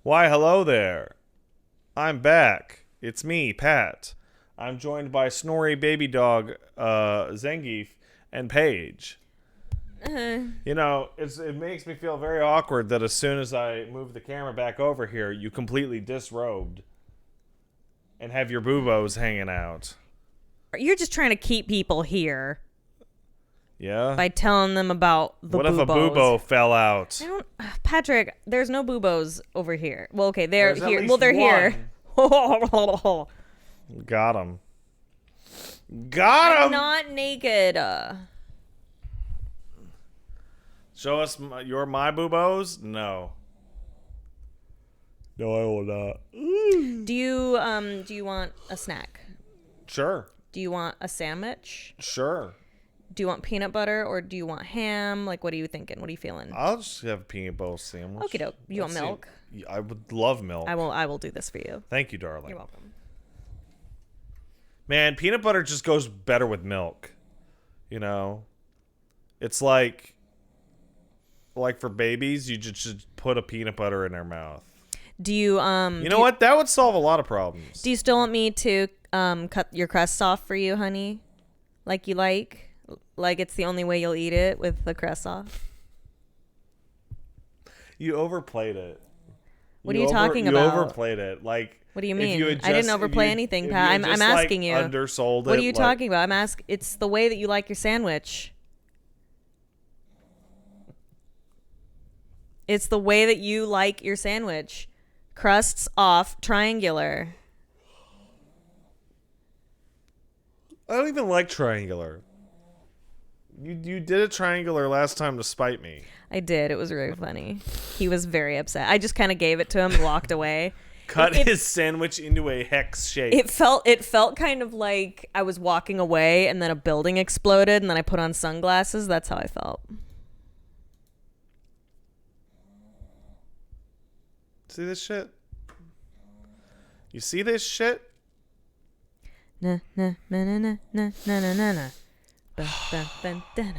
Why, hello there. I'm back. It's me, Pat. I'm joined by Snorri Baby Dog, Zangief, and Paige. You know, it makes me feel very awkward that as soon as I move the camera back over here, you completely disrobed and have your boobos hanging out. You're just trying to keep people here Yeah? by telling them about the What boobos. if a boobo fell out? I don't, Patrick, there's no boobos over here. Well, okay, they're There's at here. least Well, they're here. Got him. Got I'm him! not naked. Show us your my boobos? No. No, I will not. Do you want a snack? Sure. Do you want a sandwich? Sure. Do you want peanut butter or do you want ham? Like, what are you thinking? What are you feeling? I'll just have a peanut butter sandwich. Okie doke. You want milk? I would love milk. I will do this for you. Thank you, darling. You're welcome. Man, peanut butter just goes better with milk. You know? It's like for babies, you just should put a peanut butter in their mouth. Do you You know what? That would solve a lot of problems. Do you still want me to cut your crust off for you, honey? Like you like? Like it's the only way you'll eat it with the crust off? You overplayed it. What are you talking about? You overplayed it. Like, what do you if mean? you had I didn't just- overplay if you- anything, if Pat. you had I'm just, asking you. Undersold What it. are you talking about? It's the way that you like your sandwich. It's the way that you like your sandwich. Crusts off, triangular. I don't even like triangular. You did a triangular last time to spite me. I did. It was very funny. He was very upset. I just kind of gave it to him and walked away. Cut It- his sandwich into a hex shape. It felt kind of like I was walking away and then a building exploded and then I put on sunglasses. That's how I felt. See this shit? You see this shit? Na na na na na na na na na na. Ba, ba, ba, da, na.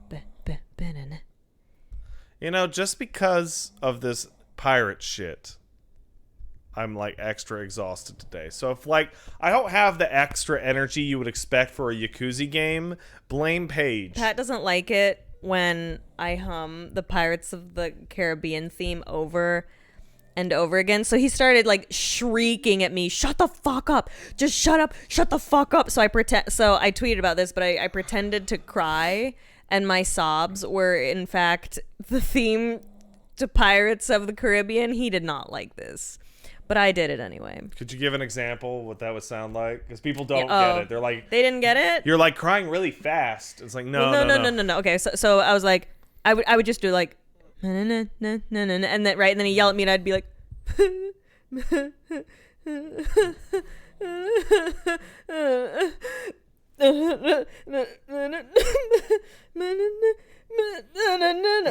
Ba, ba, ba, na, na. You know, just because of this pirate shit, I'm like extra exhausted today. So if I don't have the extra energy you would expect for a Yakuza game, blame Paige. Pat doesn't like it when I hum the Pirates of the Caribbean theme over and over again. So he started like shrieking at me, "Shut the fuck up. Just shut up. Shut the fuck up." So I tweeted about this, but I pretended to cry and my sobs were in fact the theme to Pirates of the Caribbean. He did not like this, but I did it anyway. Could you give an example what that would sound like? Because people don't Oh, get it. They're like, they didn't get it? you're like crying really fast. It's like, no. Okay, so I was like, I would just do like, na na na na na na, and then right, and then he'd yell at me, and I'd be like,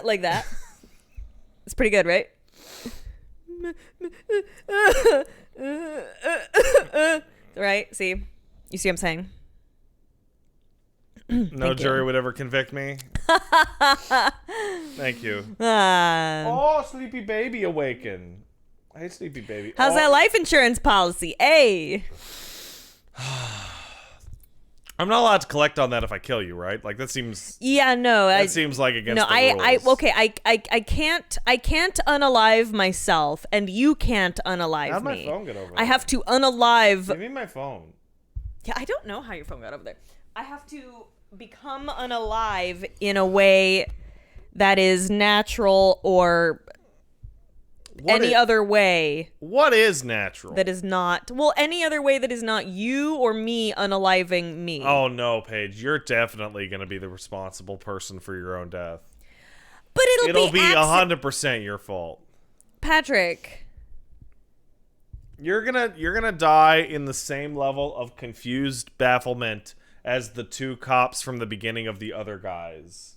like that. It's pretty good, right? Right? See? You see what I'm saying? No Thank jury you. would ever convict me. Thank you. How's Oh, Sleepy Baby awaken. I hate Sleepy Baby. that life insurance policy? Hey. I'm not allowed to collect on that if I kill you, right? Like that seems Yeah, no. that seems like against No, the rules. okay, I can't unalive myself, and you can't unalive How'd my me. phone get over I there? have to unalive. Give me my phone. Yeah, I don't know how your phone got over there. I have to become unalive in a way that is natural or any other way What is natural? that is not any other way that is not you or me unaliving me. Oh no, Paige, you're definitely gonna be the responsible person for your own death. But It'll be 100% your fault. Patrick. You're gonna die in the same level of confused bafflement as the two cops from the beginning of The Other Guys.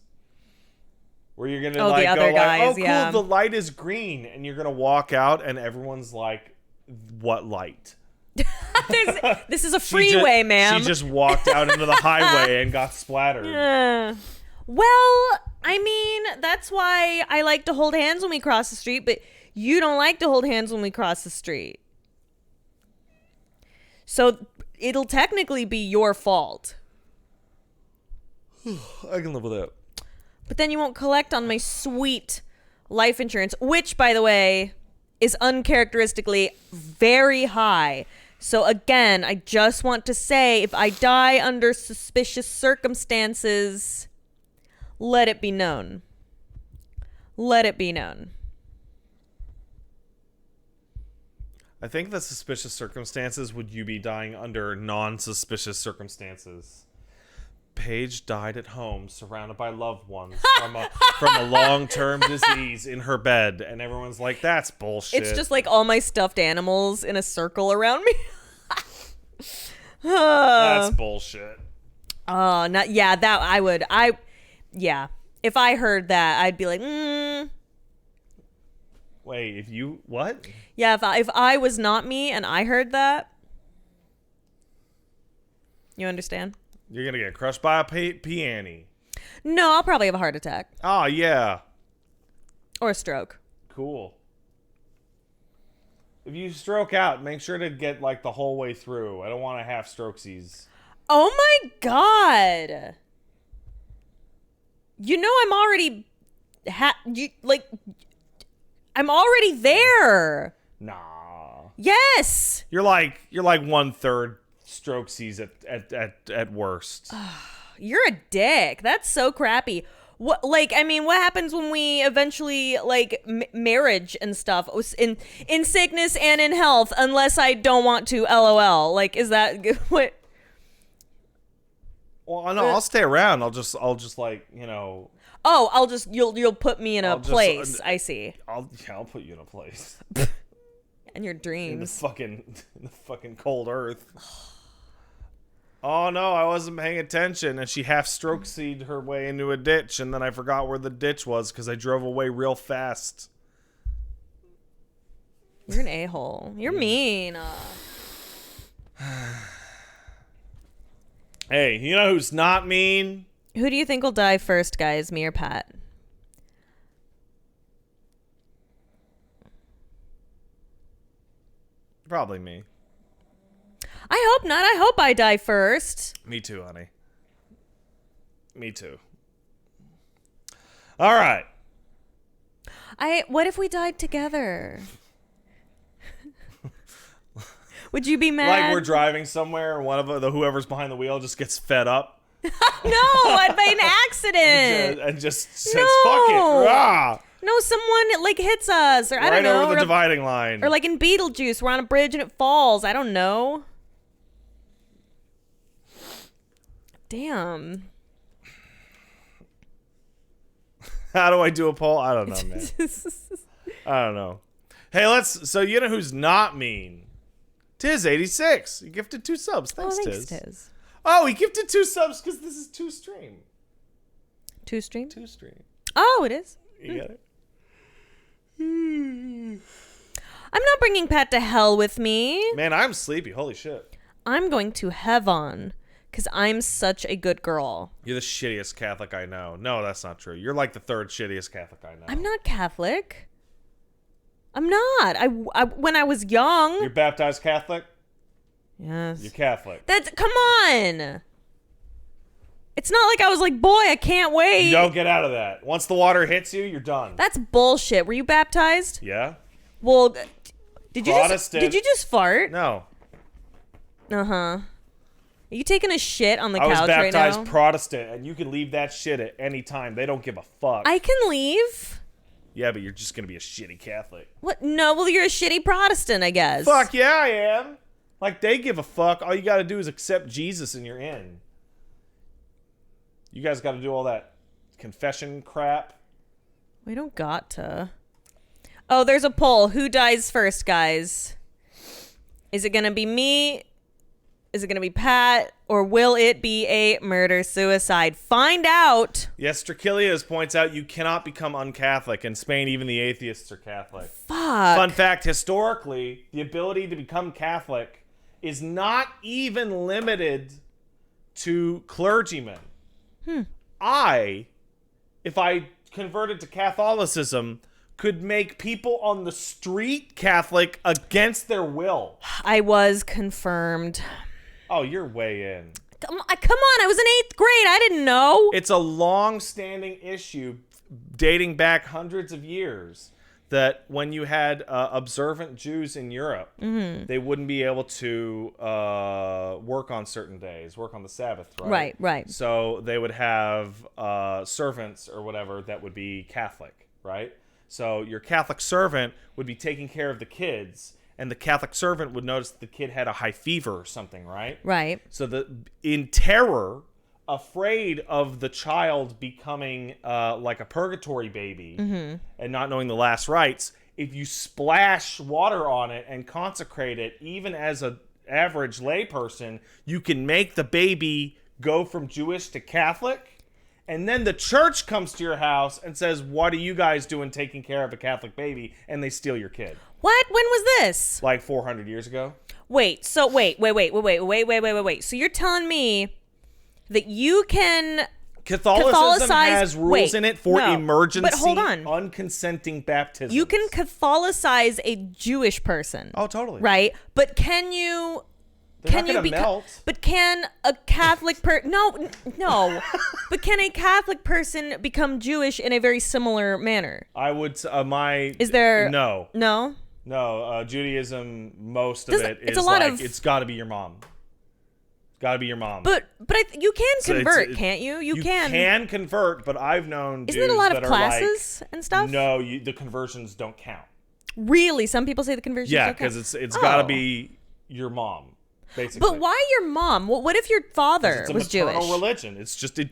Where you're gonna Oh, The Other go Guys, like, oh cool, yeah. the light is green, and you're gonna walk out and everyone's like, what light? This is a freeway, ma'am. She just walked out into the highway and got splattered. Well, I mean, that's why I like to hold hands when we cross the street, but you don't like to hold hands when we cross the street. So it'll technically be your fault. I can live with that. But then you won't collect on my sweet life insurance, which, by the way, is uncharacteristically very high. So again, I just want to say, if I die under suspicious circumstances, let it be known. Let it be known. I think the suspicious circumstances would you be dying under non-suspicious circumstances. Paige died at home, surrounded by loved ones from a long-term disease in her bed, and everyone's like, "That's bullshit." It's just like all my stuffed animals in a circle around me. That's bullshit. Oh, not yeah. That I would. Yeah. If I heard that, I'd be like, Wait, if you what? Yeah. If I was not me and I heard that, you understand? You're gonna get crushed by a peony. No, I'll probably have a heart attack Oh yeah, or a stroke. cool. If you stroke out, make sure to get like the whole way through. I don't want to have strokesies. Oh my god. You know I'm already I'm already there. Nah. Yes. You're like 1/3 strokesies at worst. You're a dick. That's so crappy. What what happens when we eventually marriage and stuff in sickness and in health, unless I don't want to, LOL. Like, is that what? Well, no, I'll stay around. I'll just like, Oh, you'll put me in a I'll just- place. I see. I'll put you in a place And your in the dreams. fucking cold earth. Oh no, I wasn't paying attention, and she half stroke-seed her way into a ditch, and then I forgot where the ditch was because I drove away real fast. You're an a-hole. You're mean. Hey, you know who's not mean? Who do you think will die first, guys? Me or Pat? Probably me. I hope not. I hope I die first. Me too, honey. Me too. All right. What if we died together? Would you be mad? Like we're driving somewhere, and one of whoever's behind the wheel just gets fed up. No, I'd be an accident. And just says, "Fuck it!" Rah! No, someone hits us, or I don't Right know, over the dividing line. or like in Beetlejuice, we're on a bridge and it falls. I don't know. Damn. How do I do a poll? I don't know, man. I don't know. Hey, so you know who's not mean? Tiz86. He gifted 2 subs. Thanks, Tiz. Oh, he gifted 2 subs because this is 2 stream. 2 stream? 2 stream. Oh, it is. You get it? I'm not bringing Pat to hell with me. Man, I'm sleepy. Holy shit. I'm going to heaven because I'm such a good girl. You're the shittiest Catholic I know. No, that's not true. You're like the 3rd shittiest Catholic I know. I'm not Catholic. I'm not. I when I was young. You're baptized Catholic? Yes. You're Catholic. Come on. It's not like I was like, boy, I can't wait. You don't get out of that. Once the water hits you, you're done. That's bullshit. Were you baptized? Yeah? Well, did you Protestant. just fart? No. Uh-huh. Are you taking a shit on the I was couch right baptized now? Protestant, and you can leave that shit at any time. They don't give a fuck. I can leave. Yeah, but you're just going to be a shitty Catholic. What? No, well, you're a shitty Protestant, I guess. Fuck yeah, I am. Like, they give a fuck. All you got to do is accept Jesus and you're in. You guys got to do all that confession crap. We don't got to. Oh, there's a poll. Who dies first, guys? Is it going to be me? Is it going to be Pat? Or will it be a murder-suicide? Find out. Yes, Strachilius points out you cannot become un-Catholic. In Spain, even the atheists are Catholic. Fuck. Fun fact, historically, the ability to become Catholic is not even limited to clergymen. I if I converted to Catholicism, could make people on the street Catholic against their will. I was confirmed. Oh, you're way in. Come on, I was in 8th grade. I didn't know. It's a long-standing issue dating back hundreds of years that when you had observant Jews in Europe, they wouldn't be able to work on certain days, work on the Sabbath, right? Right. So they would have servants or whatever that would be Catholic, right? So your Catholic servant would be taking care of the kids, and the Catholic servant would notice the kid had a high fever or something, right? Right. So in terror, afraid of the child becoming like a purgatory baby and not knowing the last rites, if you splash water on it and consecrate it, even as an average layperson, you can make the baby go from Jewish to Catholic. And then the church comes to your house and says, what are you guys doing taking care of a Catholic baby? And they steal your kid. What? When was this? Like 400 years ago. Wait. So wait. So you're telling me that you can Catholicism has rules in it for no, emergency, but hold on. unconsenting baptism. You can Catholicize a Jewish person. Oh, totally. Right? But can you... They're not gonna melt. But can a Catholic no. But can a Catholic person become Jewish in a very similar manner? I would. Is there no? Judaism. Most of it's a lot of. It's got to be your mom. It's got to be your mom. But you can convert, can't you? You can convert, but I've known. Isn't it a lot of classes and stuff? No, the conversions don't count. Really? Some people say the conversions don't count. Yeah, because it's got to be your mom. Basically. But why your mom? What if your father was Jewish? It's a maternal religion. It's just. So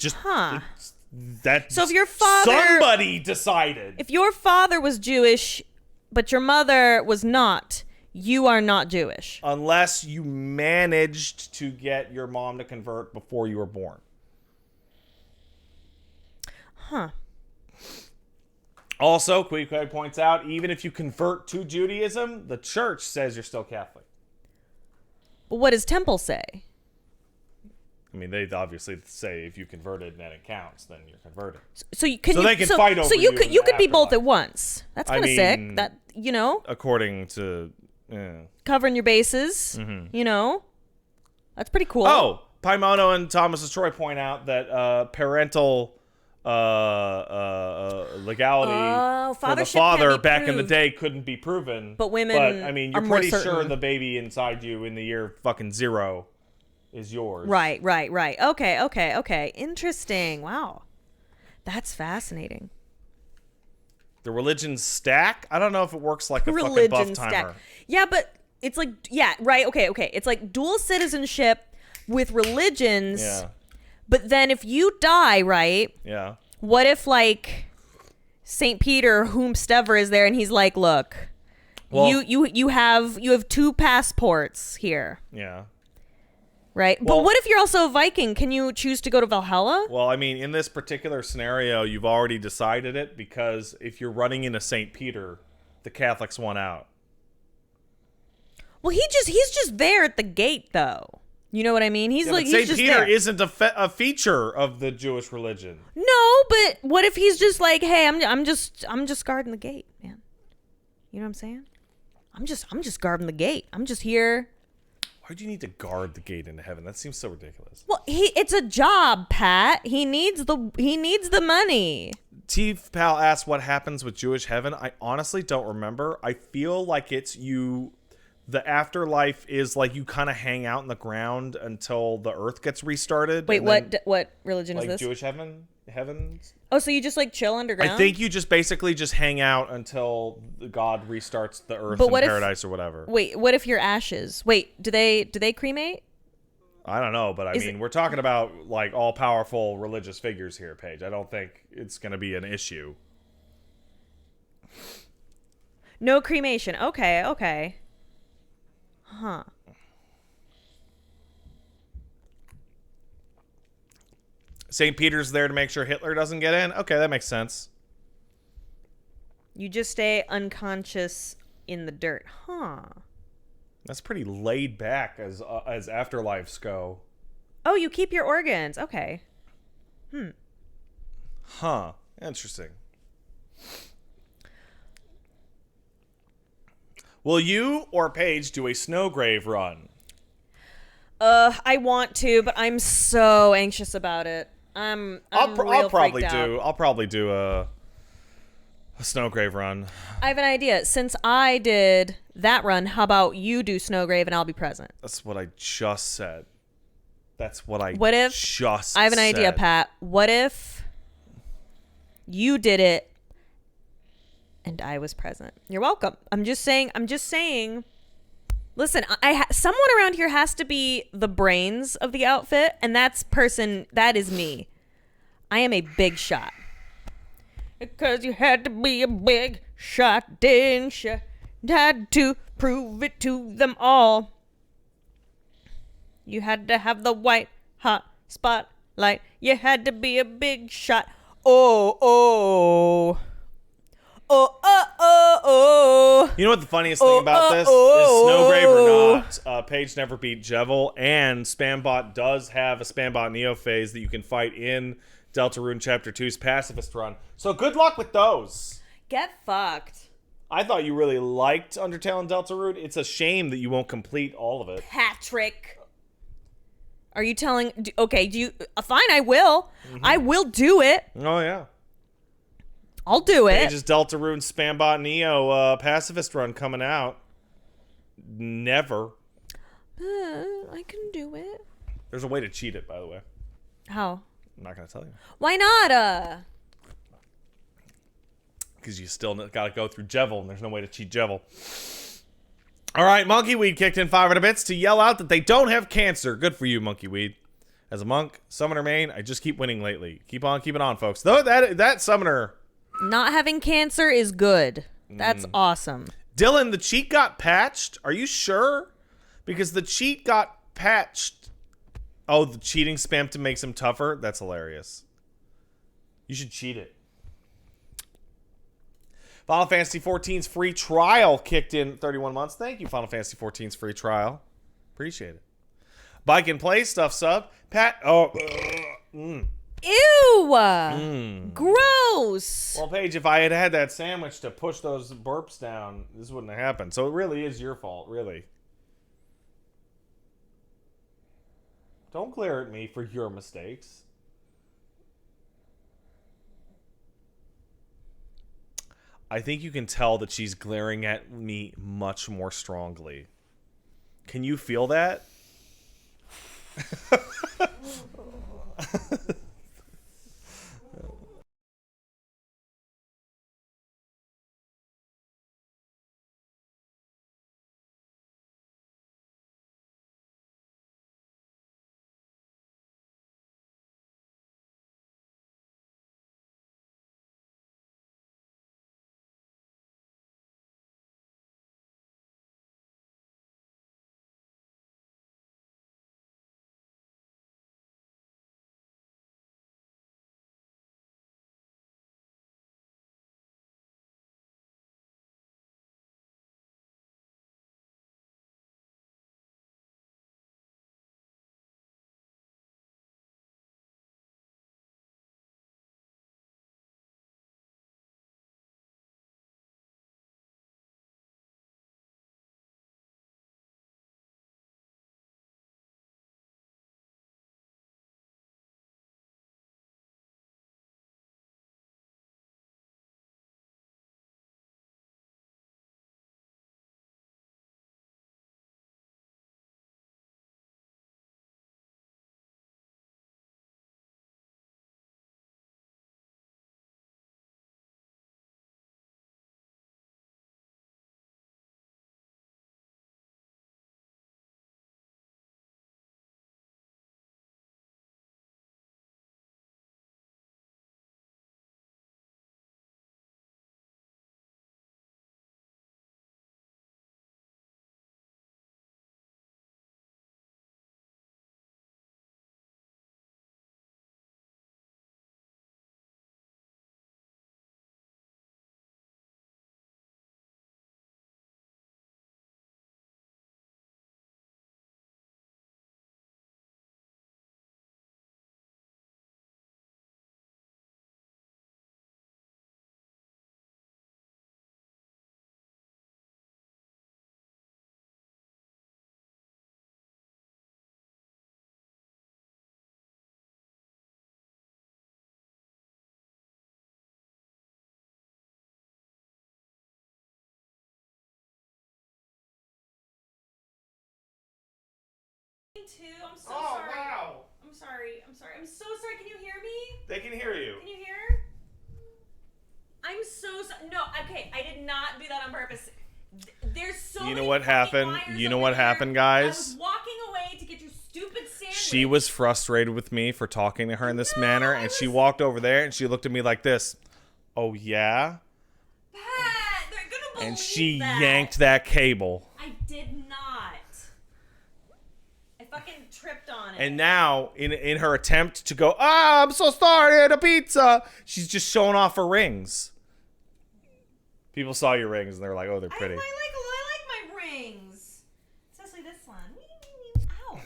if your father, somebody decided. If your father was Jewish, but your mother was not, you are not Jewish. Unless you managed to get your mom to convert before you were born. Huh. Also, Queequeg points out, even if you convert to Judaism, the church says you're still Catholic. But what does Temple say? I mean, they obviously say if you converted and it counts, then you're converted. They can fight over you. So you could be both at once. That's kind of sick. That according to covering your bases. That's pretty cool. Oh, Paimono and Thomas Troy point out that parental legality for the father back in the day couldn't be proven. But women, I mean, you're pretty sure the baby inside you in the year fucking 0 is yours. Right. Okay. Interesting. Wow. That's fascinating. The religions stack? I don't know if it works like a fucking buff timer. Yeah, but it's like, okay. It's like dual citizenship with religions. Yeah. But then if you die, right? Yeah. What if like St. Peter, whomstever is there, and he's like, look, you have 2 passports here. Yeah. Right? Well, but what if you're also a Viking? Can you choose to go to Valhalla? Well, I mean, in this particular scenario, you've already decided it because if you're running into St. Peter, the Catholics won out. Well, he's just there at the gate, though. You know what I mean? He's St. just Peter there. Isn't a feature of the Jewish religion. No, but what if he's just like, hey, I'm just guarding the gate, man. You know what I'm saying? I'm just guarding the gate. I'm just here. Why do you need to guard the gate into heaven? That seems so ridiculous. Well, it's a job, Pat. He needs the money. T Pal asks what happens with Jewish heaven. I honestly don't remember. I feel like the afterlife is like you kind of hang out in the ground until the earth gets restarted. Wait, what religion is this? Jewish heavens? Oh, so you just like chill underground? I think you just basically just hang out until God restarts the earth in paradise or whatever. Wait, what if your ashes? Wait, do they cremate? I don't know, but I mean, we're talking about like all powerful religious figures here, Paige. I don't think it's going to be an issue. No cremation. Okay. Huh. St. Peter's there to make sure Hitler doesn't get in? Okay, that makes sense. You just stay unconscious in the dirt. Huh. That's pretty laid back as afterlives go. Oh, you keep your organs. Okay. Huh. Interesting. Will you or Paige do a Snowgrave run? I want to, but I'm so anxious about it. I'll real probably freaked out. do. I'll probably do a Snowgrave run. I have an idea. Since I did that run, how about you do Snowgrave and I'll be present? That's what I just said. That's what I What if just I have an idea, said. Pat. What if you did it and I was present? You're welcome. I'm just saying. Listen, someone around here has to be the brains of the outfit, and that is me. I am a big shot. Because you had to be a big shot, didn't you? Had to prove it to them all. You had to have the white hot spotlight. You had to be a big shot. Oh, oh. Oh, oh, oh, oh. You know what the funniest thing about this is? Snowgrave or not, Paige never beat Jevil, and Spambot does have a Spambot Neo phase that you can fight in Deltarune Chapter 2's Pacifist Run. So good luck with those. Get fucked. I thought you really liked Undertale and Deltarune. It's a shame that you won't complete all of it. Patrick. Are you telling... Okay, do you... Fine, I will. Mm-hmm. I will do it. Oh, yeah. I'll do it. Paige's Deltarune Spambot Neo Pacifist Run coming out. Never. I can do it. There's a way to cheat it, by the way. How? I'm not going to tell you. Why not? Because you still got to go through Jevil, and there's no way to cheat Jevil. All right, Monkeyweed kicked in 500 bits to yell out that they don't have cancer. Good for you, Monkeyweed. As a monk, summoner main, I just keep winning lately. Keep on keeping on, folks. Though that summoner... Not having cancer is good. That's awesome. Dylan, the cheat got patched? Are you sure? Because the cheat got patched. Oh, the cheating spam to makes him tougher? That's hilarious. You should cheat it. Final Fantasy XIV's free trial kicked in 31 months. Thank you, Final Fantasy XIV's free trial. Appreciate it. Bike and Play stuff sub. Pat. Oh. Ew! Gross! Well, Paige, if I had had that sandwich to push those burps down, this wouldn't have happened. So it really is your fault, really. Don't glare at me for your mistakes. I think you can tell that she's glaring at me much more strongly. Can you feel that? Too. I'm so Oh, sorry. wow. I'm sorry. I'm sorry. I'm so sorry. Can you hear me? They can hear you. Can you hear? I'm so sorry. No, okay. I did not do that on purpose. There's so You know many what fucking happened? wires You know over what there. happened, I guys? was walking away to get your stupid sandwich. She was frustrated with me for talking to her in this No, manner, I and she was- walked over there and she looked at me like this. Oh, yeah? Pat, they're gonna believe And she that. yanked that cable. I did not. I fucking tripped on it. And now, in her attempt to go, I'm so sorry, I had a pizza, she's just showing off her rings. People saw your rings and they're like, oh, they're pretty. I like my rings. Especially this one. Ow.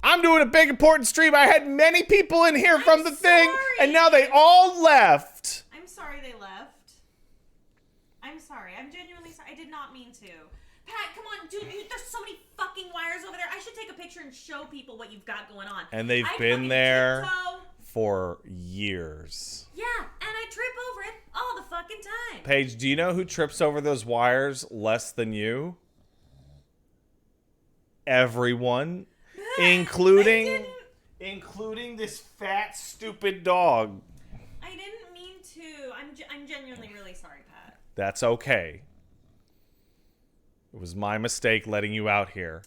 I'm doing a big important stream. I had many people in here from the thing, sorry. and now they all left. I'm sorry they left. I'm sorry. I'm genuinely sorry. I did not mean to. Pat, come on, dude. There's so many fucking wires over there. I should take a picture and show people what you've got going on. And they've I been fucking there tiptoe. for years. Yeah, and I trip over it all the fucking time. Paige, do you know who trips over those wires less than you? Everyone, including this fat, stupid dog. I didn't mean to. I'm genuinely really sorry, Pat. That's okay. It was my mistake letting you out here.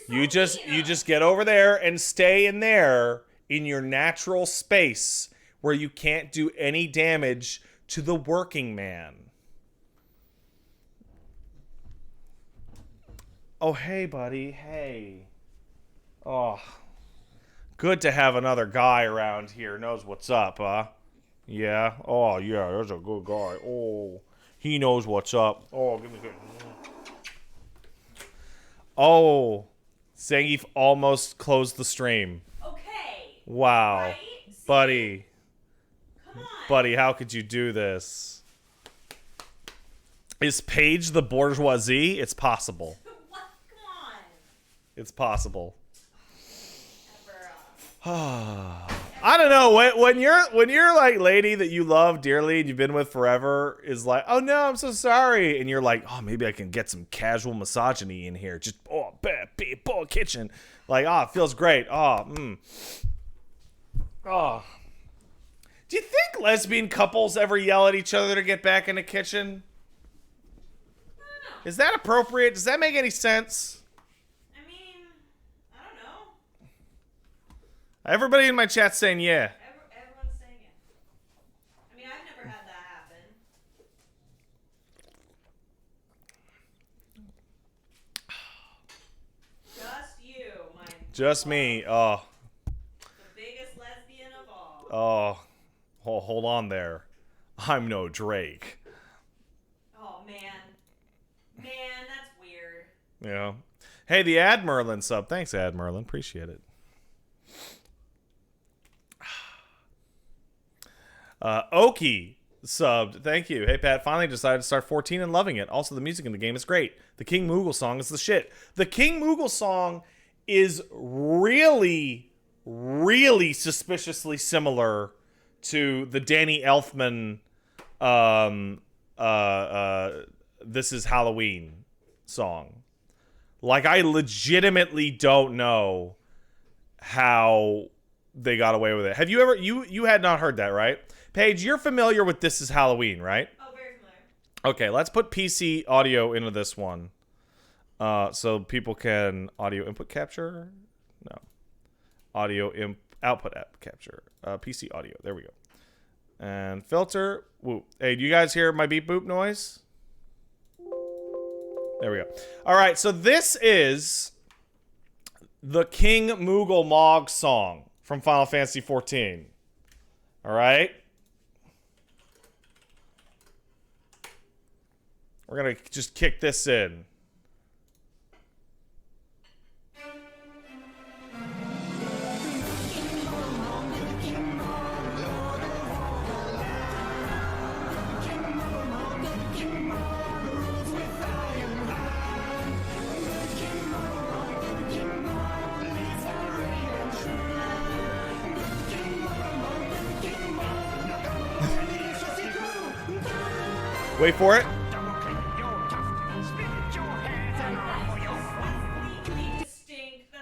You're so You just get over there and stay in there in your natural space where you can't do any damage to the working man. Oh, hey, buddy. Hey. Oh. Good to have another guy around here. Knows what's up, huh? Yeah? Oh, yeah, there's a good guy. Oh, he knows what's up. Oh, give me a good. Oh, Zangief almost closed the stream. Okay. Wow. Right? Buddy. Come on. Buddy, how could you do this? Is Paige the bourgeoisie? It's possible. What? Come on. It's possible. Ever, I don't know, when you're like lady that you love dearly and you've been with forever is like, oh no, I'm so sorry, and you're like, oh, maybe I can get some casual misogyny in here, just kitchen, like, it feels great, do you think lesbian couples ever yell at each other to get back in the kitchen? Is that appropriate? Does that make any sense? I mean, I don't know. Everybody in my chat's saying yeah. Everyone's saying it. I mean, I've never had that happen. Just you, my. Just me. Oh, The biggest lesbian of all. hold on there. I'm no Drake. Oh man. Man, that's weird. Yeah. Hey, the Ad Merlin sub. Thanks, Ad Merlin. Appreciate it. Oki subbed. Thank you. Hey, Pat. Finally decided to start 14 and loving it. Also, the music in the game is great. The King Moogle song is the shit. The King Moogle song is really, really suspiciously similar to the Danny Elfman This Is Halloween song. Like, I legitimately don't know how they got away with it. Have you ever, you had not heard that, right? Paige, you're familiar with This Is Halloween, right? Oh, very familiar. Okay, let's put PC audio into this one. So people can audio input capture? No. Output app capture. PC audio. There we go. And filter. Woo. Hey, do you guys hear my beep boop noise? There we go. All right, so this is the King Moogle Mog song from Final Fantasy XIV. All right? We're going to just kick this in. Wait for it.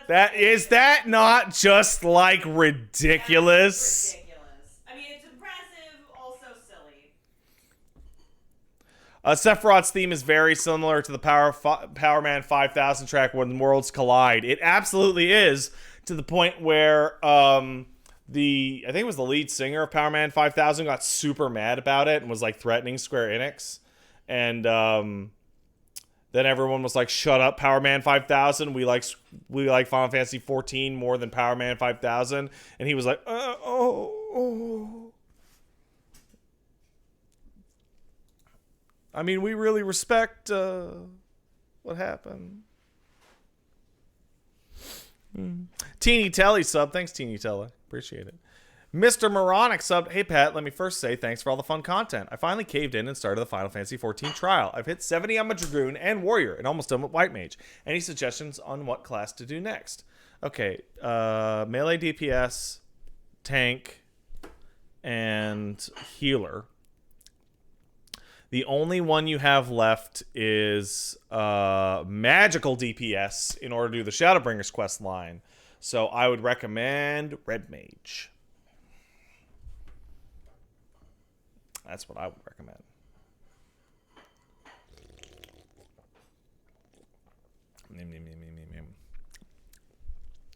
That not just like ridiculous? Ridiculous. I mean, it's impressive, also silly. Sephiroth's theme is very similar to the Power Man 5000 track When Worlds Collide. It absolutely is, to the point where I think it was the lead singer of Power Man 5000 got super mad about it and was like threatening Square Enix. And then everyone was like, "Shut up, Power Man 5000. We like Final Fantasy 14 more than Power Man 5000." And he was like, "Oh." I mean, we really respect what happened. Teeny Telly sub. Thanks, Teeny Telly. Appreciate it. Mr. Moronic subbed, "Hey Pat, let me first say thanks for all the fun content. I finally caved in and started the Final Fantasy 14 trial. I've hit 70 on my Dragoon and Warrior and almost done with White Mage. Any suggestions on what class to do next?" Okay, melee DPS, tank, and healer. The only one you have left is magical DPS in order to do the Shadowbringers quest line. So I would recommend Red Mage. That's what I would recommend.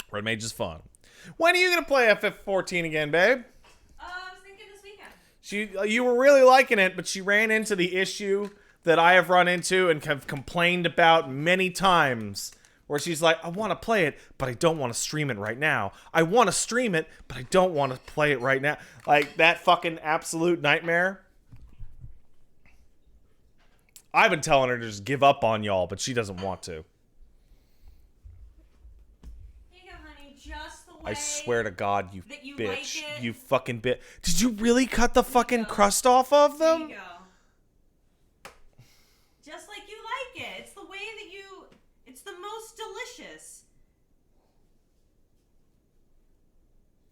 Red Mage is fun. When are you going to play FF14 again, babe? I was thinking this weekend. You were really liking it, but she ran into the issue that I have run into and have complained about many times, where she's like, "I want to play it, but I don't want to stream it right now. I want to stream it, but I don't want to play it right now." Like, that fucking absolute nightmare. I've been telling her to just give up on y'all, but she doesn't want to. Here you go, honey. Just the way I swear to God, you that you bitch. like it. You fucking bitch. Did you really cut the fucking crust off of There them? you go. Just like you like it. It's the way that you... It's the most delicious.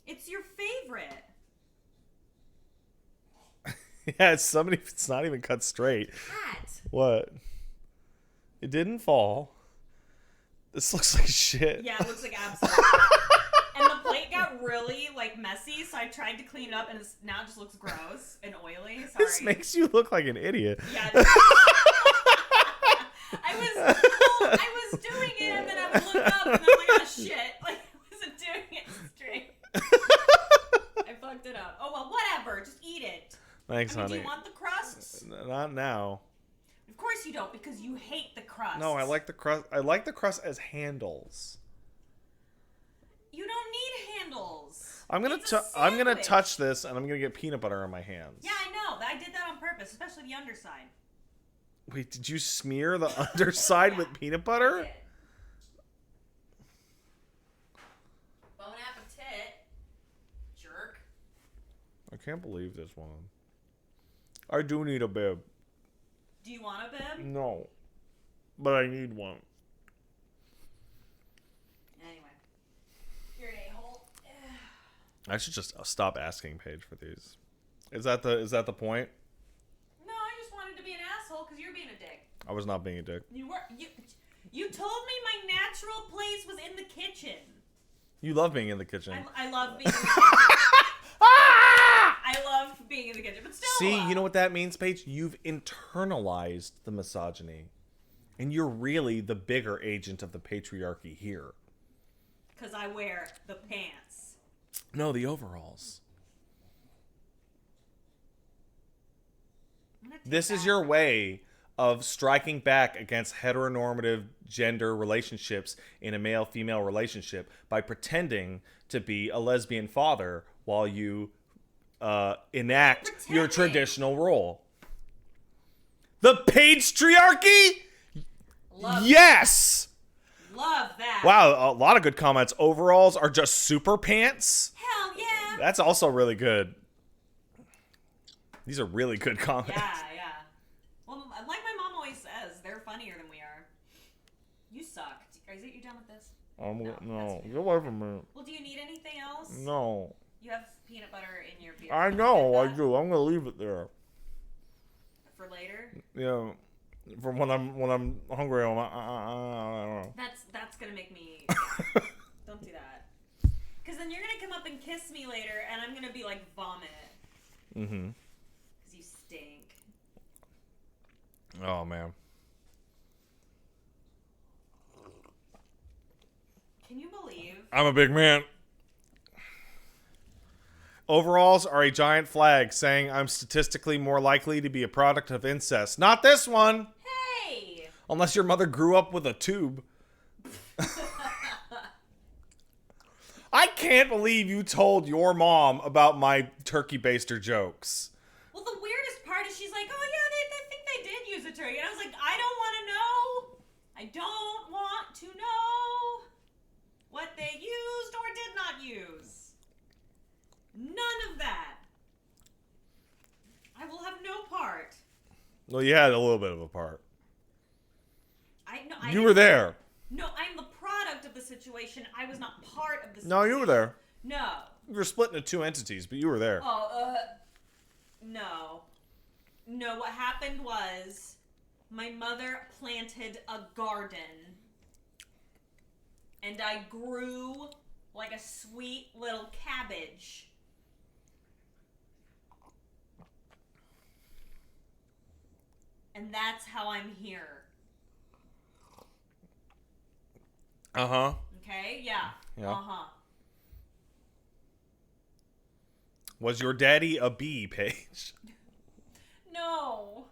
It's your favorite. Yeah, it's not even cut straight. Pat. What? It didn't fall. This looks like shit. Yeah, it looks like absolute shit. And the plate got really, like, messy, so I tried to clean it up, and now it just looks gross and oily. Sorry. This makes you look like an idiot. Yeah. I was doing it, and then I would look up, and then I'm like, oh, shit. Like, I wasn't doing it straight. I fucked it up. Oh, well, whatever. Just eat it. Thanks, honey. Do you want the crust? Not now. Of course you don't, because you hate the crust. No, I like the crust. I like the crust as handles. You don't need handles. I'm gonna touch this, and I'm gonna get peanut butter on my hands. Yeah, I know. I did that on purpose, especially the underside. Wait, did you smear the underside Yeah. with peanut butter? I did. Bon appetit, jerk. I can't believe this one. I do need a bib. Do you want a bib? No, but I need one. Anyway, you're an a-hole. I should just stop asking Paige for these. Is that the point? No, I just wanted to be an asshole because you're being a dick. I was not being a dick. You told me my natural place was in the kitchen. You love being in the kitchen. I love being in the kitchen. I love being in the kitchen, but still. See, you know what that means, Paige? You've internalized the misogyny. And you're really the bigger agent of the patriarchy here. Because I wear the pants. No, the overalls. This is your way of striking back against heteronormative gender relationships in a male-female relationship by pretending to be a lesbian father while you enact your traditional role. The patriarchy? Yes! Love that. Wow, a lot of good comments. Overalls are just super pants. Hell yeah. That's also really good. These are really good comments. Yeah. Well, like my mom always says, they're funnier than we are. You suck. Is it you done with this? No, get away from me. Well, do you need anything else? No. You have peanut butter in your beer. I know, I do. I'm gonna leave it there. For later? Yeah. For when I'm hungry, I'm I don't know. That's gonna make me don't do that. Because then you're gonna come up and kiss me later, and I'm gonna be like vomit. Mm-hmm. Because you stink. Oh, man. Can you believe? I'm a big man. Overalls are a giant flag saying I'm statistically more likely to be a product of incest. Not this one! Hey! Unless your mother grew up with a tube. I can't believe you told your mom about my turkey baster jokes. Well, the weirdest part is she's like, oh yeah, they think they did use a turkey. And I was like, I don't want to know. I don't want to know what they used or did not use. None of that. I will have no part. Well, you had a little bit of a part. I You were there. No, I'm the product of the situation. I was not part of the situation. No, you were there. No. You were split into two entities, but you were there. Oh, no. No, what happened was my mother planted a garden and I grew like a sweet little cabbage. And that's how I'm here. Uh-huh. Okay? Yeah. Yeah. Uh-huh. Was your daddy a bee, Paige? No.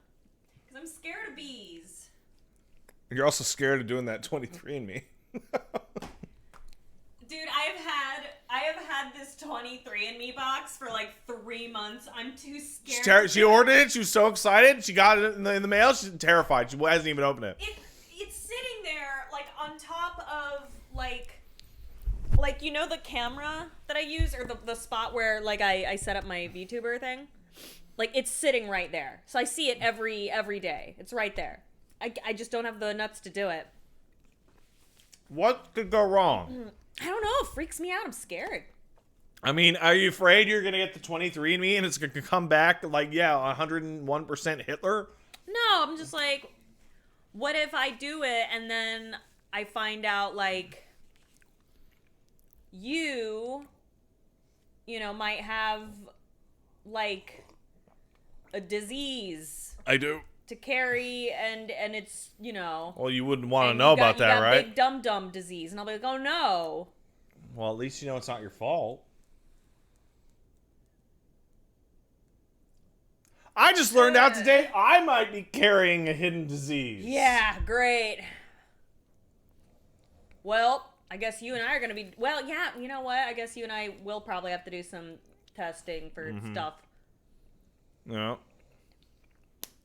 Because I'm scared of bees. You're also scared of doing that 23andMe. Dude, I have had this 23andMe box for like 3 months. I'm too scared. She ordered it. She was so excited. She got it in the mail. She's terrified. She hasn't even opened it. It's sitting there like on top of like you know the camera that I use or the spot where like I set up my VTuber thing. Like it's sitting right there. So I see it every day. It's right there. I just don't have the nuts to do it. What could go wrong? I don't know. It freaks me out. I'm scared. I mean, are you afraid you're going to get the 23andMe and it's going to come back like, yeah, 101% Hitler? No, I'm just like, what if I do it and then I find out like you know, might have like a disease I do. to carry and it's, you know. Well, you wouldn't want to and know you got- about that, you got right? Big dum-dum disease. And I'll be like, oh no. Well, at least you know it's not your fault. I just learned out today I might be carrying a hidden disease. Yeah, great. Well, I guess you and I are going to be... Well, yeah, you know what? I guess you and I will probably have to do some testing for stuff. Yeah.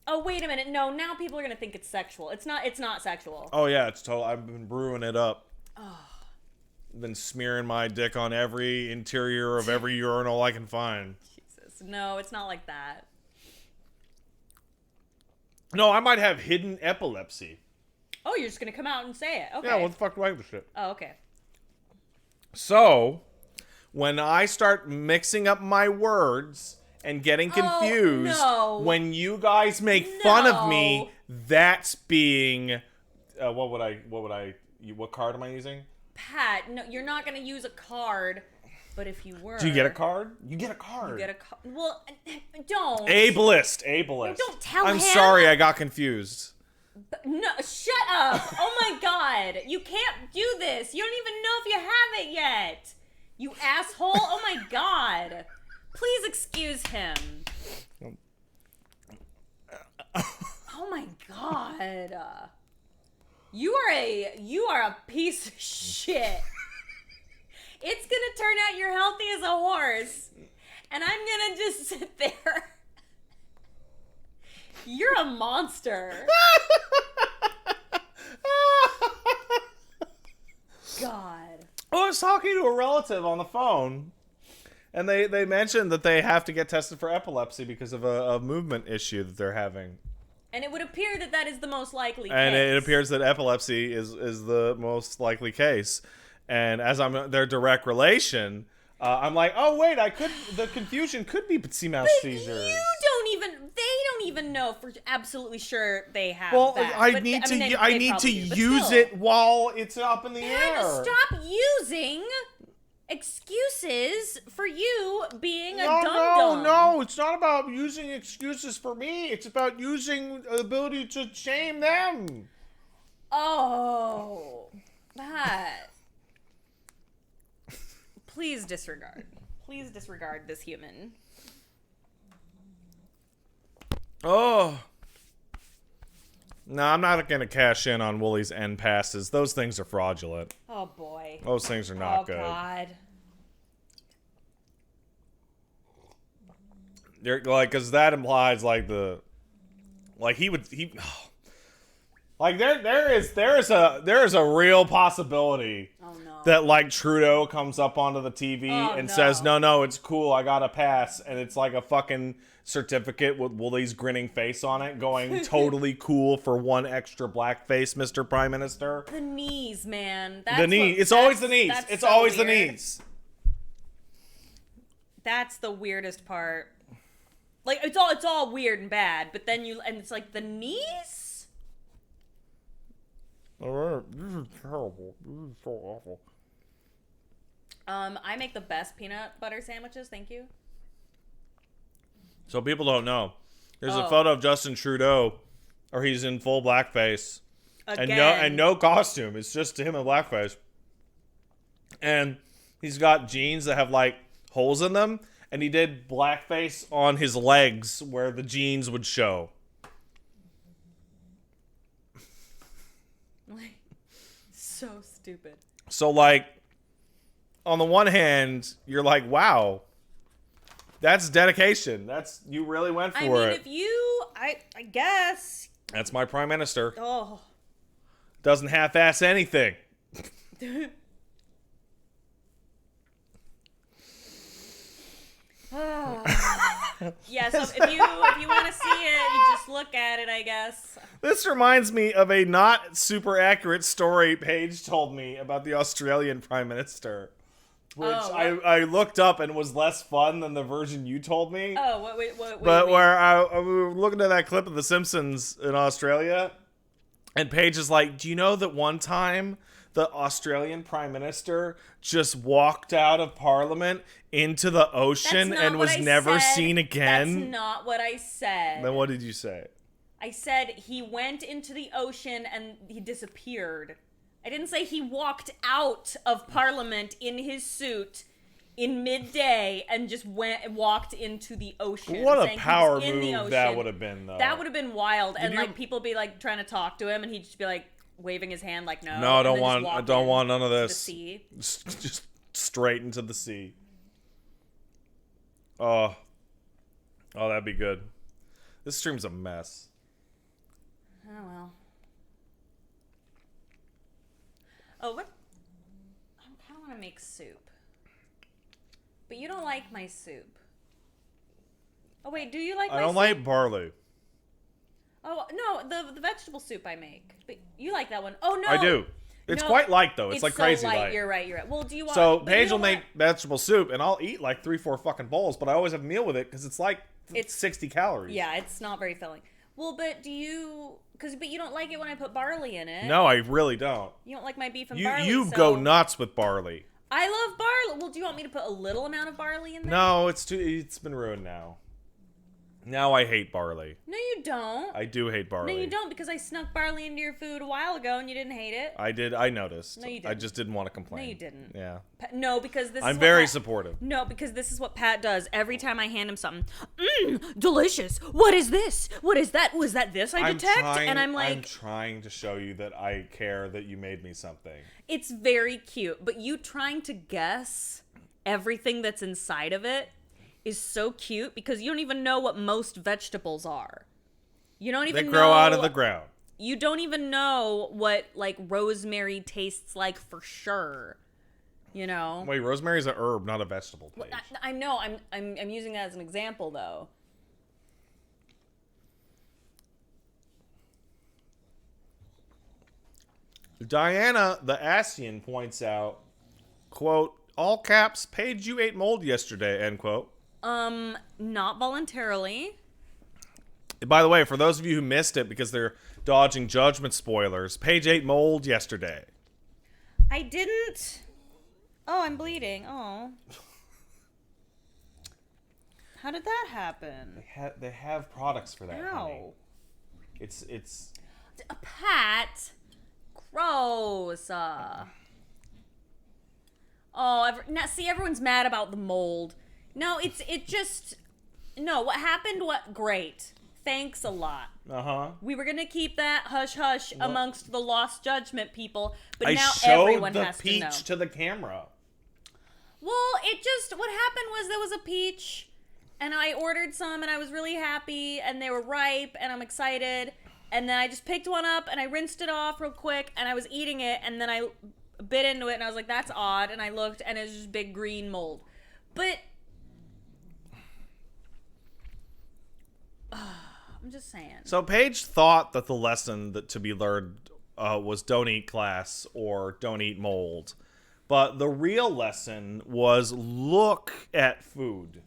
Oh, wait a minute. No, now people are going to think it's sexual. It's not sexual. Oh, yeah, it's total. I've been brewing it up. Been smearing my dick on every interior of every urinal I can find. Jesus. No, it's not like that. No, I might have hidden epilepsy. Oh, you're just going to come out and say it. Okay. Yeah, what the fuck do I give a shit? Oh, okay. When I start mixing up my words and getting confused, no. when you guys make fun of me, that's being... what card am I using? Pat, no, you're not going to use a card, but if you were... Do you get a card? You get a card. You get a card. Well, don't. Ableist. Don't tell I'm him. sorry, I got confused. No, shut up. Oh my god. You can't do this. You don't even know if you have it yet. You asshole. Oh my god. Please excuse him. Oh my god. You are a piece of shit. It's gonna turn out you're healthy as a horse. And I'm gonna just sit there. You're a monster. God. I was talking to a relative on the phone, and they mentioned that they have to get tested for epilepsy because of a movement issue that they're having. And it would appear that that is the most likely And case. it appears that epilepsy is the most likely case. And as I'm their direct relation, I'm like, oh wait, the confusion could be sea mouse seizures. They don't even know for absolutely sure they have Well, that. I But, need to they probably do, but use still. it while it's up in the air. Stop using excuses for you being a No, dum-dum. no, it's not about using excuses for me. It's about using the ability to shame them. Oh, that. Please disregard. Please disregard this human. Oh. No, I'm not going to cash in on Woolies end passes. Those things are fraudulent. Oh, boy. Those things are not good. Oh, God. They're, like, because that implies, like, like, there is a real possibility Oh, no. that, like, Trudeau comes up onto the TV and says, no, it's cool, I got a pass, and it's like a fucking certificate with Woolie's grinning face on it, going totally cool for one extra blackface, Mr. Prime Minister. The knees, man. It's always the knees. It's so always weird. the knees. That's the weirdest part. Like, it's all weird and bad, but then it's like the knees? Alright, this is terrible. This is so awful. I make the best peanut butter sandwiches, thank you. So people don't know. There's a Oh. photo of Justin Trudeau, or he's in full blackface. Again. And no costume. It's just him in blackface. And he's got jeans that have, like, holes in them. And he did blackface on his legs where the jeans would show. Like, so stupid. So, like, on the one hand, you're like, wow, that's dedication. You really went for I mean, it. if you, I guess. That's my prime minister. Oh. Doesn't half-ass anything. Yeah, so if you want to see it, you just look at it, I guess. This reminds me of a not super accurate story Paige told me about the Australian Prime Minister, which I looked up and was less fun than the version you told me. Oh, what But do you where we were looking at that clip of The Simpsons in Australia, and Paige is like, do you know that one time the Australian Prime Minister just walked out of Parliament into the ocean That's not and what was I never said. seen again? That's not what I said. Then what did you say? I said he went into the ocean and he disappeared. I didn't say he walked out of Parliament in his suit in midday and just walked into the ocean. What saying a he power was in the move that ocean. would have been, though. That would have been wild, and you- like people be like trying to talk to him, and he'd just be like waving his hand like no. No, I and don't then want. just I walk don't in want none of to the this. sea. Just straight into the sea. Oh, that'd be good. This stream's a mess. Oh well. Oh, what? I kind of want to make soup, but you don't like my soup. Oh wait, do you like? I my don't soup? like barley. Oh no, the vegetable soup I make. But you like that one? Oh no, I do. It's No, quite light though. It's like so crazy light. light. You're right. Well, do you want? So but you Paige will don't make want- vegetable soup, and I'll eat like 3-4 fucking bowls, but I always have a meal with it because it's like It's- 60 calories. Yeah, it's not very filling. Well, but do you? But you don't like it when I put barley in it. No, I really don't. You don't like my beef and You barley. you so go nuts with barley. I love barley. Well, do you want me to put a little amount of barley in there? No, it's been ruined now. Now I hate barley. No, you don't. I do hate barley. No, you don't, because I snuck barley into your food a while ago and you didn't hate it. I did. I noticed. No, you I didn't. just didn't want to complain. No, you didn't. Yeah. No, because this. I'm is what very Pat- supportive. No, because this is what Pat does every time I hand him something. Delicious. What is this? What is that? Was that this I detect? And I'm like, I'm trying to show you that I care that you made me something. it's very cute, but you trying to guess everything that's inside of it is so cute because you don't even know what most vegetables are. You don't even They know. grow out of the ground. You don't even know what like rosemary tastes like for sure. You know. Wait, rosemary's a herb, not a vegetable. Paige. I know. I'm using that as an example though. Diana the Asian points out, quote, all caps, Paige, you ate mold yesterday, end quote. Not voluntarily. By the way, for those of you who missed it because they're dodging judgment spoilers, Paige ate mold yesterday. I didn't. Oh, I'm bleeding. Oh. How did that happen? They have products for that. Honey. Ow. It's. Pat. Gross. Oh, now see, everyone's mad about the mold. No, no, what happened, great. Thanks a lot. Uh-huh. We were going to keep that hush-hush amongst the Lost Judgment people, but I now showed everyone the has to know. peach to the camera. Well, what happened was there was a peach, and I ordered some, and I was really happy, and they were ripe, and I'm excited, and then I just picked one up, and I rinsed it off real quick, and I was eating it, and then I bit into it, and I was like, that's odd, and I looked, and it was just big green mold. But I'm just saying. So Paige thought that the lesson that to be learned was don't eat glass or don't eat mold. But the real lesson was look at food.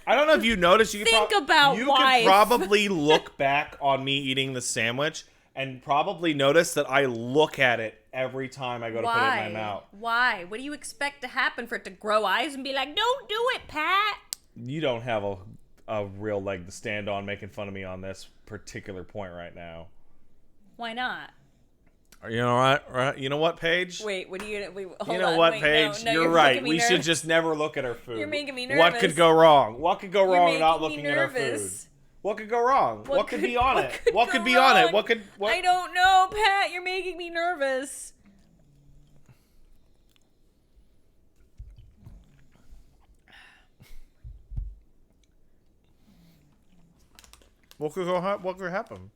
I don't know if you noticed. You Think could about you wife. could probably look back on me eating the sandwich and probably notice that I look at it every time I go to put it in my mouth. Why? What do you expect to happen for it to grow eyes and be like, don't do it, Pat? You don't have a real leg to stand on making fun of me on this particular point right now. Why not? You know what? Right? You know what, Paige? Wait, what do you? Wait, hold you know on, what, wait, Paige? No, you're right. We should just never look at our food. You're making me nervous. What could go wrong? What could go wrong not making me looking at our food? nervous. What could go wrong? What could be on it? What could go be on it? wrong? What could? What? I don't know, Pat. You're making me nervous. What could go? What could happen?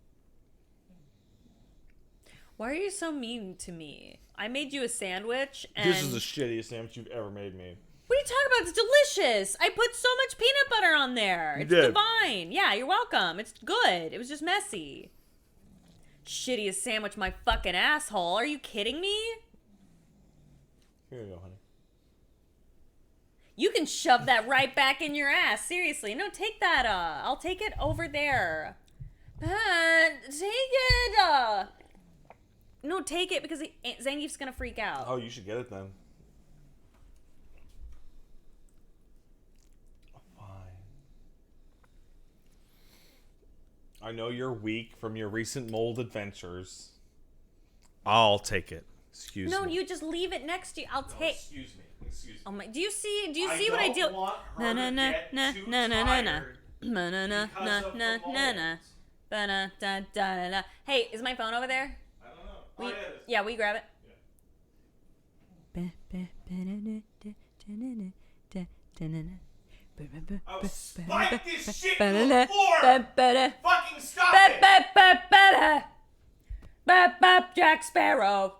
Why are you so mean to me? I made you a sandwich, and This is the shittiest sandwich you've ever made me. what are you talking about? It's delicious. I put so much peanut butter on there. It's did. divine. Yeah, you're welcome. It's good. It was just messy. Shittiest sandwich, my fucking asshole. Are you kidding me? Here you go, honey. You can shove that right back in your ass. Seriously. No, take that. I'll take it over there. Take it. No, take it because Zangief's gonna freak out. Oh, you should get it then. Fine. I know you're weak from your recent mold adventures. I'll take it. Excuse me. No, you just leave it next to you. I'll take. Excuse me. Excuse me. Oh my! Do you see what I do? Na na na na na na na na Na na na na na na na. Ba-na, da, da, da, da. Hey, is my phone over there? I don't know. Yeah, will you grab it? Oh, spike this shit to the floor! Fucking stop it! Jack Sparrow.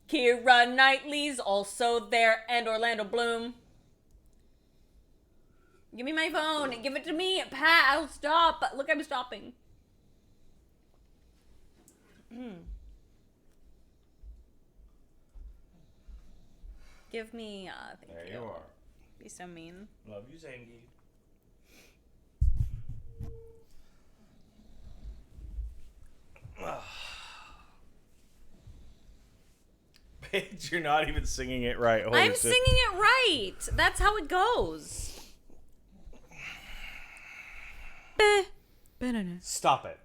Keira Knightley's also there, and Orlando Bloom. Give me my phone. Give it to me. Pat, I'll stop. Look, I'm stopping. Give me, thank There you. you are. Be so mean. Love you, Zangie. Paige, you're not even singing it right. Holy I'm shit. singing it right. That's how it goes. Stop it.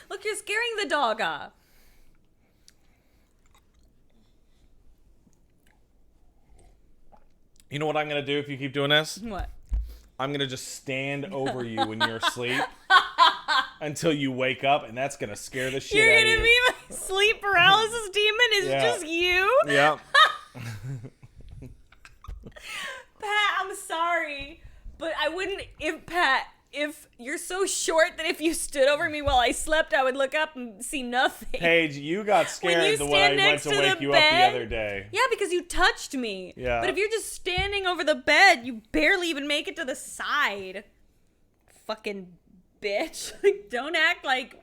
Look, you're scaring the dog off. You know what I'm going to do if you keep doing this? What? I'm going to just stand over you when you're asleep until you wake up, and that's going to scare the shit You're out of gonna you. be my sleep paralysis demon? Is Yeah. just you? Yeah. Pat, I'm sorry. But I wouldn't, if you're so short that if you stood over me while I slept, I would look up and see nothing. Paige, you got scared you the way I stand went next to to wake the you up the bed- other day. Yeah, because you touched me. Yeah. But if you're just standing over the bed, you barely even make it to the side. Fucking bitch. Like, don't act like...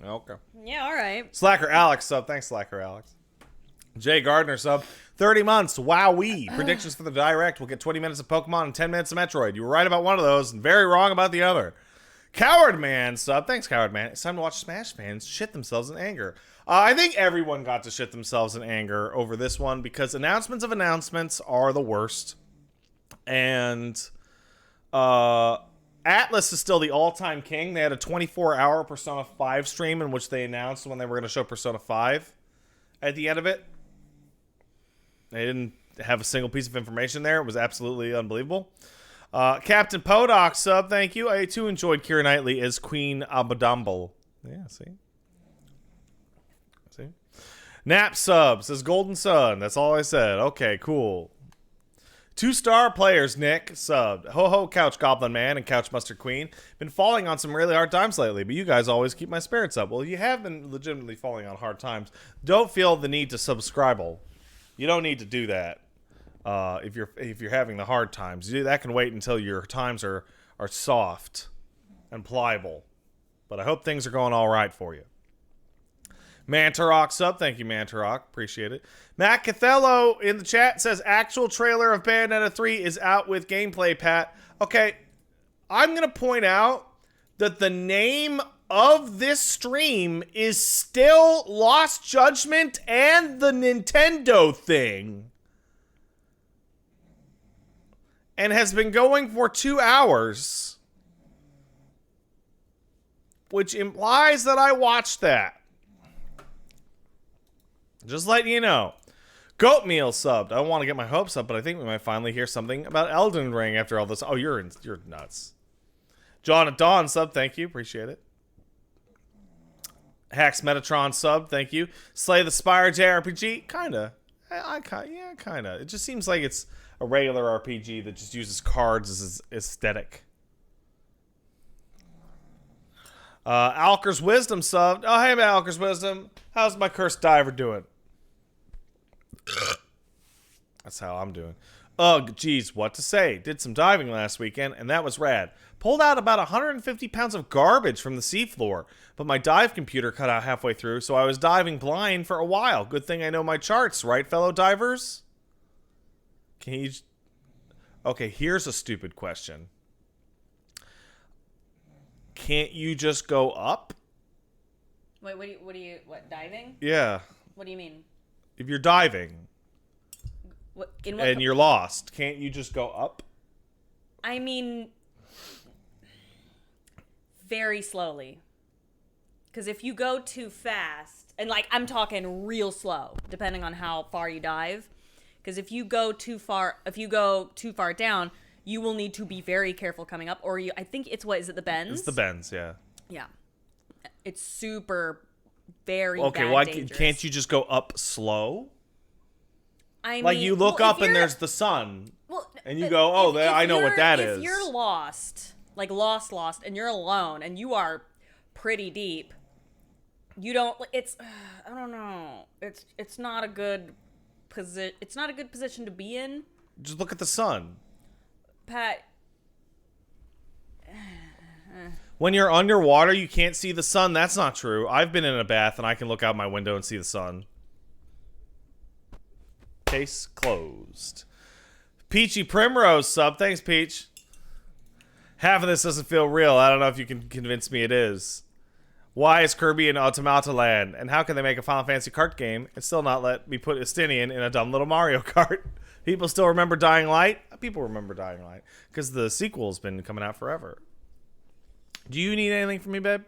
Okay. Yeah, all right. Slacker Alex sub. Thanks, Slacker Alex. Jay Gardner sub. 30 months. Wowee. Predictions for the Direct. We'll get 20 minutes of Pokemon and 10 minutes of Metroid. You were right about one of those and very wrong about the other. Coward Man sub. Thanks, Coward Man. It's time to watch Smash fans shit themselves in anger. I think everyone got to shit themselves in anger over this one because announcements of announcements are the worst. And Atlas is still the all-time king. They had a 24-hour Persona 5 stream in which they announced when they were going to show Persona 5 at the end of it. They didn't have a single piece of information there. It was absolutely unbelievable. Captain Podok sub, thank you. I too enjoyed Keira Knightley as Queen Abadumble. Yeah, see? Nap sub says Golden Sun. That's all I said. Okay, cool. 2-star players, Nick subbed. Ho ho, Couch Goblin Man and Couch Mustard Queen. Been falling on some really hard times lately, but you guys always keep my spirits up. Well, you have been legitimately falling on hard times. Don't feel the need to subscribe. You don't need to do that. If you're having the hard times, that can wait until your times are soft and pliable. But I hope things are going all right for you. Mantarok sub, thank you, Mantarok, appreciate it. Matt Cathello in the chat says actual trailer of Bayonetta 3 is out with gameplay, Pat. Okay, I'm gonna point out that the name of this stream is still Lost Judgment and the Nintendo thing. And has been going for 2 hours. Which implies that I watched that. Just letting you know. Goat Meal subbed. I don't want to get my hopes up, but I think we might finally hear something about Elden Ring after all this. Oh, you're nuts. John at Dawn sub, thank you. Appreciate it. Hax Metatron sub, thank you. Slay the Spire JRPG, kinda. Yeah, kinda. It just seems like it's a regular RPG that just uses cards as aesthetic. Alker's Wisdom subbed. Oh, hey, Alker's Wisdom. How's my cursed diver doing? That's how I'm doing. Ugh, geez, what to say. Did some diving last weekend, and that was rad. Pulled out about 150 pounds of garbage from the seafloor, but my dive computer cut out halfway through, so I was diving blind for a while. Good thing I know my charts, right, fellow divers? Can you... Okay, here's a stupid question. Can't you just go up? Wait, what, diving? Yeah. What do you mean? If you're diving and you're lost, can't you just go up? I mean, very slowly. Because if you go too fast, and like I'm talking real slow, depending on how far you dive. Because if you go too far down, you will need to be very careful coming up. Or I think it's is it the bends? It's the bends, yeah. Yeah. It's super, very okay, why can't you just go up slow? I like mean, you look up and there's the sun, and you go, oh, I know what that is. If you're lost, like lost, and you're alone, and you are pretty deep, you don't. It's I don't know. It's not a good position. It's not a good position to be in. Just look at the sun, Pat. When you're underwater, you can't see the sun. That's not true. I've been in a bath and I can look out my window and see the sun. Case closed. Peachy Primrose sub. Thanks, Peach. Half of this doesn't feel real. I don't know if you can convince me it is. Why is Kirby in Automata Land? And how can they make a Final Fantasy kart game and still not let me put Estinian in a dumb little Mario Kart? People still remember Dying Light? People remember Dying Light. Because the sequel's been coming out forever. Do you need anything from me, babe?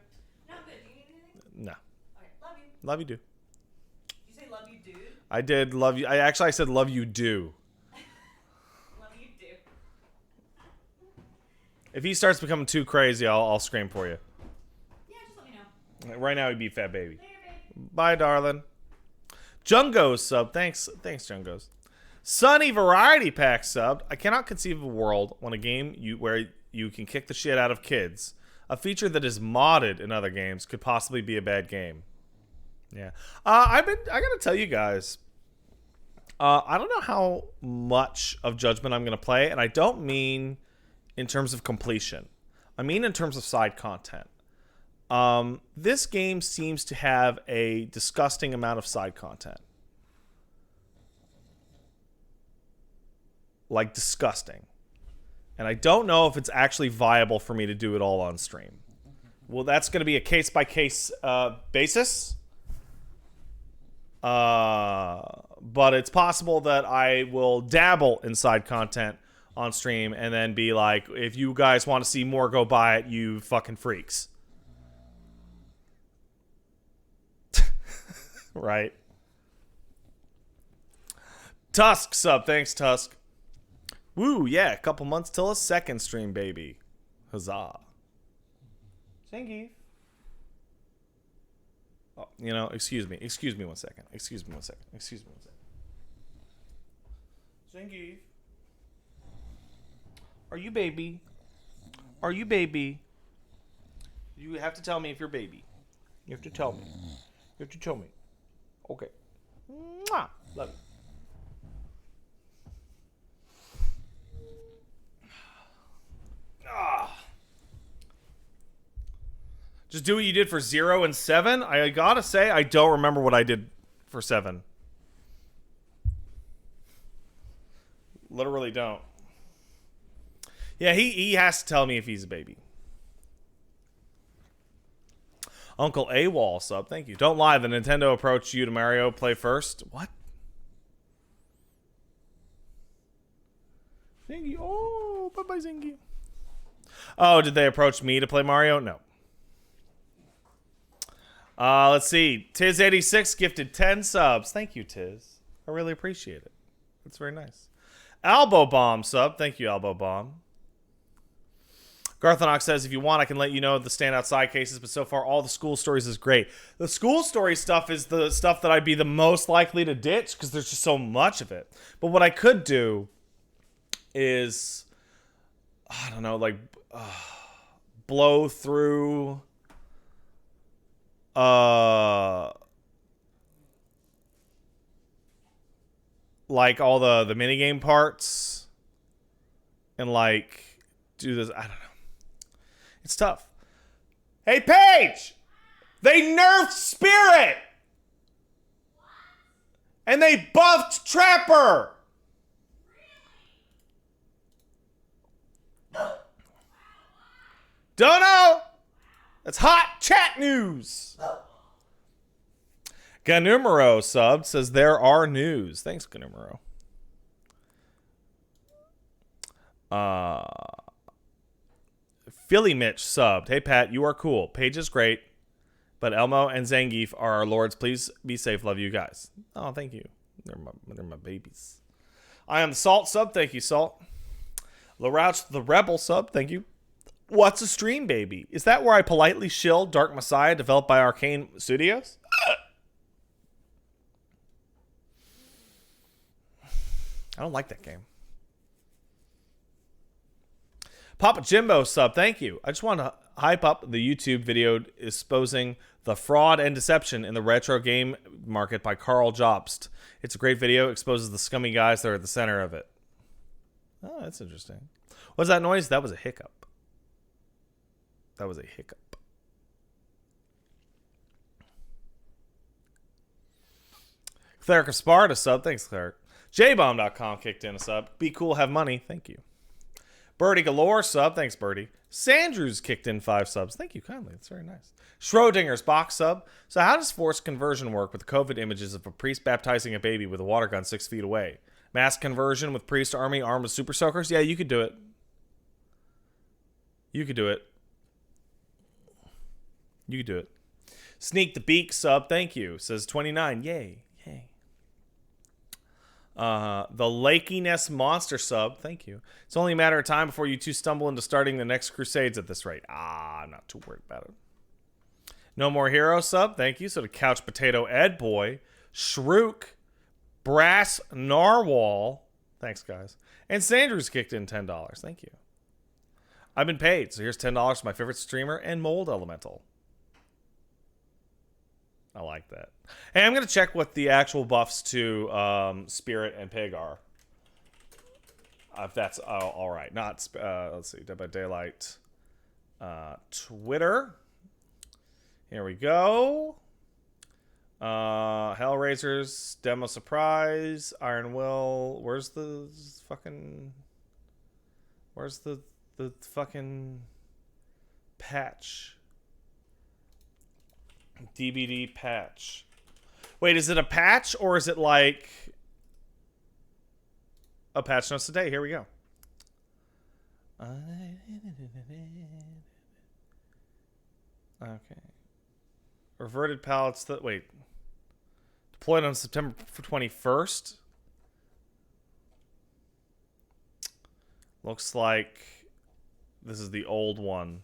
No, I'm good. Do you need anything? No. Okay, love you. Love you, do. Did you say love you, dude? I did love you. I said love you, do. Love you, do. If he starts becoming too crazy, I'll scream for you. Yeah, just let me know. Right now, he'd be fat baby. Later, babe. Bye, darling. Jungos sub. Thanks, Jungos. Sunny Variety Pack subbed. I cannot conceive of a world when a game where you can kick the shit out of kids. A feature that is modded in other games could possibly be a bad game. Yeah. I gotta tell you guys, I don't know how much of Judgment I'm gonna play, and I don't mean in terms of completion. I mean in terms of side content. This game seems to have a disgusting amount of side content. Like, disgusting. And I don't know if it's actually viable for me to do it all on stream. Well, that's going to be a case-by-case basis. But it's possible that I will dabble in side content on stream and then be like, if you guys want to see more, go buy it, you fucking freaks. Right? Tusk sub. Thanks, Tusk. Woo, yeah, a couple months till a second stream, baby. Huzzah. Thank you. Oh, you know, excuse me. Excuse me one second. Excuse me one second. Excuse me one second. Zangief. Are you baby? Are you baby? You have to tell me if you're baby. You have to tell me. You have to tell me. Okay. Mwah. Love you. Just do what you did for 0 and 7. I gotta say, I don't remember what I did for 7. Literally don't. Yeah, he has to tell me if he's a baby. Uncle AWOL sub, thank you. Don't lie, the Nintendo approached you to Mario play first. What? Zingy. Oh, bye-bye, Zingy. Oh, did they approach me to play Mario? No. Let's see. Tiz86 gifted 10 subs. Thank you, Tiz. I really appreciate it. That's very nice. Albo Bomb sub. Thank you, Albo Bomb. Garthanox says, if you want, I can let you know the standout side cases, but so far, all the school stories is great. The school story stuff is the stuff that I'd be the most likely to ditch, because there's just so much of it. But what I could do is, I don't know, like, blow through... like all the minigame parts and like do this. I don't know. It's tough. Hey, Paige! They nerfed Spirit! And they buffed Trapper! Don't know! That's hot chat news! Ganumero subbed, says there are news. Thanks, Ganumero. Philly Mitch subbed. Hey, Pat, you are cool. Paige is great. But Elmo and Zangief are our lords. Please be safe. Love you guys. Oh, thank you. They're my babies. I am the Salt sub. Thank you, Salt. LaRouch the Rebel sub. Thank you. What's a stream, baby? Is that where I politely shill Dark Messiah developed by Arcane Studios? I don't like that game. Papa Jimbo sub, thank you. I just want to hype up the YouTube video exposing the fraud and deception in the retro game market by Carl Jobst. It's a great video, exposes the scummy guys that are at the center of it. Oh, that's interesting. What's that noise? That was a hiccup. That was a hiccup. Cleric of Sparta sub, thanks, Cleric. JBomb.com kicked in a sub. Be cool, have money. Thank you. Birdie Galore sub. Thanks, Birdie. Sandrews kicked in 5 subs. Thank you kindly. That's very nice. Schrodinger's box sub. So how does forced conversion work with the COVID images of a priest baptizing a baby with a water gun 6 feet away? Mass conversion with priest army armed with super soakers? Yeah, you could do it. You could do it. You could do it. Sneak the Beak sub. Thank you. Says 29. Yay. Yay. The Lakiness Monster sub. Thank you. It's only a matter of time before you two stumble into starting the next Crusades at this rate. I'm not too worried about it. No More Hero sub. Thank you. So to Couch Potato Ed Boy, Shrook, Brass Narwhal. Thanks, guys. And Sanders kicked in $10. Thank you. I've been paid. So here's $10 for my favorite streamer and Mold Elemental. I like that. Hey, I'm going to check what the actual buffs to Spirit and Pig are. If that's all right. Not, let's see, Dead by Daylight. Twitter. Here we go. Hellraisers, Demo Surprise, Iron Will. Where's the fucking patch? DBD patch. Wait, is it a patch or is it like a patch notes today? Here we go. Okay. Reverted palettes that wait. Deployed on September 21st. Looks like this is the old one.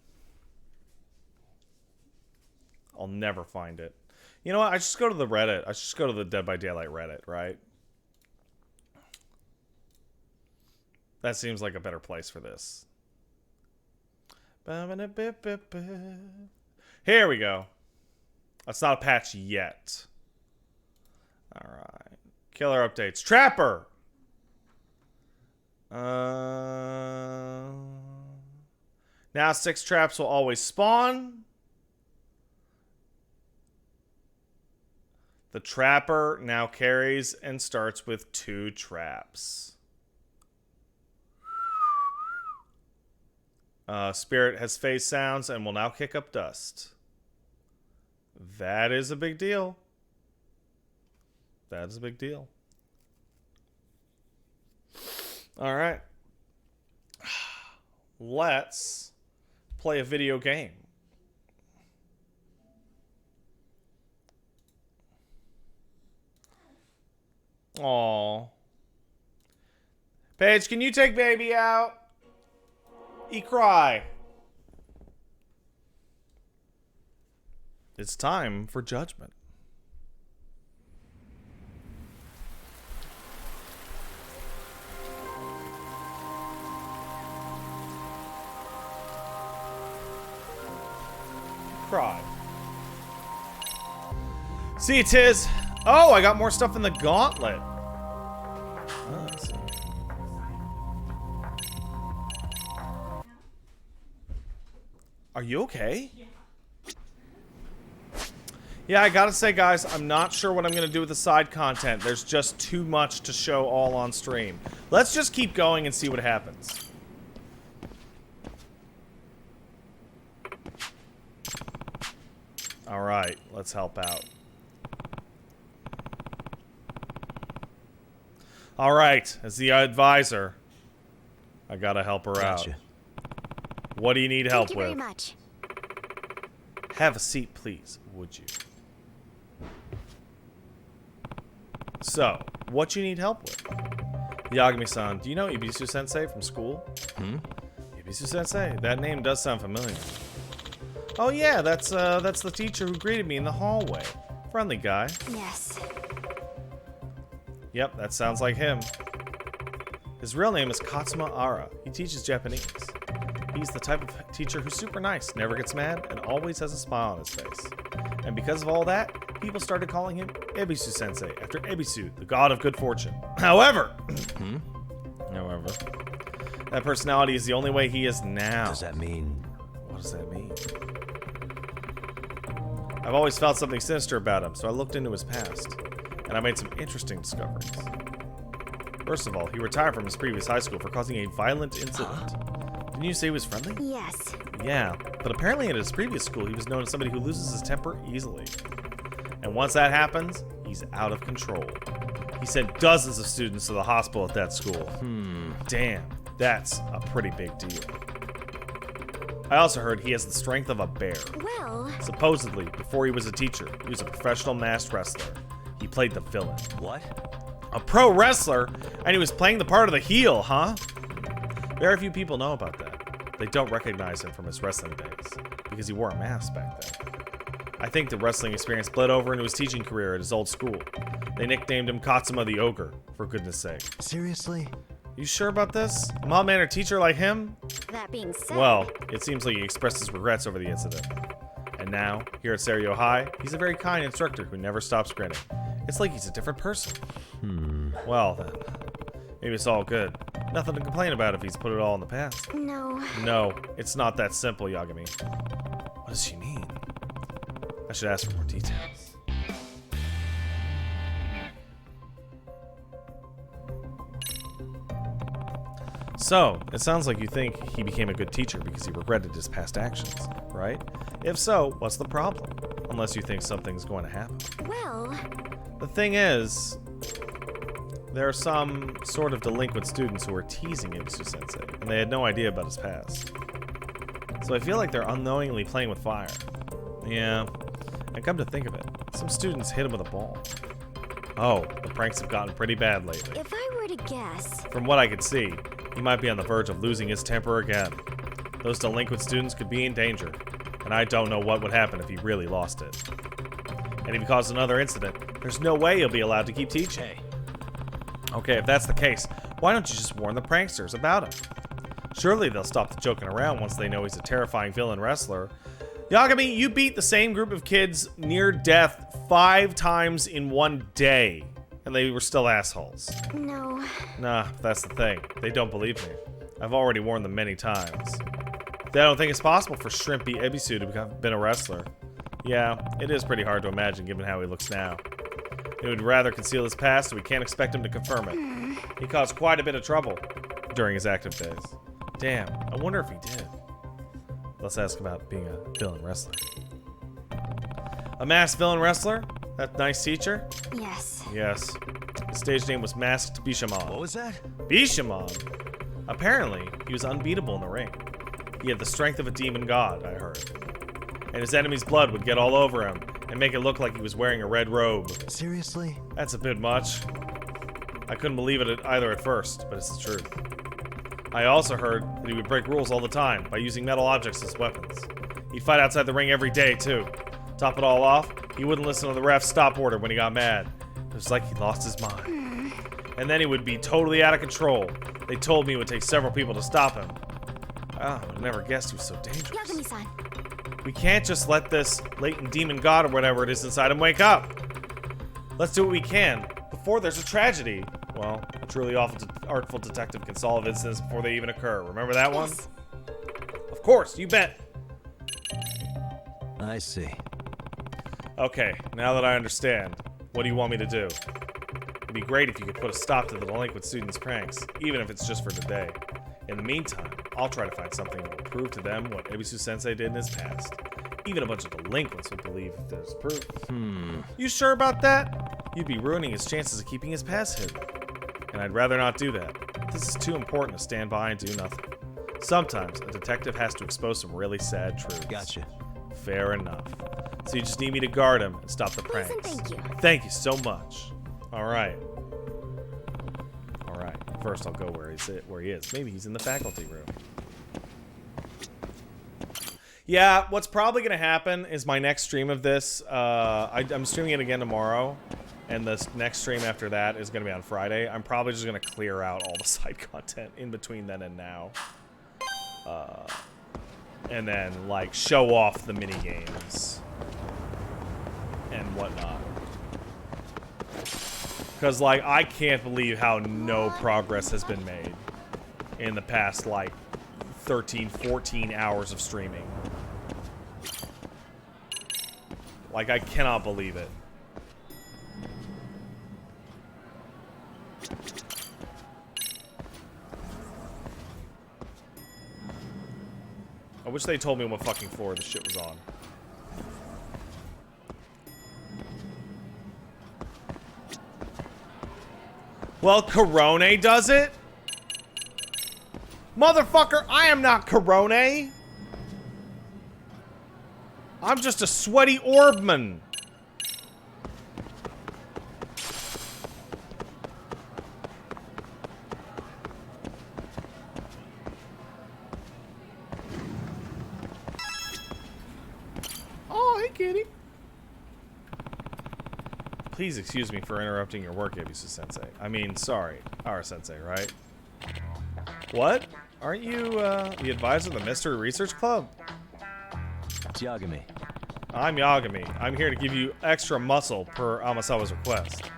I'll never find it. You know what? I just go to the Reddit. I just go to the Dead by Daylight Reddit, right? That seems like a better place for this. Here we go. That's not a patch yet. Alright. Killer updates. Trapper! Now 6 traps will always spawn. The Trapper now carries and starts with 2 traps. Spirit has face sounds and will now kick up dust. That is a big deal. That is a big deal. All right. Let's play a video game. Aww. Paige, can you take baby out? He cry. It's time for judgment. Cry. See, Tiz. Oh, I got more stuff in the gauntlet. Oh, let's see. Are you okay? Yeah, I gotta say, guys, I'm not sure what I'm gonna do with the side content. There's just too much to show all on stream. Let's just keep going and see what happens. Alright, let's help out. Alright, as the advisor, I gotta help her out. What do you need help with? Thank you very much. Have a seat, please, would you? So, what you need help with? Yagami-san, do you know Ibisu-sensei from school? Ibisu-sensei? That name does sound familiar. Oh yeah, that's the teacher who greeted me in the hallway. Friendly guy. Yes. Yep, that sounds like him. His real name is Katsuma Ara. He teaches Japanese. He's the type of teacher who's super nice, never gets mad, and always has a smile on his face. And because of all that, people started calling him Ebisu-sensei, after Ebisu, the god of good fortune. However, that personality is the only way he is now. What does that mean? What does that mean? I've always felt something sinister about him, so I looked into his past, and I made some interesting discoveries. First of all, he retired from his previous high school for causing a violent incident. Didn't you say he was friendly? Yes. Yeah, but apparently at his previous school, he was known as somebody who loses his temper easily. And once that happens, he's out of control. He sent dozens of students to the hospital at that school. Damn, that's a pretty big deal. I also heard he has the strength of a bear. Well... Supposedly, before he was a teacher, he was a professional masked wrestler. He played the villain. What? A pro wrestler? And he was playing the part of the heel, huh? Very few people know about that. They don't recognize him from his wrestling days, because he wore a mask back then. I think the wrestling experience bled over into his teaching career at his old school. They nicknamed him Katsuma the Ogre, for goodness sake. Seriously? You sure about this? A mild-mannered teacher like him? That being said... Well, it seems like he expressed his regrets over the incident. And now, here at Serio High, he's a very kind instructor who never stops grinning. It's like he's a different person. Well, then. Maybe it's all good. Nothing to complain about if he's put it all in the past. No. No, it's not that simple, Yagami. What does she mean? I should ask for more details. So, it sounds like you think he became a good teacher because he regretted his past actions, right? If so, what's the problem? Unless you think something's going to happen. Well, The thing is, there are some sort of delinquent students who are teasing Ebisu Sensei, and they had no idea about his past. So I feel like they're unknowingly playing with fire. Yeah, and come to think of it, some students hit him with a ball. Oh, the pranks have gotten pretty bad lately. if I were to guess, From what I could see, he might be on the verge of losing his temper again. Those delinquent students could be in danger, and I don't know what would happen if he really lost it. And if he caused another incident, there's no way he'll be allowed to keep teaching. Okay, if that's the case, why don't you just warn the pranksters about him? Surely they'll stop the joking around once they know he's a terrifying villain wrestler. Yagami, you beat the same group of kids near death 5 times in one day, and they were still assholes. no. Nah, that's the thing. They don't believe me. I've already warned them many times. They don't think it's possible for Shrimpy Ebisu to have been a wrestler. Yeah, it is pretty hard to imagine given how he looks now. He would rather conceal his past, so we can't expect him to confirm it. He caused quite a bit of trouble during his active days. Damn, I wonder if he did. Let's ask about being a villain wrestler. A masked villain wrestler? That nice teacher? Yes. Yes. His stage name was Masked Bishamon. What was that? Bishamon? Apparently, he was unbeatable in the ring. He had the strength of a demon god, I heard. And his enemy's blood would get all over him and make it look like he was wearing a red robe. Seriously? That's a bit much. I couldn't believe it either at first, but it's the truth. I also heard that he would break rules all the time by using metal objects as weapons. He'd fight outside the ring every day, too. Top it all off, he wouldn't listen to the ref's stop order when he got mad. It was like he lost his mind. And then he would be totally out of control. They told me it would take several people to stop him. Oh, I never guessed he was so dangerous. Yagami-san. We can't just let this latent demon god or whatever it is inside him wake up. Let's do what we can before there's a tragedy. Well, a truly artful detective can solve incidents before they even occur. Remember that one? Yes. Of course, you bet. I see. Okay, now that I understand, what do you want me to do? It'd be great if you could put a stop to the delinquent students' pranks, even if it's just for today. In the meantime, I'll try to find something that will prove to them what Ebisu Sensei did in his past. Even a bunch of delinquents would believe if there's proof. You sure about that? You'd be ruining his chances of keeping his past hidden. And I'd rather not do that. This is too important to stand by and do nothing. Sometimes a detective has to expose some really sad truths. Gotcha. Fair enough. So you just need me to guard him and stop the Please and pranks. thank you. Thank you so much. All right. All right. First, I'll go where he is. Maybe he's in the faculty room. Yeah, what's probably going to happen is my next stream of this, I'm streaming it again tomorrow, and the next stream after that is going to be on Friday. I'm probably just going to clear out all the side content in between then and now. And then, like, show off the mini games and whatnot. Because, like, I can't believe how no progress has been made in the past, like, 13, 14 hours of streaming. Like, I cannot believe it. I wish they told me what fucking floor this shit was on. Well, Corone does it? Motherfucker, I am not Corone. I'm just a sweaty orbman. Oh, hey, kitty. Please excuse me for interrupting your work, Ebisu Sensei. I mean, sorry. Our Sensei, right? What? Aren't you, the advisor of the Mystery Research Club? It's Yagami. I'm Yagami. I'm here to give you extra muscle per Amasawa's request.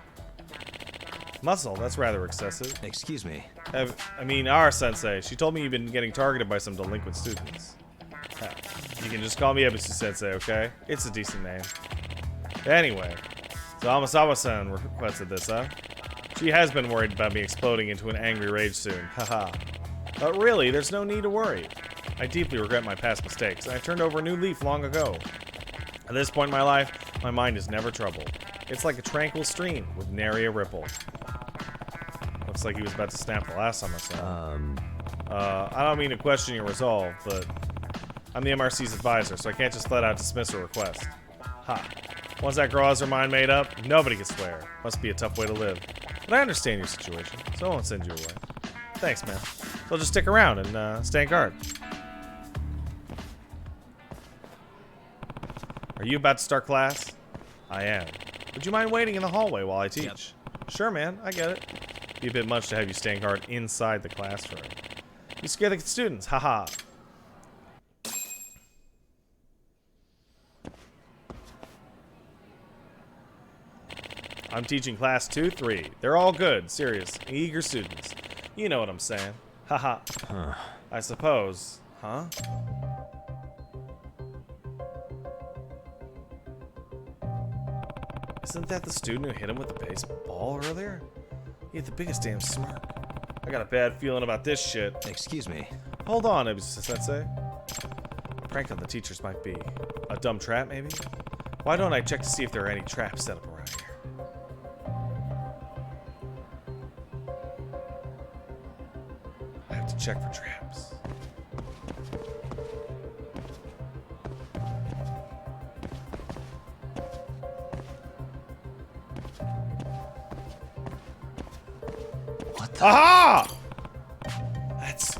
Muscle? That's rather excessive. Excuse me. I mean, our Sensei. She told me you've been getting targeted by some delinquent students. You can just call me Ebisu-sensei, okay? It's a decent name. Anyway, so Amasawa-san requested this, huh? She has been worried about me exploding into an angry rage soon. Haha. But really, there's no need to worry. I deeply regret my past mistakes, and I turned over a new leaf long ago. At this point in my life, my mind is never troubled. It's like a tranquil stream with nary a ripple. Looks like he was about to snap the last time I saw him. I don't mean to question your resolve, but I'm the MRC's advisor, so I can't just flat out dismiss her request. Ha. Once that girl has her mind made up, nobody can swear. Must be a tough way to live. But I understand your situation, so I won't send you away. Thanks, man. So I'll just stick around and stay on guard. Are you about to start class? I am. Would you mind waiting in the hallway while I teach? Yep. Sure, man. I get it. Be a bit much to have you staying guard inside the classroom. You scare the students. Haha. I'm teaching class 2-3. They're all good, serious, eager students. You know what I'm saying. Haha. I suppose. Huh? Isn't that the student who hit him with the baseball earlier? He had the biggest damn smirk. I got a bad feeling about this shit. Excuse me. Hold on, Ebisu-sensei. Prank on the teachers might be. A dumb trap, maybe? Why don't I check to see if there are any traps set up around here? I have to check for traps. What the? Aha! That's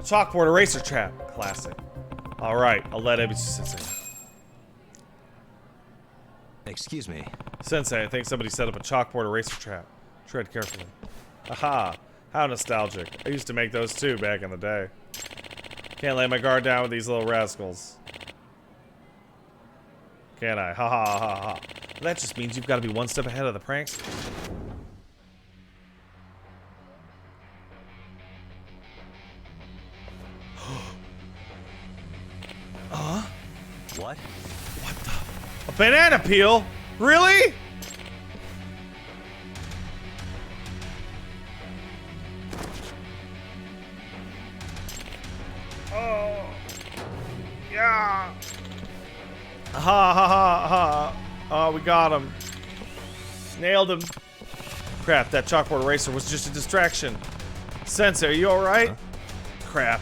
chalkboard eraser trap. Classic. Alright, I'll let Ebisu-sensei know. Excuse me. Sensei, I think somebody set up a chalkboard eraser trap. Tread carefully. Aha! How nostalgic. I used to make those too back in the day. Can't lay my guard down with these little rascals. Can I? Ha ha ha ha. That just means you've got to be one step ahead of the pranksters. What? What the? A banana peel? Really? Oh. Yeah. Ha ha ha ha. Oh, we got him. Nailed him. Crap, that chalkboard eraser was just a distraction. Sensei, are you alright? Huh? Crap.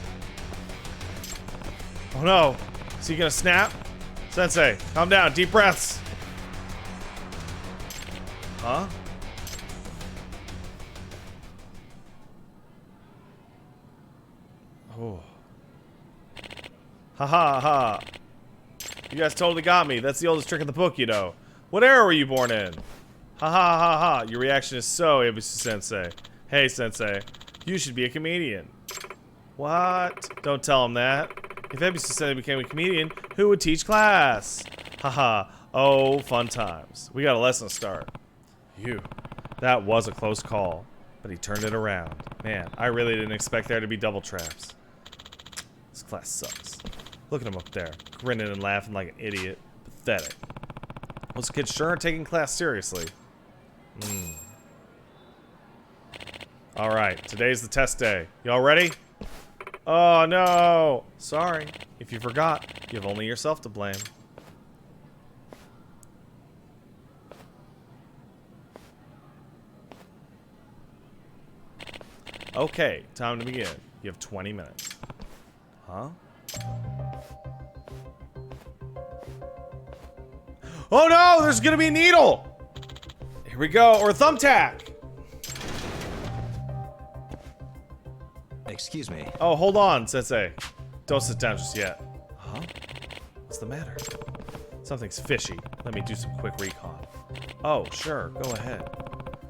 Oh no. Is he gonna snap? Sensei, calm down. Deep breaths. Huh? Oh. Ha ha ha. You guys totally got me. That's the oldest trick in the book, you know. What era were you born in? Ha ha ha ha. Your reaction is so Ebisu-sensei. Hey, Sensei. You should be a comedian. What? Don't tell him that. If Ebisu-sensei became a comedian, who would teach class? Haha. Oh, fun times. We got a lesson to start. Phew. That was a close call, but he turned it around. Man, I really didn't expect there to be double traps. This class sucks. Look at him up there, grinning and laughing like an idiot. Pathetic. Those kids sure aren't taking class seriously. Alright, today's the test day. Y'all ready? Oh no! Sorry. If you forgot, you have only yourself to blame. Okay, time to begin. You have 20 minutes. Huh? Oh no! There's gonna be a needle! Here we go, or a thumbtack! Excuse me. Oh, hold on, Sensei. Don't sit down just yet. Huh? What's the matter? Something's fishy. Let me do some quick recon. Oh, sure, go ahead.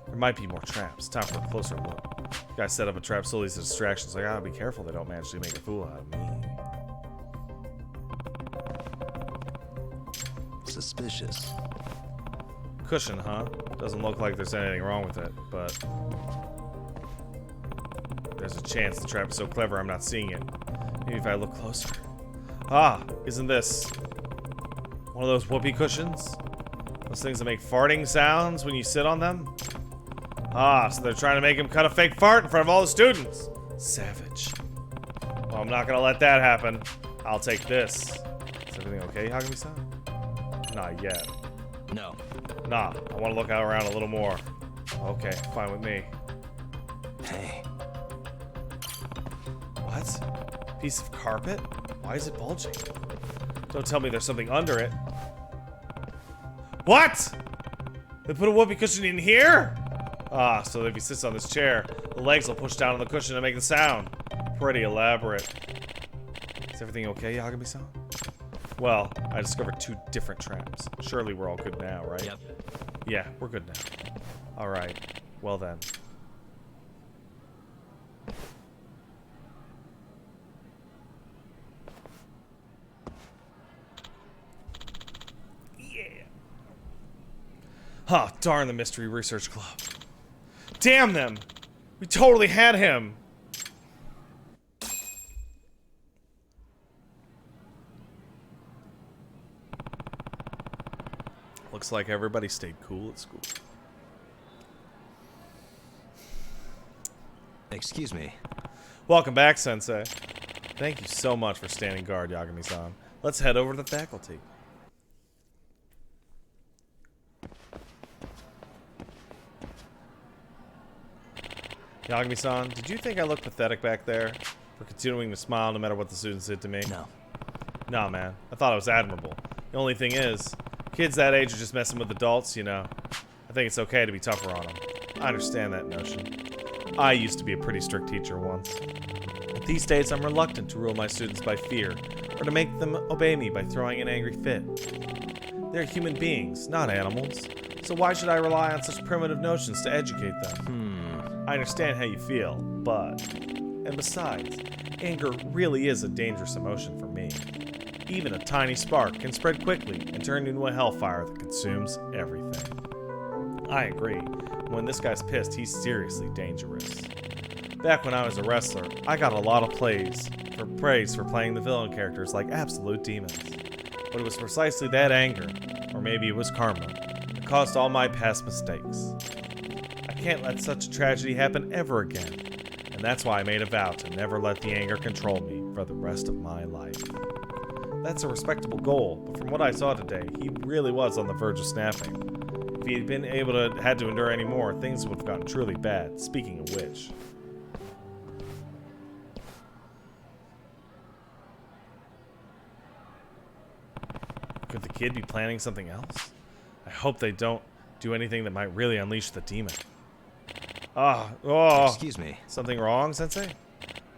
There might be more traps. Time for a closer look. You guys set up a trap solely as a distraction, so I gotta be careful they don't manage to make a fool out of me. Suspicious. Cushion, huh? Doesn't look like there's anything wrong with it, but there's a chance the trap is so clever I'm not seeing it. Maybe if I look closer. Ah, isn't this one of those whoopee cushions? Those things that make farting sounds when you sit on them? Ah, so they're trying to make him cut a fake fart in front of all the students. Savage. Well, I'm not gonna let that happen. I'll take this. Is everything okay, Yagami-san? Not yet. No. Nah, I want to look out around a little more. Okay, fine with me. Hey. What? Piece of carpet? Why is it bulging? Don't tell me there's something under it. What? They put a whoopee cushion in here? Ah, so if he sits on this chair, the legs will push down on the cushion to make the sound. Pretty elaborate. Is everything okay, Yagami-san? Well, I discovered 2 different traps. Surely we're all good now, right? Yep. Yeah, we're good now. Alright, well then. Yeah. Huh, darn the Mystery Research Club. Damn them! We totally had him! Looks like everybody stayed cool at school. Excuse me. Welcome back, Sensei. Thank you so much for standing guard, Yagami-san. Let's head over to the faculty. Yagami-san, did you think I looked pathetic back there? For continuing to smile no matter what the students did to me? No. Nah, man. I thought it was admirable. The only thing is, kids that age are just messing with adults, you know. I think it's okay to be tougher on them. I understand that notion. I used to be a pretty strict teacher once. But these days, I'm reluctant to rule my students by fear, or to make them obey me by throwing an angry fit. They're human beings, not animals. So why should I rely on such primitive notions to educate them? I understand how you feel, but... And besides, anger really is a dangerous emotion for me. Even a tiny spark can spread quickly and turn into a hellfire that consumes everything. I agree. When this guy's pissed, he's seriously dangerous. Back when I was a wrestler, I got a lot of praise for playing the villain characters like absolute demons. But it was precisely that anger, or maybe it was karma, that caused all my past mistakes. I can't let such a tragedy happen ever again, and that's why I made a vow to never let the anger control me for the rest of my life. That's a respectable goal, but from what I saw today, he really was on the verge of snapping. If he had been had to endure any more, things would have gotten truly bad, speaking of which. Could the kid be planning something else? I hope they don't do anything that might really unleash the demon. Excuse me. Something wrong, Sensei?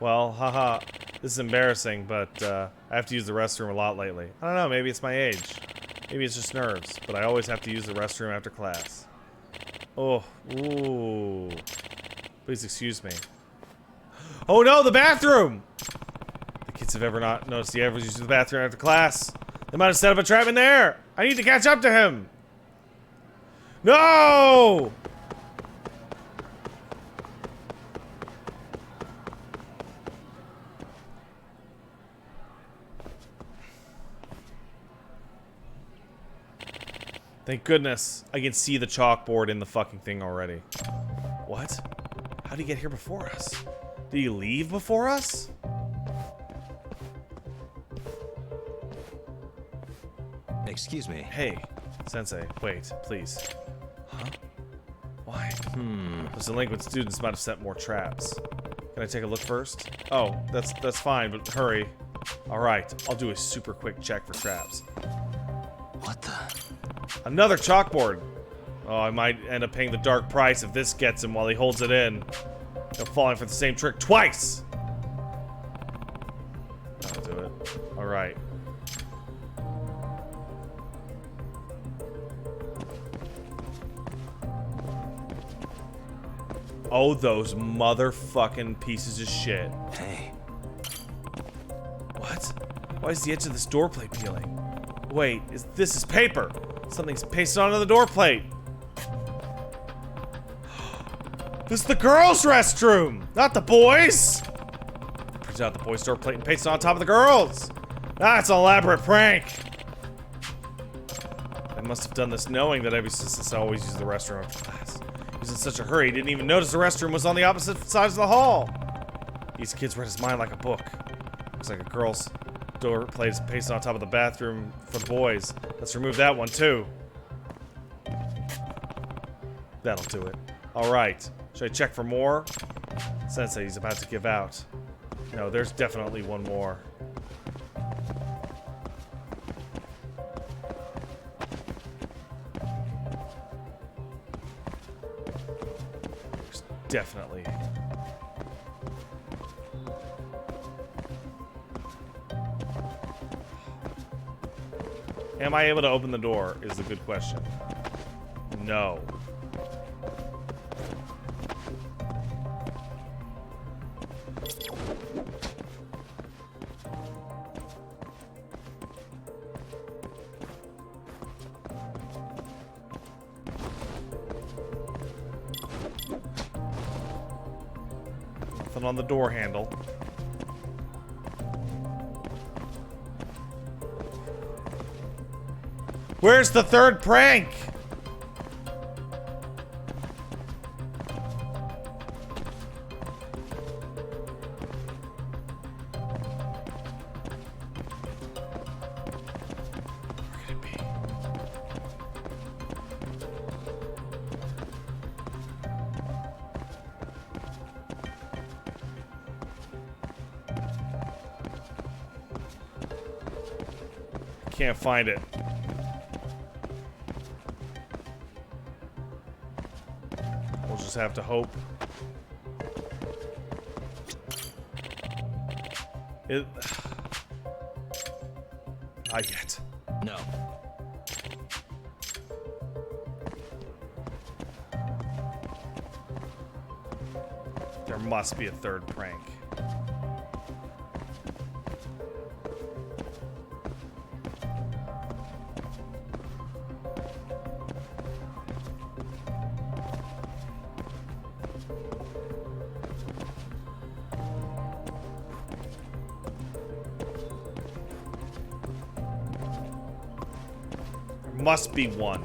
Well, haha. This is embarrassing, but I have to use the restroom a lot lately. I don't know, maybe it's my age. Maybe it's just nerves, but I always have to use the restroom after class. Oh, ooh. Please excuse me. Oh no, the bathroom! The kids have ever not noticed he ever uses the bathroom after class. They might have set up a trap in there. I need to catch up to him. No! Thank goodness I can see the chalkboard in the fucking thing already. What? How did he get here before us? Did he leave before us? Excuse me. Hey, Sensei, wait, please. Huh? Why? Those delinquent students might have set more traps. Can I take a look first? Oh, that's fine, but hurry. Alright, I'll do a super quick check for traps. What the? Another chalkboard! Oh, I might end up paying the dark price if this gets him while he holds it in. He'll fall in for the same trick twice! That'll do it. Alright. Oh, those motherfucking pieces of shit. Hey. What? Why is the edge of this door plate peeling? Wait, this is paper! Something's pasted onto the door plate! This is the girls' restroom! Not the boys'! Printed out the boys' door plate and pasted on top of the girls'! Ah, it's an elaborate prank! I must have done this knowing that I always use the restroom after class. He was in such a hurry, he didn't even notice the restroom was on the opposite sides of the hall. These kids read his mind like a book. Looks like a girl's door pasted on top of the bathroom for the boys. Let's remove that one too. That'll do it. Alright. Should I check for more? Sensei, he's about to give out. No, there's definitely one more. There's definitely. Am I able to open the door is the good question. No. Nothing on the door handle. Where's the third prank? Where could it be? Can't find it. We'll just have to hope. It... Not yet. No. There must be a third prank. Must be one.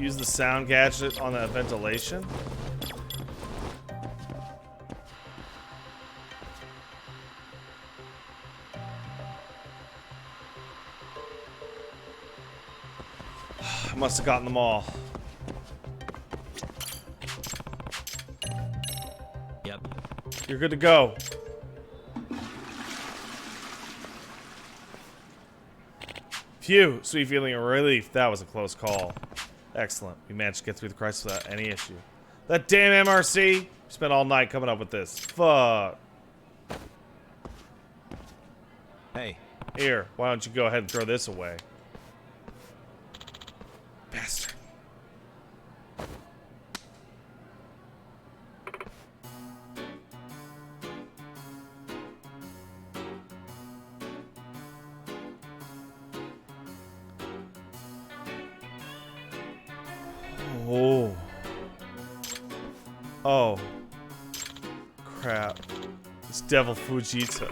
Use the sound gadget on that ventilation. I must have gotten them all. Yep. You're good to go. Phew, sweet feeling of relief. That was a close call. Excellent. We managed to get through the crisis without any issue. That damn MRC! Spent all night coming up with this. Fuck. Hey. Here, why don't you go ahead and throw this away? Bastard. Oh. Oh. Crap. This devil Fujita.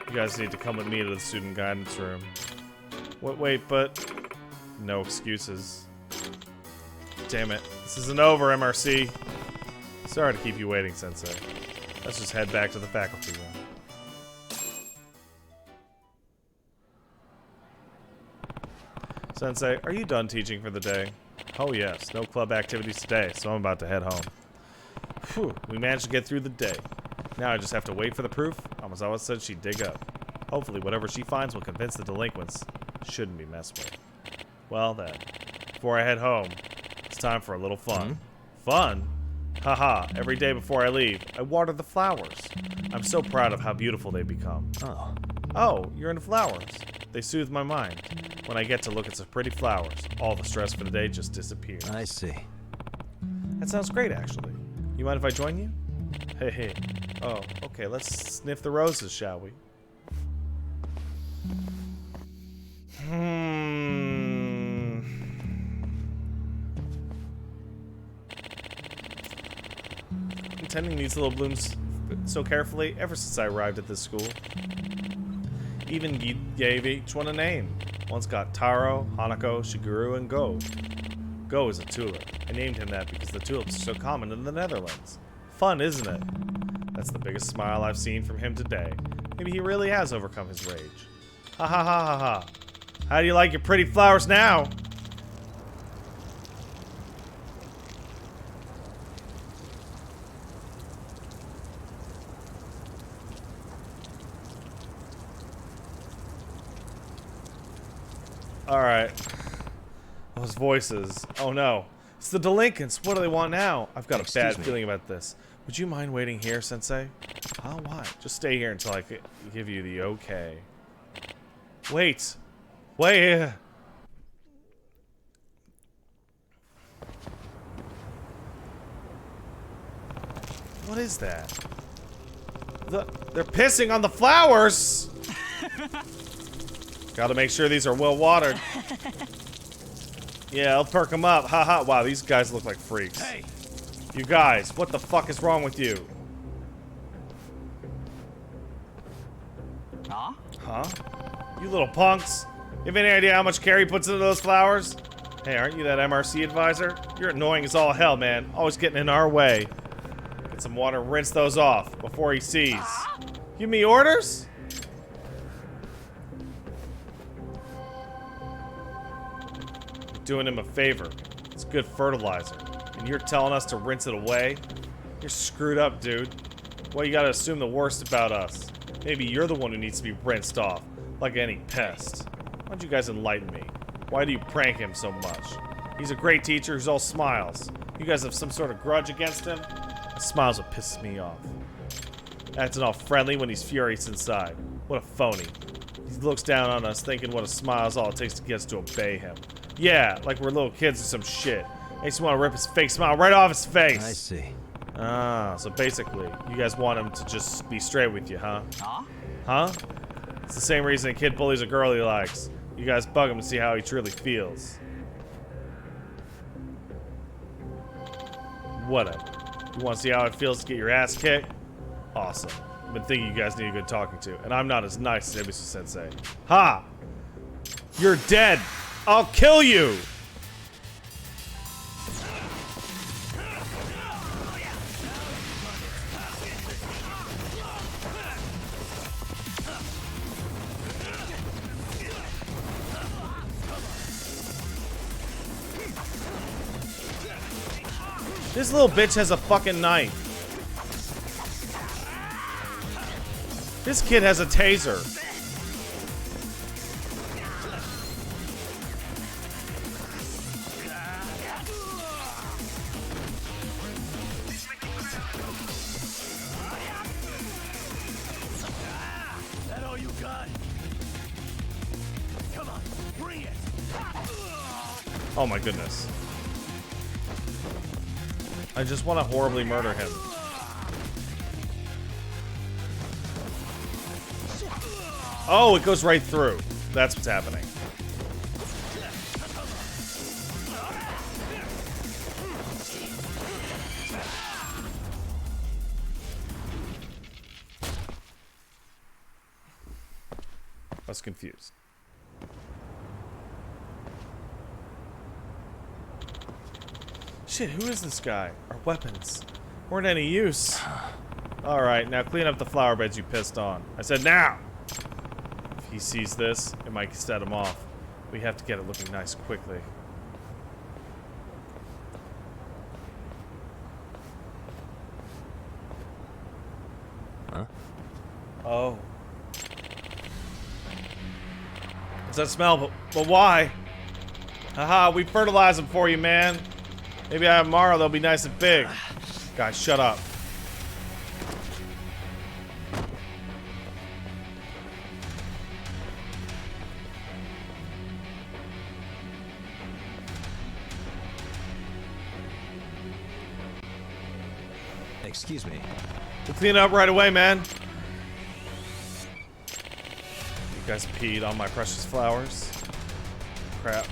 You guys need to come with me to the student guidance room. Wait, but... No excuses. Damn it. This isn't over, MRC. Sorry to keep you waiting, Sensei. Let's just head back to the faculty room. Sensei, are you done teaching for the day? Oh yes, no club activities today, so I'm about to head home. Phew, we managed to get through the day. Now I just have to wait for the proof Amazawa said she'd dig up. Hopefully whatever she finds will convince the delinquents. Shouldn't be messed with. Well then, before I head home, it's time for a little fun. Fun? Haha, every day before I leave, I water the flowers. I'm so proud of how beautiful they become. Oh. Oh, you're into flowers. They soothe my mind. When I get to look at some pretty flowers, all the stress for the day just disappears. I see. That sounds great, actually. You mind if I join you? Hey, hey. Oh, okay, let's sniff the roses, shall we? I'm tending these little blooms so carefully ever since I arrived at this school. Even gave each one a name. One's got Taro, Hanako, Shigeru, and Go. Go is a tulip. I named him that because the tulips are so common in the Netherlands. Fun, isn't it? That's the biggest smile I've seen from him today. Maybe he really has overcome his rage. Ha ha ha ha ha. How do you like your pretty flowers now? Alright. Those voices. Oh no. It's the delinquents. What do they want now? I've got a bad feeling about this. Would you mind waiting here, Sensei? Oh, why? Just stay here until I give you the okay. Wait. Wait. What is that? They're pissing on the flowers! Gotta make sure these are well watered. Yeah, I'll perk them up. Haha. Wow, these guys look like freaks. Hey! You guys, what the fuck is wrong with you? Huh? Huh? You little punks. You have any idea how much care he puts into those flowers? Hey, aren't you that MRC advisor? You're annoying as all hell, man. Always getting in our way. Get some water and rinse those off before he sees. Give me orders? You're doing him a favor. It's good fertilizer. And you're telling us to rinse it away? You're screwed up, dude. Well, you gotta assume the worst about us. Maybe you're the one who needs to be rinsed off, like any pest. Why don't you guys enlighten me? Why do you prank him so much? He's a great teacher who's all smiles. You guys have some sort of grudge against him? Smiles what pisses me off. Acting all friendly when he's furious inside. What a phony. He looks down on us thinking what a smile is all it takes to get us to obey him. Yeah, like we're little kids or some shit. Makes me want to rip his fake smile right off his face. I see. Ah, so basically, you guys want him to just be straight with you, huh? Huh? Huh? It's the same reason a kid bullies a girl he likes. You guys bug him to see how he truly feels. Whatever. You want to see how it feels to get your ass kicked? Awesome. I've been thinking you guys need a good talking to, and I'm not as nice as Ebisu Sensei. Ha! You're dead! I'll kill you! This little bitch has a fucking knife. This kid has a taser. That all you got? Come on, bring it. Oh my goodness. I just want to horribly murder him. Oh, it goes right through. That's what's happening. I was confused. Shit, who is this guy? Our weapons weren't any use. Alright, now clean up the flower beds you pissed on. I said now! If he sees this, it might set him off. We have to get it looking nice quickly. Huh? Oh. What's that smell? But why? Haha, we fertilize them for you, man. Maybe tomorrow they'll be nice and big. Guys, shut up. excuse me. We'll clean it up right away, man. You guys peed on my precious flowers. Crap.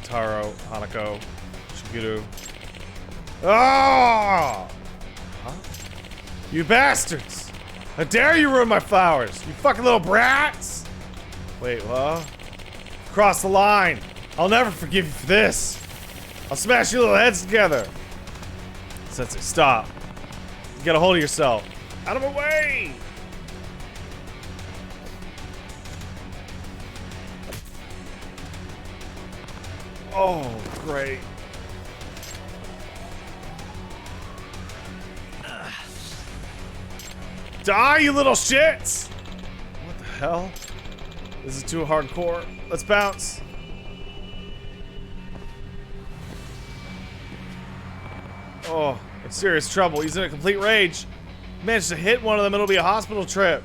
Taro, Hanako, Shigeru. Ah! Huh? You bastards! How dare you ruin my flowers! You fucking little brats! Wait, what? Cross the line! I'll never forgive you for this! I'll smash your little heads together! Sensei, stop. Get a hold of yourself. Out of my way! Oh, great. Die, you little shits! What the hell? This is too hardcore. Let's bounce. Oh, in serious trouble. He's in a complete rage. Managed to hit one of them, it'll be a hospital trip.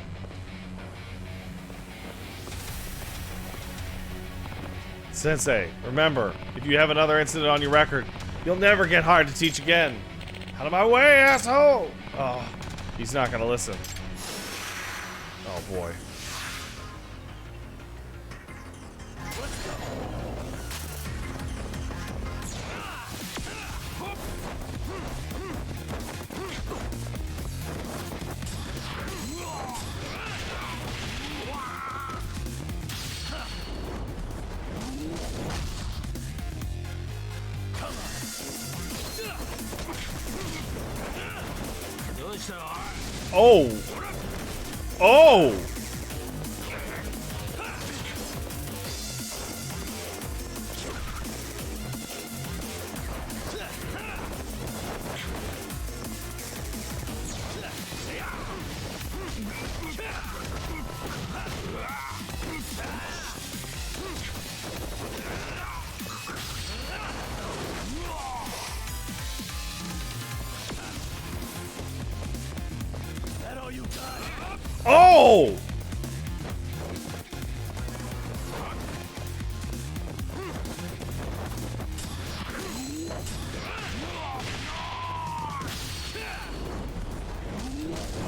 Sensei, remember, if you have another incident on your record, you'll never get hired to teach again. Out of my way, asshole! Oh, he's not gonna listen. Oh boy. Oh! Oh! Oh!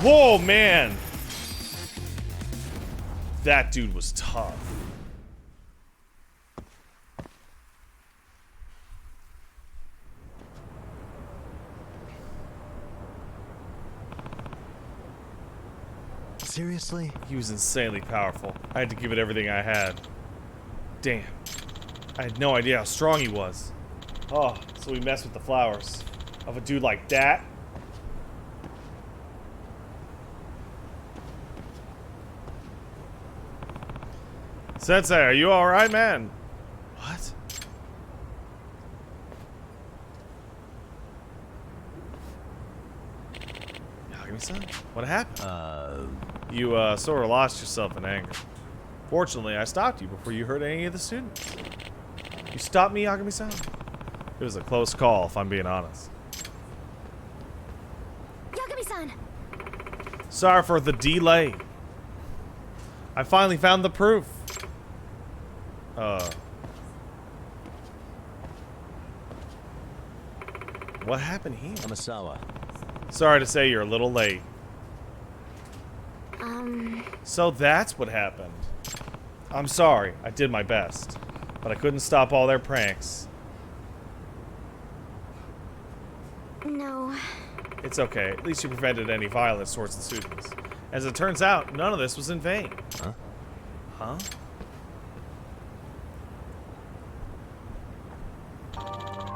Whoa, man! That dude was tough. Seriously? He was insanely powerful. I had to give it everything I had. Damn. I had no idea how strong he was. Oh, so we messed with the flowers. Of a dude like that? Sensei, are you alright, man? What? Yagami-san? What happened? You, sort of lost yourself in anger. Fortunately, I stopped you before you hurt any of the students. You stopped me, Yagami-san? It was a close call, if I'm being honest. Yagami-san! Sorry for the delay. I finally found the proof. What happened here? Amasawa. Sorry to say you're a little late. So that's what happened. I'm sorry, I did my best. But I couldn't stop all their pranks. No. It's okay, at least you prevented any violence towards the students. As it turns out, none of this was in vain. Huh? Huh?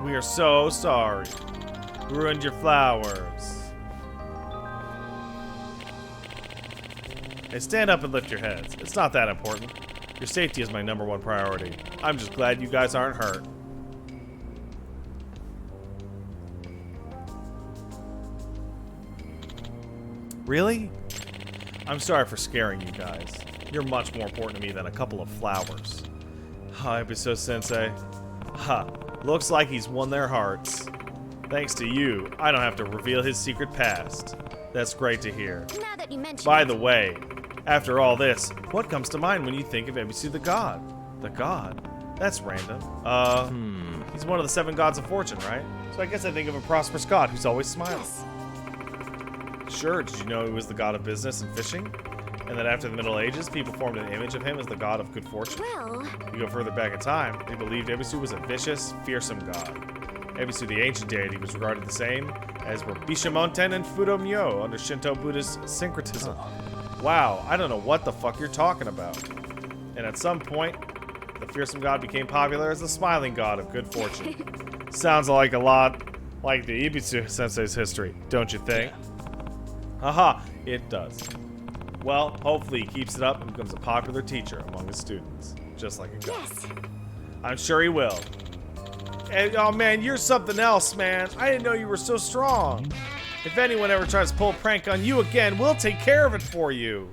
We are so sorry. We ruined your flowers. Hey, stand up and lift your heads. It's not that important. Your safety is my #1 priority. I'm just glad you guys aren't hurt. Really? I'm sorry for scaring you guys. You're much more important to me than a couple of flowers. Ibiso-sensei. Ha. Looks like he's won their hearts. Thanks to you, I don't have to reveal his secret past. That's great to hear. Now that you mention By it. the way, after all this, what comes to mind when you think of Ebisu the God? The God? That's random. He's one of the 7 gods of fortune, right? So I guess I think of a prosperous god who's always smiling. Yes. Sure, did you know he was the god of business and fishing? And that after the Middle Ages, people formed an image of him as the god of good fortune? Well, You go further back in time, they believed Ebisu was a vicious, fearsome god. Ebisu, the ancient deity, was regarded the same as were Bishamonten and Fudomyo under Shinto Buddhist syncretism. Wow, I don't know what the fuck you're talking about. And at some point, the fearsome god became popular as the smiling god of good fortune. Sounds like a lot like the Ebisu sensei's history, don't you think? Haha, it does. Well, hopefully he keeps it up and becomes a popular teacher among his students, just like a god. yes. I'm sure he will. And, oh man, you're something else, man. I didn't know you were so strong. If anyone ever tries to pull a prank on you again, we'll take care of it for you.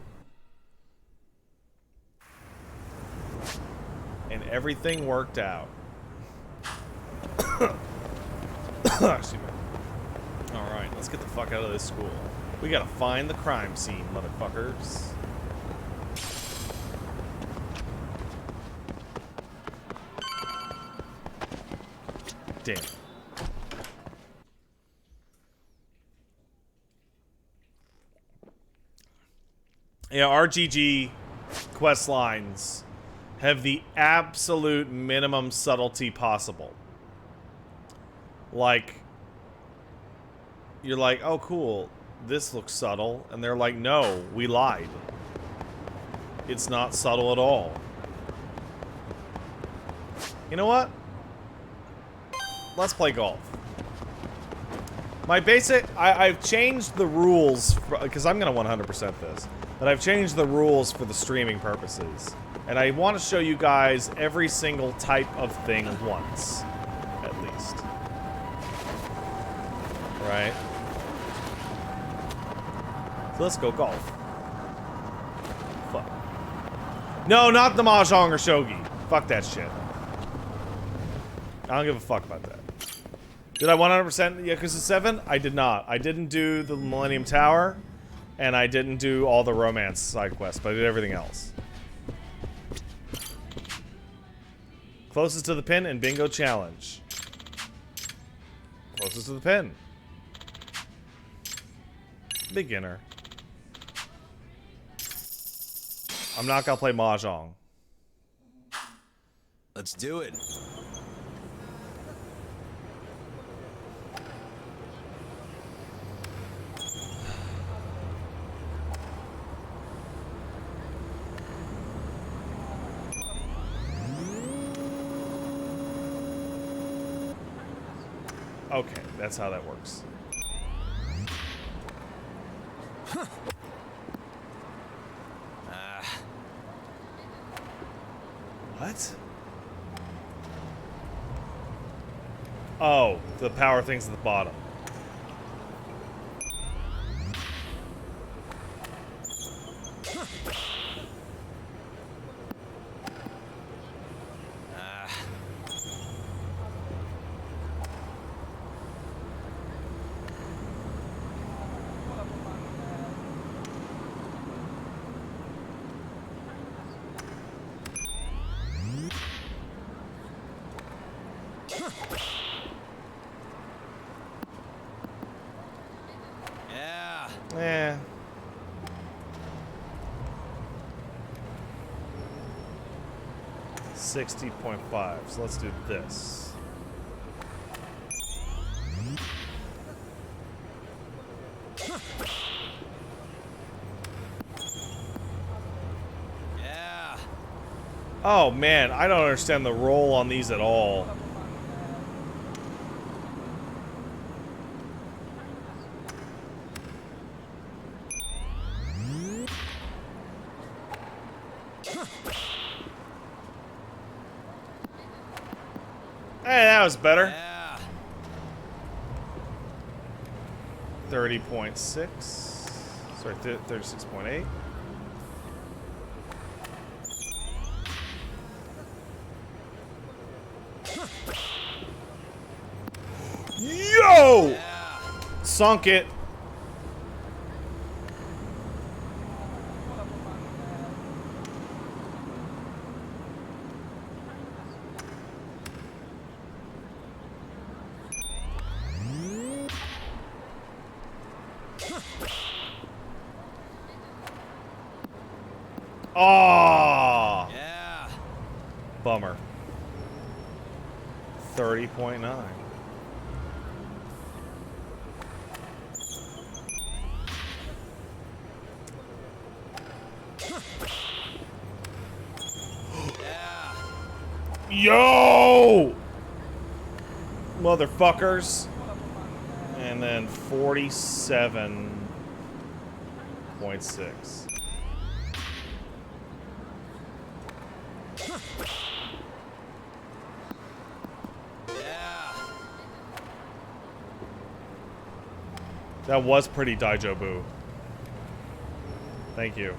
And everything worked out. Excuse me. Alright, let's get the fuck out of this school. We gotta find the crime scene, motherfuckers. Damn. Yeah, RGG quest lines have the absolute minimum subtlety possible. Like, you're like, oh cool, this looks subtle. And they're like, no, we lied. It's not subtle at all. You know what? Let's play golf. My basic... I've changed the rules, because I'm going to 100% this. But I've changed the rules for the streaming purposes. And I want to show you guys every single type of thing once. At least. Right? So let's go golf. Fuck. No, not the Mahjong or Shogi. Fuck that shit. I don't give a fuck about that. Did I 100% Yakuza 7? I did not. I didn't do the Millennium Tower, and I didn't do all the romance side quests, but I did everything else. Closest to the pin and bingo challenge. Closest to the pin. Beginner. I'm not gonna play Mahjong. Let's do it. Okay, that's how that works. What? Oh, the power thing's at the bottom. Yeah. Eh. $60.5. So let's do this. Yeah. Oh man, I don't understand the roll on these at all. Hey, that was better. Yeah. 30.6. Sorry, 36.8. Yo! Yeah. Sunk it. Oh, Yeah. bummer. 30.9. Yeah. Yo! Motherfuckers. And then 47.6. Yeah. That was pretty Daijobu. Thank you.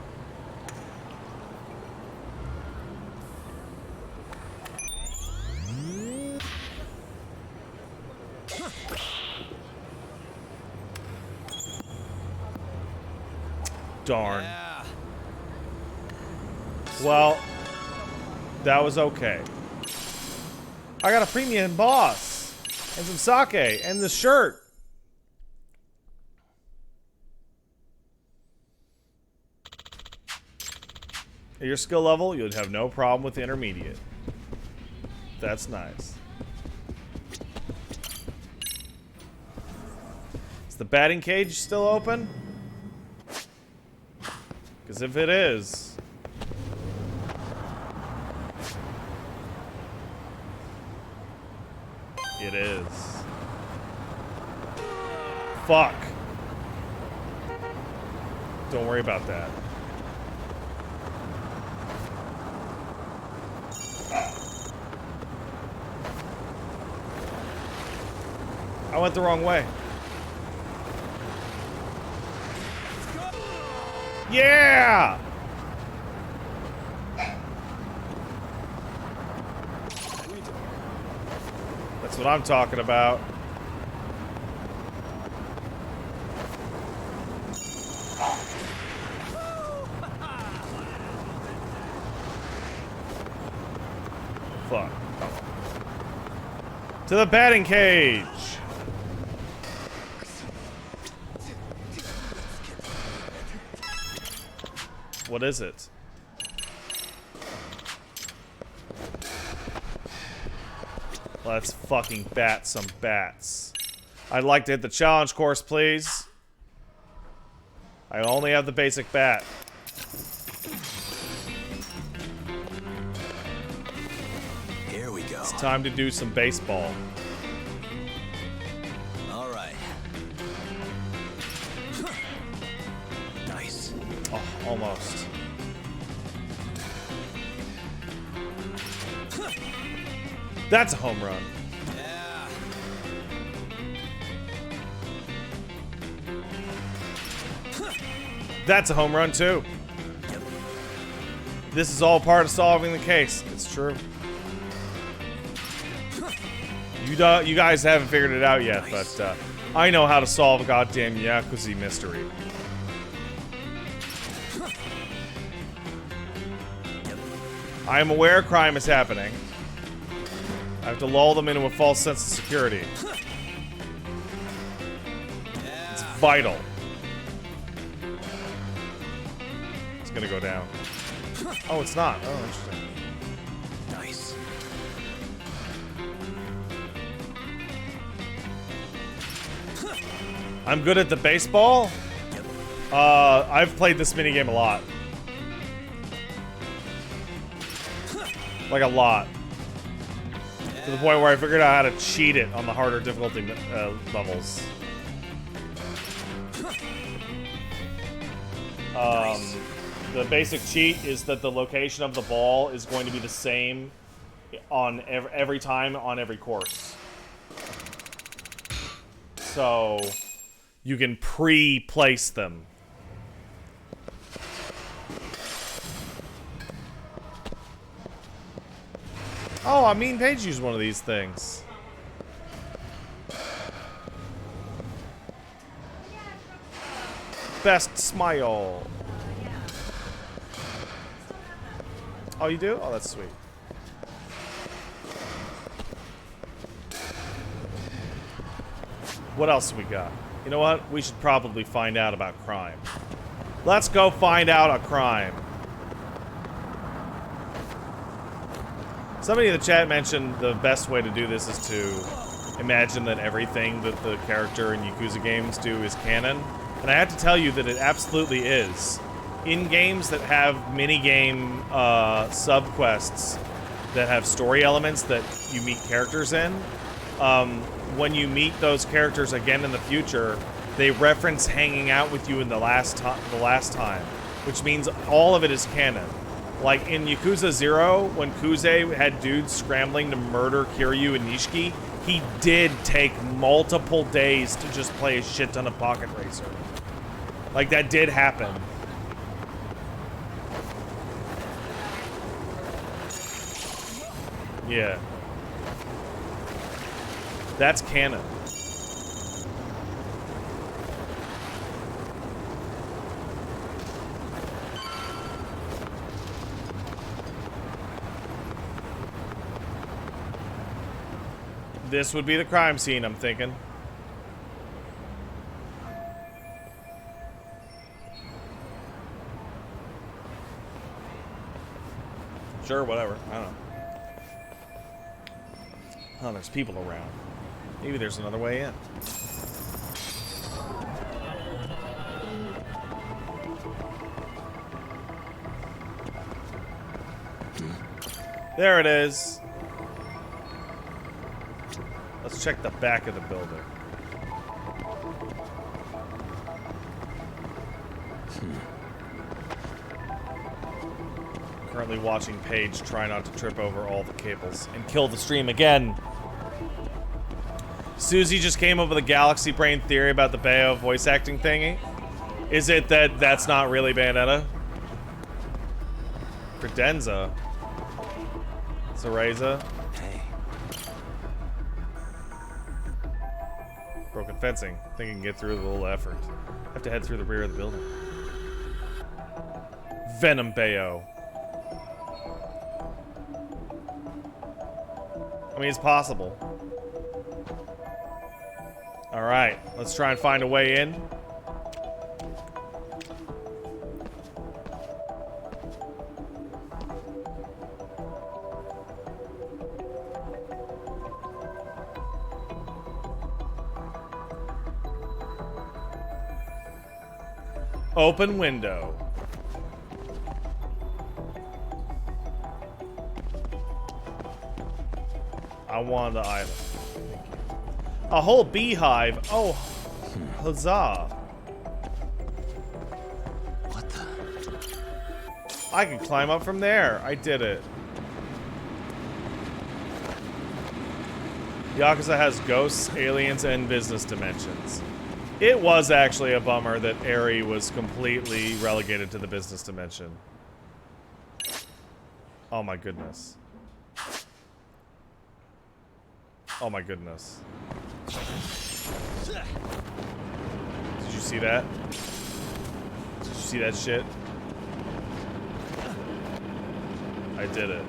Darn. Yeah. Well, that was okay. I got a premium boss and some sake and the shirt. At your skill level, you'd have no problem with intermediate. That's nice. Is the batting cage still open? Because if it is... It is. Fuck. Don't worry about that. I went the wrong way. Yeah! That's what I'm talking about. Fuck. To the batting cage! What is it? Let's fucking bat some bats. I'd like to hit the challenge course, please. I only have the basic bat. Here we go. It's time to do some baseball. All right. Nice. Oh, almost. That's a home run. Yeah. That's a home run, too. This is all part of solving the case. It's true. You guys haven't figured it out yet, but I know how to solve a goddamn Yakuza mystery. I am aware crime is happening. I have to lull them into a false sense of security. It's vital. It's gonna go down. Oh, it's not. Oh, interesting. Nice. I'm good at the baseball. I've played this minigame a lot. Like a lot. To the point where I figured out how to cheat it on the harder difficulty levels. The basic cheat is that the location of the ball is going to be the same on every time on every course. So you can pre-place them. Oh, I mean, Paige used one of these things. Best smile. Oh, you do? Oh, that's sweet. What else we got? You know what? We should probably find out about crime. Let's go find out a crime. Somebody in the chat mentioned the best way to do this is to imagine that everything that the character in Yakuza games do is canon. And I have to tell you that it absolutely is. In games that have mini-game sub-quests that have story elements that you meet characters in, when you meet those characters again in the future, they reference hanging out with you in the last time, which means all of it is canon. Like in Yakuza 0, when Kuze had dudes scrambling to murder Kiryu and Nishiki, he did take multiple days to just play a shit ton of Pocket Racer. Like, that did happen. Yeah. That's canon. This would be the crime scene, I'm thinking. Sure, whatever. I don't know. Oh, there's people around. Maybe there's another way in. There it is. Let's check the back of the building. Currently watching Paige try not to trip over all the cables and kill the stream again. Susie just came up with a galaxy brain theory about the Bayo voice acting thingy. Is it that that's not really Bayonetta? Credenza? Cereza? Hey. Broken fencing. Think I can get through with a little effort. Have to head through the rear of the building. Venom Bayo. I mean, it's possible. Alright, let's try and find a way in. Open window. I want the item. A whole beehive. Oh, huzzah. What the? I can climb up from there. I did it. Yakuza has ghosts, aliens, and business dimensions. It was actually a bummer that Eri was completely relegated to the business dimension. Oh my goodness. Oh my goodness. Did you see that? Did you see that shit? I did it.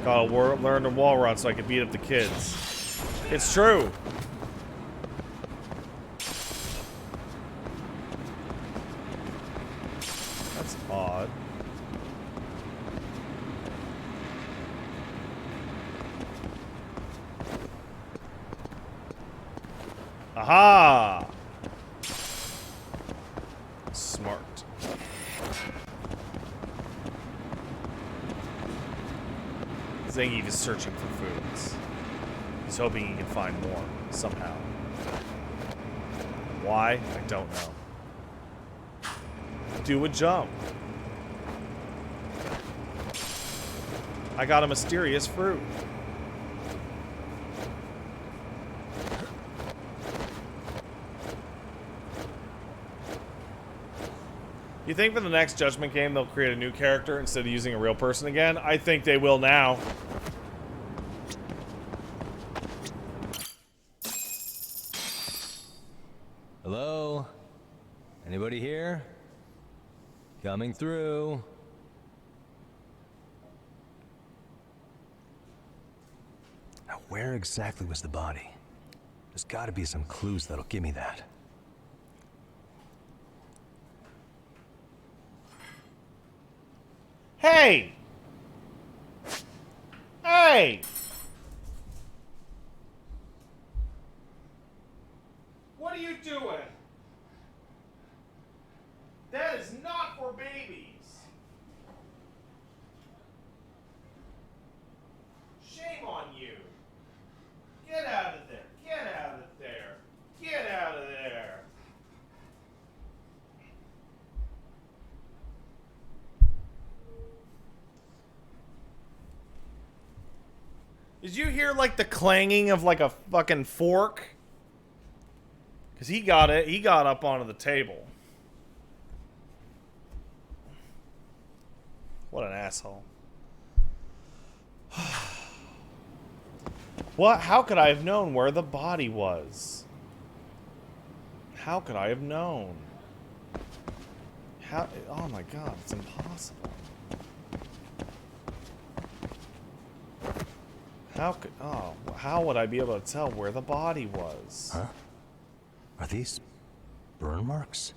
Gotta learn to wall run so I can beat up the kids. It's true. That's odd. Aha! Smart. Zangief is searching for foods. He's hoping he can find more, somehow. Why? I don't know. Do a jump. I got a mysterious fruit. You think for the next Judgment game they'll create a new character instead of using a real person again? I think they will now. Hello? Anybody here? Coming through. Now, where exactly was the body? There's gotta be some clues that'll give me that. Hey! Hey! What are you doing? That is not for babies. Shame on you. Get out of there. Get out of there. Get out of there. Did you hear like the clanging of like a fucking fork? Because he got it. He got up onto the table. What an asshole. What? How could I have known where the body was? How could I have known? How? Oh my god, it's impossible. How could? Oh, how would I be able to tell where the body was? Huh? Are these burn marks?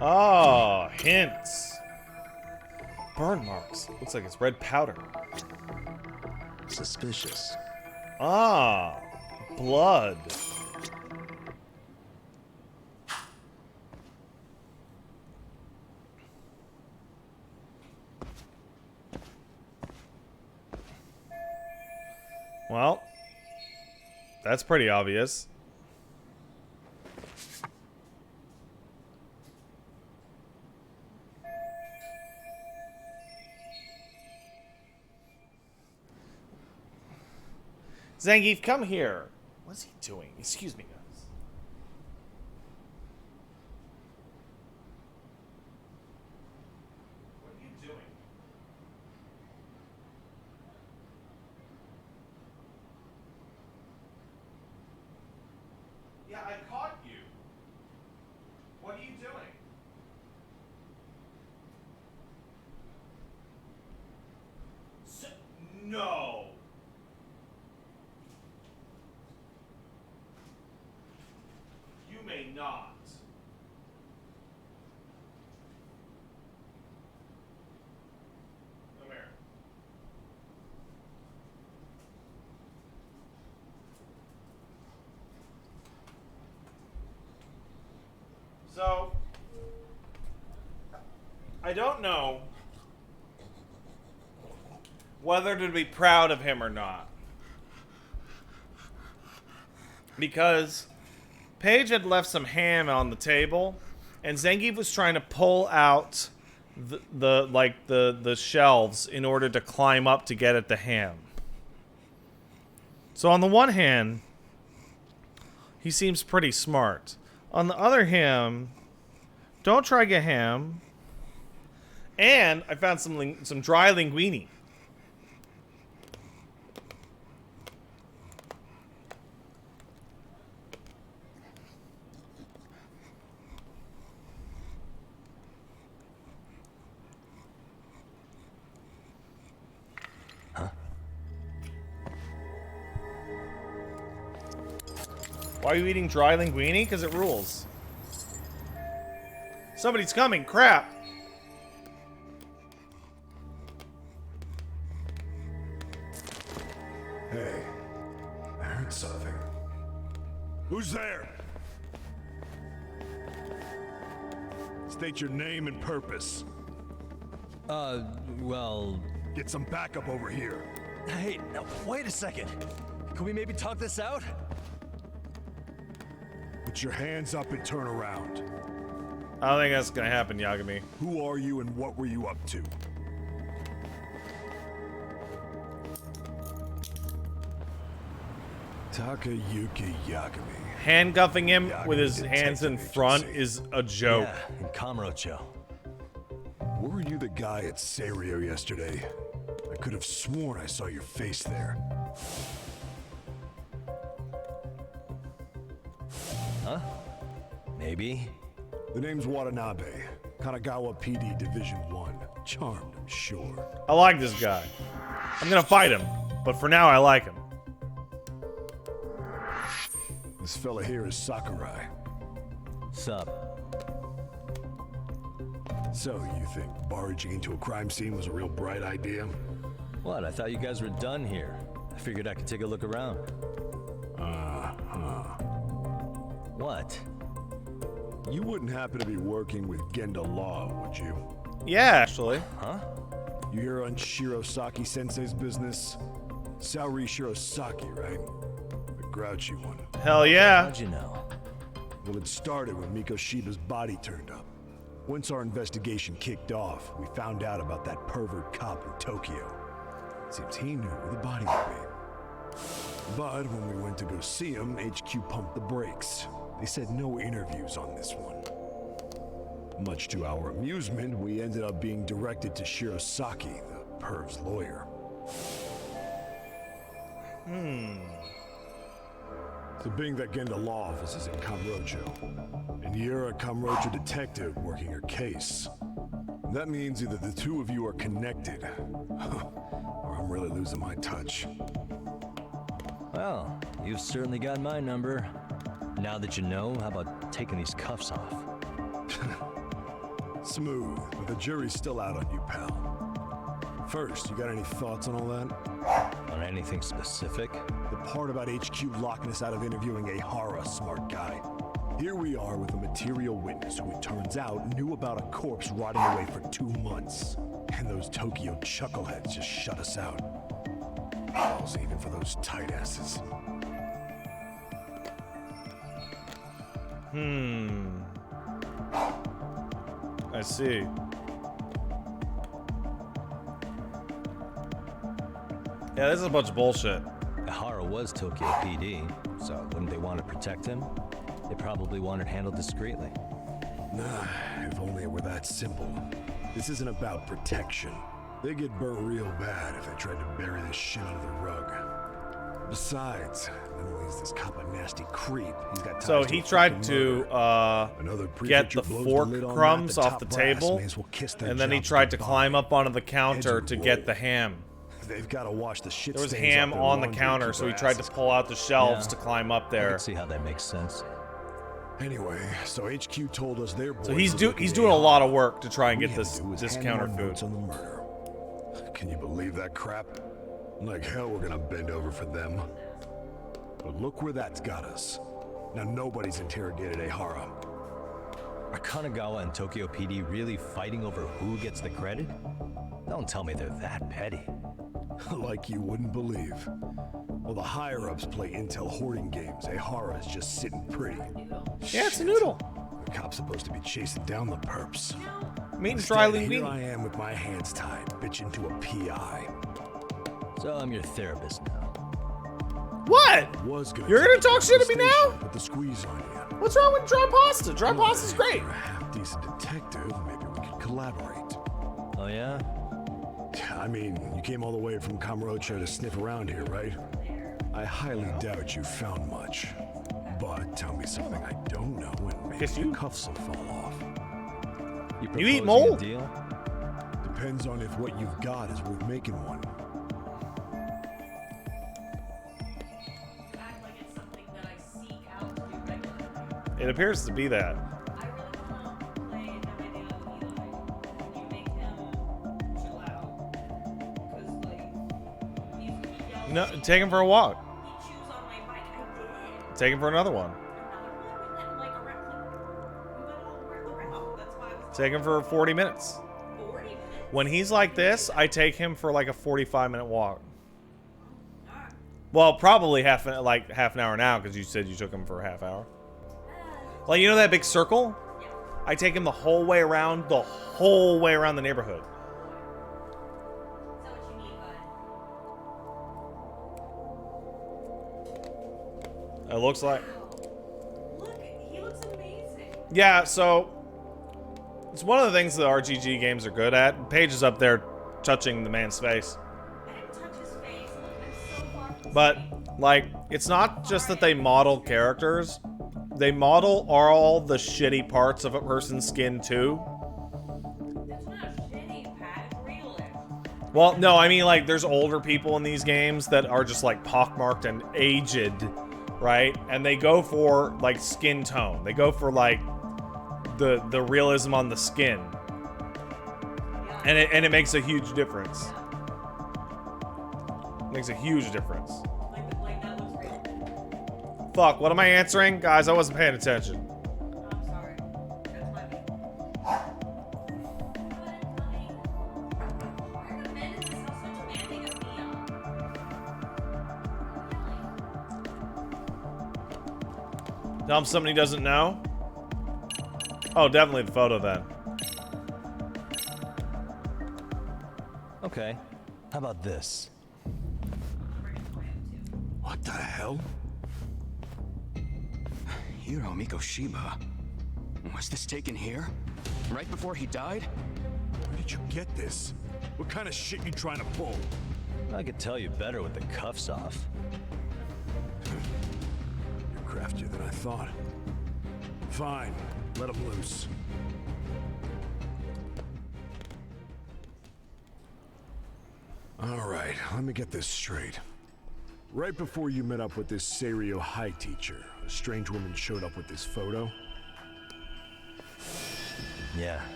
Oh, hints. Burn marks. Looks like it's red powder. Suspicious. Ah, blood. Well, that's pretty obvious. Zangief, come here. What's he doing? Excuse me, guys. What are you doing? Yeah, I caught you. What are you doing? No. You may not. Come here. So, I don't know whether to be proud of him or not. Because Paige had left some ham on the table, and Zangief was trying to pull out the shelves in order to climb up to get at the ham. So on the one hand, he seems pretty smart. On the other hand, don't try to get ham. And I found some dry linguine. Why are you eating dry linguine? Because it rules. Somebody's coming. Crap. Hey, I heard something. Who's there? State your name and purpose. Well... Get some backup over here. Hey, now, wait a second. Can we maybe talk this out? Put your hands up and turn around. I don't think that's gonna happen, Yagami. Who are you and what were you up to? Takayuki Yagami. Handcuffing him Yagami with his hands in Detective front Agency. is a joke. Yeah, in Kamurocho. Were you the guy at Serio yesterday? I could have sworn I saw your face there. Huh? Maybe. The name's Watanabe. Kanagawa PD Division 1. Charmed, I'm sure. I like this guy. I'm gonna fight him, but for now I like him. This fella here is Sakurai. Sup? So, you think barging into a crime scene was a real bright idea? What? I thought you guys were done here. I figured I could take a look around. What? You wouldn't happen to be working with Genda Law, would you? Yeah, actually. Huh? You hear on Shirosaki Sensei's business? Saori Shirosaki, right? The grouchy one. Hell yeah. How'd you know? Well, it started when Miko Shiba's body turned up. Once our investigation kicked off, we found out about that pervert cop in Tokyo. Seems he knew where the body would be. But when we went to go see him, HQ pumped the brakes. They said no interviews on this one. Much to our amusement, we ended up being directed to Shirosaki, the perv's lawyer. So being that Genda Law office is in Kamurocho, and you're a Kamurocho detective working your case, that means either the two of you are connected, or I'm really losing my touch. Well, you've certainly got my number. Now that you know, how about taking these cuffs off? Smooth, but the jury's still out on you, pal. First, you got any thoughts on all that? On anything specific? The part about HQ locking us out of interviewing a Hara, smart guy. Here we are with a material witness who it turns out knew about a corpse rotting away for 2 months. And those Tokyo chuckleheads just shut us out. Balls even for those tight asses. I see. Yeah, this is a bunch of bullshit. Ihara was Tokyo PD, so wouldn't they want to protect him? They probably want it handled discreetly. Nah, if only it were that simple. This isn't about protection. They get burnt real bad if they tried to bury this shit under the rug. Besides, not only is this cop a nasty creep, he's got ties So to he a tried fucking to murderer. Another get prefecture the blows fork lid on that, crumbs the off top the brass table, may as well kiss their and then he jobs tried to goodbye. climb up onto the counter Heads to will get roll. the ham. They've got to wash the shit There was stains off ham their on the laundry counter, keep so he their tried to asses pull out the shelves Yeah. to climb up I there. can see how that makes sense. Anyway, so HQ told us their boys So he's were doing looking a at lot of work to try and We get had this to do is this hand counter our food. notes on the murder. Can you believe that crap? Like hell we're gonna bend over for them. But look where that's got us. Now nobody's interrogated Ihara. Are Kanagawa and Tokyo PD really fighting over who gets the credit? Don't tell me they're that petty. Like you wouldn't believe. While the higher-ups play intel hoarding games, Ihara is just sitting pretty. Yeah, it's a Shit. noodle. The cop's supposed to be chasing down the perps. Meat and Instead, dry here linguine. I am with my hands tied, bitching to a PI. So I'm your therapist now. What? Was gonna You're take gonna you talk down shit the to me station, now? Put the squeeze on you. What's wrong with dry pasta? Dry pasta's great. If you're a half-decent detective, maybe we could collaborate. Oh yeah? I mean, you came all the way from Kamurocho to sniff around here, right? I highly doubt you found much. But tell me something I don't know and maybe Guess the you- cuffs will fall off. You eat proposing mold? a deal? Depends on if what you've got is worth making one. Act like it's something that I seek out to do regularly. It appears to be that. I really want to play and have idea of Eli. Can you make him chill out? Because, like, he yells. No, take him for a walk. He chews on my bike. I did. Take him for another one. Another one, we went like around. We went all around the route. That's why I was Take him for 40 minutes. 40 minutes. When he's like this, I take him for like a 45-minute walk. Alright. Well, probably half an hour now because you said you took him for a half hour. Like, you know that big circle? Yeah. I take him the whole way around the neighborhood. Is that what you need, bud? It looks like. Look, he looks amazing. Yeah, so it's one of the things that RGG games are good at. Paige is up there touching the man's face. I didn't touch his face. I'm so far from But, saying- like, it's not just that they model characters. They model all the shitty parts of a person's skin, too. Well, no, I mean, like, there's older people in these games that are just, like, pockmarked and aged, right? And they go for, like, skin tone. They go for, like, the realism on the skin. And it makes a huge difference. Makes a huge difference. Like that looks real. Fuck, what am I answering? Guys, I wasn't paying attention. I'm sorry. That's my bad. I recommended this house so demanding of me. Tell him somebody doesn't know? Oh, definitely the photo then. Okay, how about this? What the hell? Hiro Mikoshiba. Was this taken here? Right before he died? Where did you get this? What kind of shit you trying to pull? I could tell you better with the cuffs off. You're craftier than I thought. Fine, let him loose. All right, let me get this straight. Right before you met up with this Seiryo High teacher, a strange woman showed up with this photo. Yeah,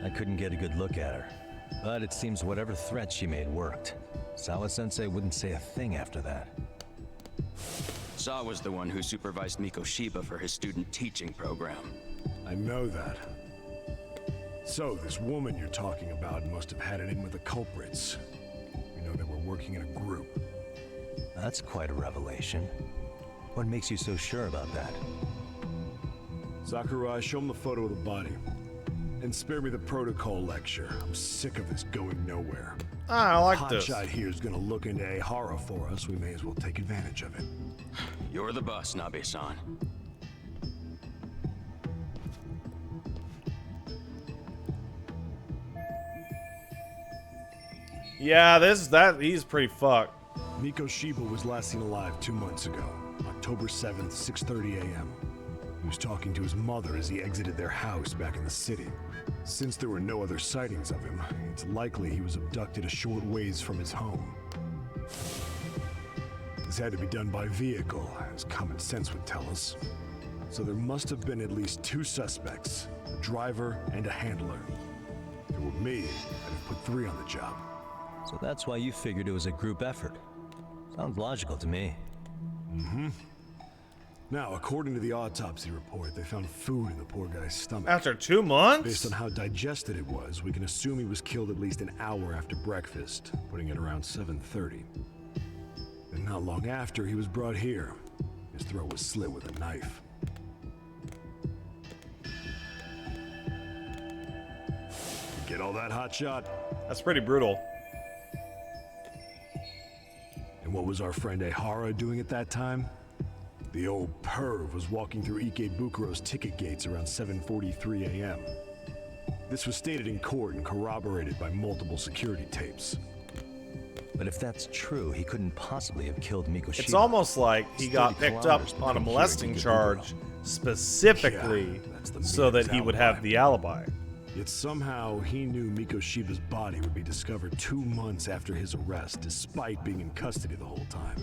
I couldn't get a good look at her. But it seems whatever threat she made worked. Sawa-sensei wouldn't say a thing after that. Saw was the one who supervised Mikoshiba for his student teaching program. I know that. So, this woman you're talking about must have had it in with the culprits. You know, they were working in a group. That's quite a revelation. What makes you so sure about that? Sakurai, show him the photo of the body. And spare me the protocol lecture. I'm sick of this going nowhere. Ah, I like this. Hotshot here is gonna look into Ehara for us. We may as well take advantage of it. You're the boss, Nabe-san. Yeah, he's pretty fucked. Mikoshiba was last seen alive 2 months ago, October 7th, 6:30 a.m. He was talking to his mother as he exited their house back in the city. Since there were no other sightings of him, it's likely he was abducted a short ways from his home. This had to be done by vehicle, as common sense would tell us. So there must have been at least 2 suspects, a driver and a handler. If it were me, I'd have put 3 on the job. So that's why you figured it was a group effort. Sounds logical to me. Now, according to the autopsy report, they found food in the poor guy's stomach. After 2 months? Based on how digested it was, we can assume he was killed at least an hour after breakfast, putting it around 7:30. And not long after, he was brought here. His throat was slit with a knife. Get all that, hotshot? That's pretty brutal. And what was our friend Ehara doing at that time? The old perv was walking through Ikebukuro's ticket gates around 7:43 a.m. This was stated in court and corroborated by multiple security tapes. But if that's true, he couldn't possibly have killed Mikoshiba. It's almost like he It's got 30 picked up kilometers on a between here molesting and Ikebukuro. charge specifically Yeah, that's the so man's that he would alibi. have the alibi. Yet somehow he knew Mikoshiba's body would be discovered 2 months after his arrest, despite being in custody the whole time.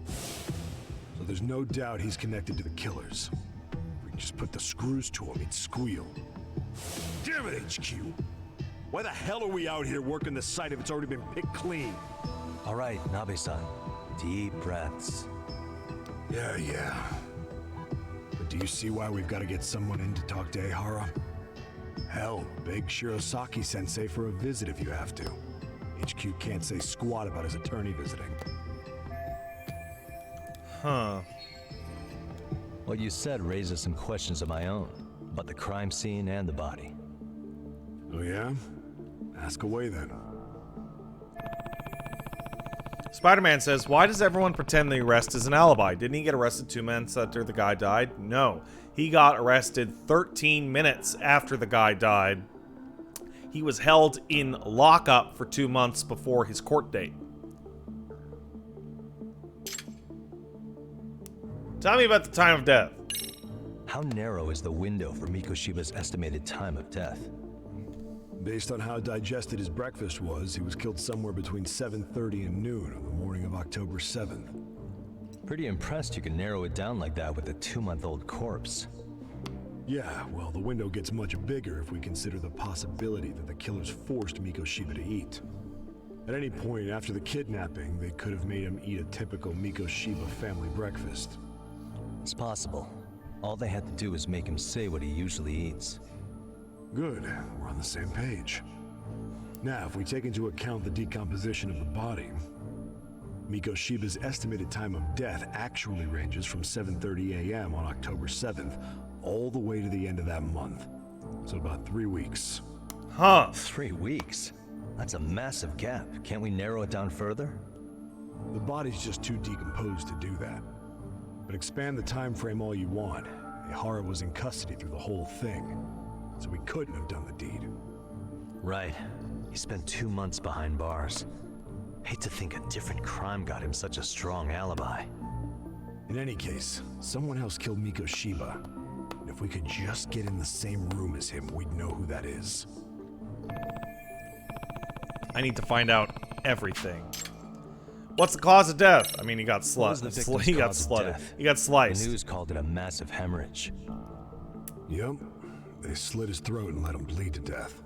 So there's no doubt he's connected to the killers. If we can just put the screws to him, he'd squeal. Damn it, HQ! Why the hell are we out here working the site if it's already been picked clean? All right, Nabe-san. Deep breaths. Yeah. But do you see why we've got to get someone in to talk to Ehara? Hell, beg Shirosaki-sensei for a visit if you have to. HQ can't say squat about his attorney visiting. Huh. What you said raises some questions of my own about the crime scene and the body. Oh yeah? Ask away then. Spider-Man says, why does everyone pretend the arrest is an alibi? Didn't he get arrested 2 months after the guy died? No. He got arrested 13 minutes after the guy died. He was held in lockup for 2 months before his court date. Tell me about the time of death. How narrow is the window for Mikoshiba's estimated time of death? Based on how digested his breakfast was, he was killed somewhere between 7:30 and noon on the morning of October 7th. Pretty impressed you can narrow it down like that with a 2-month-old corpse. Yeah, well, the window gets much bigger if we consider the possibility that the killers forced Mikoshiba to eat. At any point after the kidnapping, they could have made him eat a typical Mikoshiba family breakfast. It's possible. All they had to do was make him say what he usually eats. Good, we're on the same page. Now, if we take into account the decomposition of the body, Mikoshiba's estimated time of death actually ranges from 7:30 a.m. on October 7th all the way to the end of that month. So about 3 weeks. Huh. 3 weeks? That's a massive gap. Can't we narrow it down further? The body's just too decomposed to do that. But expand the time frame all you want. Ihara was in custody through the whole thing, so we couldn't have done the deed. Right. He spent 2 months behind bars. Hate to think a different crime got him such a strong alibi. In any case, someone else killed Mikoshiba. And if we could just get in the same room as him, we'd know who that is. I need to find out everything. What's the cause of death? I mean, he got What was the victim's he got cause of slutted. death? He got sliced. The news called it a massive hemorrhage. Yep. They slit his throat and let him bleed to death.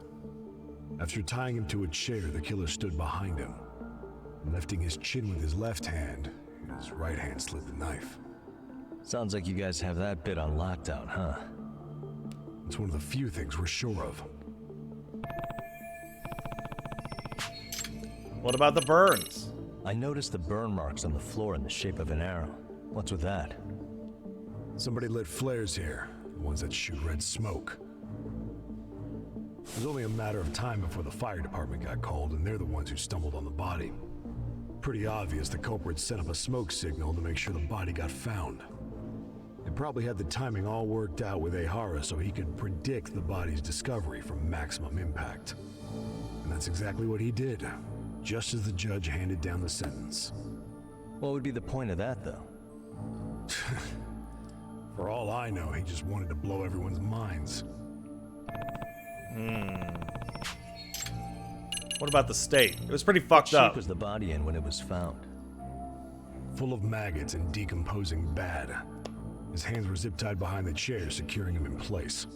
After tying him to a chair, the killer stood behind him. Lifting his chin with his left hand, his right hand slid the knife. Sounds like you guys have that bit on lockdown, huh? It's one of the few things we're sure of. What about the burns? I noticed the burn marks on the floor in the shape of an arrow. What's with that? Somebody lit flares here, the ones that shoot red smoke. It was only a matter of time before the fire department got called, and they're the ones who stumbled on the body. Pretty obvious the culprit set up a smoke signal to make sure the body got found. They probably had the timing all worked out with Ihara so he could predict the body's discovery from maximum impact. And that's exactly what he did, just as the judge handed down the sentence. What would be the point of that, though? For all I know, he just wanted to blow everyone's minds. What about the state? It was pretty fucked What shape up. was the body in when it was found? Full of maggots and decomposing bad. His hands were zip-tied behind the chair, securing him in place.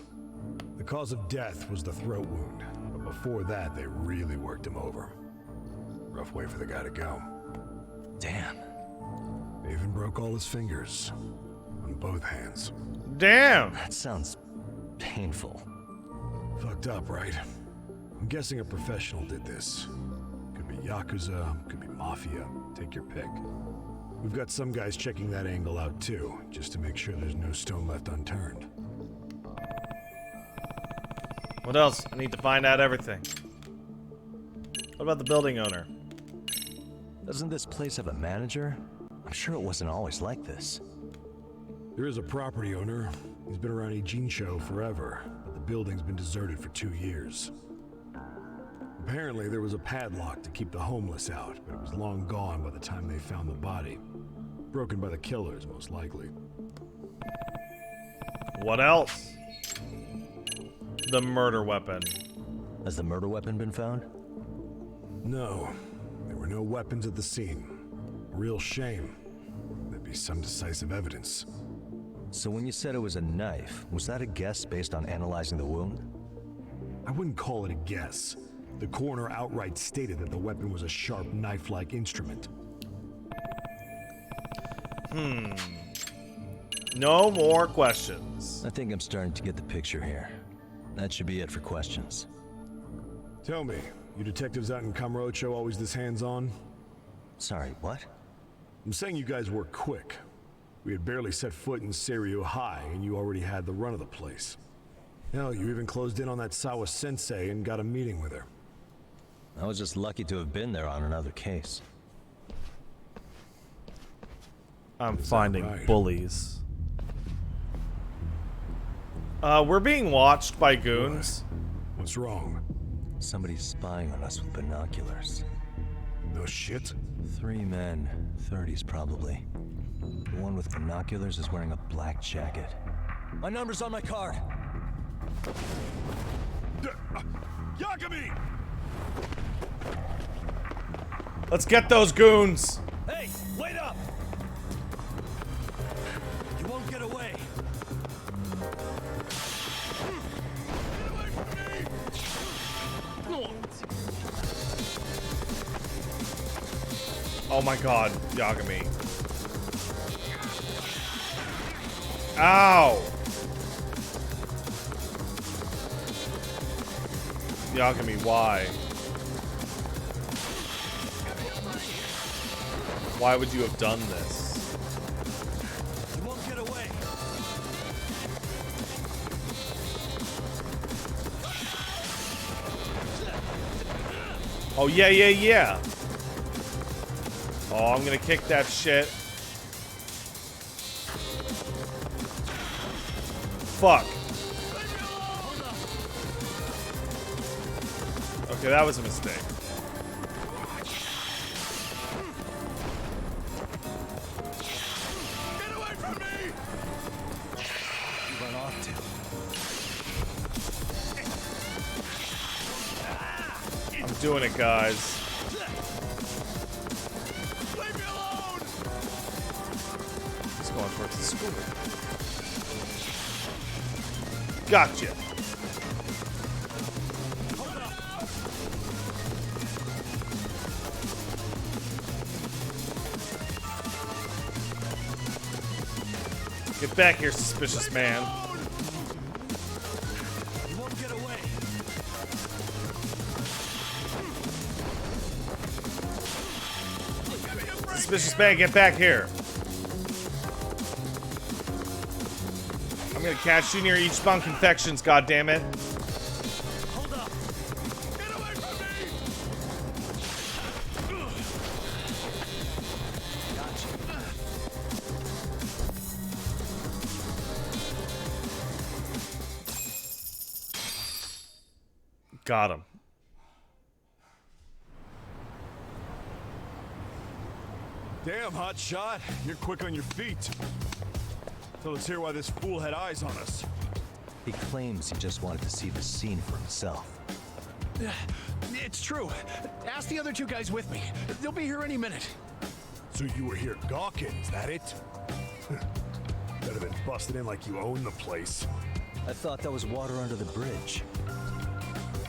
The cause of death was the throat wound, but before that, they really worked him over. Rough way for the guy to go. Damn. They even broke all his fingers. On both hands. Damn. That sounds painful. Fucked up, right? I'm guessing a professional did this. Could be Yakuza, could be Mafia. Take your pick. We've got some guys checking that angle out too, just to make sure there's no stone left unturned. What else? I need to find out everything. What about the building owner? Doesn't this place have a manager? I'm sure it wasn't always like this. There is a property owner. He's been around Ijincho forever, but the building's been deserted for 2 years. Apparently, there was a padlock to keep the homeless out, but it was long gone by the time they found the body. Broken by the killers, most likely. What else? The murder weapon. Has the murder weapon been found? No, there were no weapons at the scene. Real shame. There'd be some decisive evidence. So when you said it was a knife, was that a guess based on analyzing the wound? I wouldn't call it a guess. The coroner outright stated that the weapon was a sharp knife-like instrument. No more questions. I think I'm starting to get the picture here. That should be it for questions. Tell me, you detectives out in Kamurocho always this hands-on? Sorry, what? I'm saying you guys work quick. We had barely set foot in Seiryu High, and you already had the run of the place. Hell, you even closed in on that Sawa Sensei and got a meeting with her. I was just lucky to have been there on another case. I'm Is that finding right? bullies. We're being watched by goons. What's wrong? Somebody's spying on us with binoculars. No shit? 3 men, 30s probably. The one with binoculars is wearing a black jacket. My number's on my card! Yagami! Let's get those goons. Hey, wait up! You won't get away. Oh my god, Yagami. Ow! Yagami, why? Why would you have done this? You won't get away. Oh, yeah, yeah, yeah. Oh, I'm gonna kick that shit. Fuck. Okay, that was a mistake. Get away from me! You run off to. I'm doing it, guys. Leave me alone! He's going towards the school. Gotcha. Get back here, suspicious man. You won't get away. Suspicious man, get back here. I'm gonna catch you near each bunk infections, goddammit. Hold up. Get away from me! Got him. Damn, hot shot. You're quick on your feet. So let's hear why this fool had eyes on us. He claims he just wanted to see the scene for himself. It's true. Ask the other two guys with me. They'll be here any minute. So you were here gawking, is that it? Better than busted in like you own the place. I thought that was water under the bridge.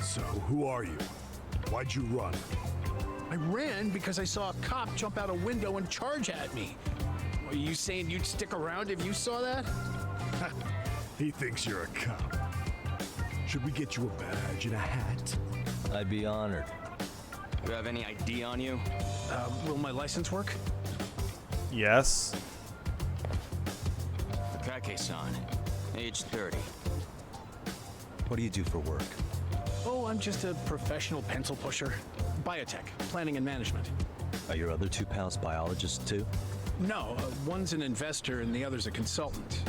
So, who are you? Why'd you run? I ran because I saw a cop jump out a window and charge at me. Are you saying you'd stick around if you saw that? He thinks you're a cop. Should we get you a badge and a hat? I'd be honored. Do you have any ID on you? Will my license work? Yes. Takake-san, age 30. What do you do for work? Oh, I'm just a professional pencil pusher. Biotech, planning and management. Are your other two pals biologists too? No, one's an investor and the other's a consultant.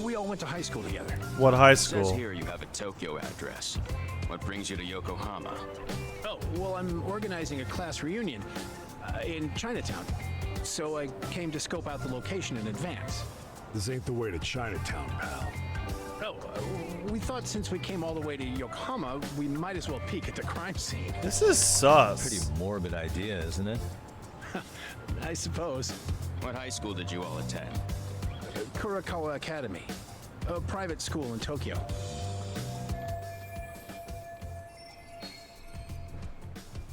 We all went to high school together. What high It says school? here you have a Tokyo address. What brings you to Yokohama? Oh, well, I'm organizing a class reunion in Chinatown. So I came to scope out the location in advance. This ain't the way to Chinatown, pal. Oh, we thought since we came all the way to Yokohama, we might as well peek at the crime scene. This is sus. Pretty morbid idea, isn't it? I suppose. What high school did you all attend? Kurakawa Academy, a private school in Tokyo.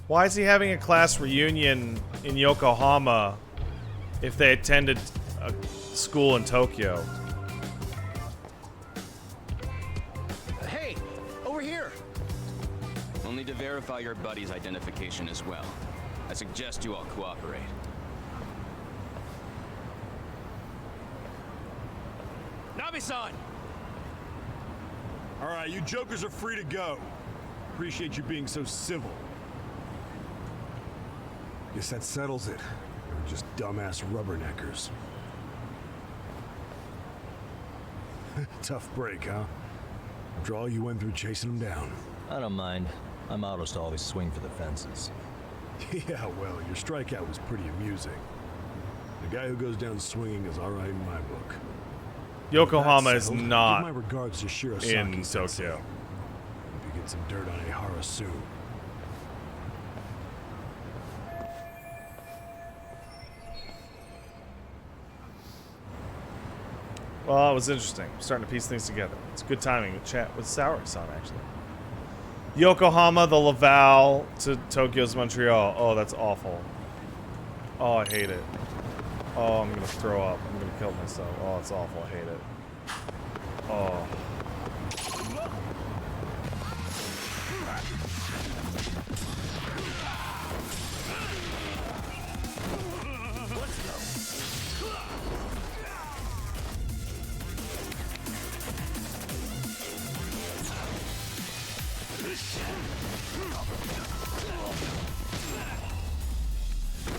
Why is he having a class reunion in Yokohama if they attended a school in Tokyo? Hey, over here! We'll need to verify your buddy's identification as well. I suggest you all cooperate. Nabe-san! All right, you jokers are free to go. Appreciate you being so civil. Guess that settles it. We're just dumbass rubberneckers. Tough break, huh? After all you went through chasing them down. I don't mind. My motto's to always swing for the fences. Yeah, well, your strikeout was pretty amusing. The guy who goes down swinging is all right in my book. Yokohama That is settled, give not my regards to in Shirosaki-sensei. Tokyo. Hope you get some dirt on Ihara soon. Well, it was interesting. I'm starting to piece things together. It's good timing to chat with Saori-san, actually. Yokohama, the Laval to Tokyo's Montreal. Oh, that's awful. Oh, I hate it. Oh, I'm gonna throw up. I'm gonna kill myself. Oh, it's awful. I hate it. Oh.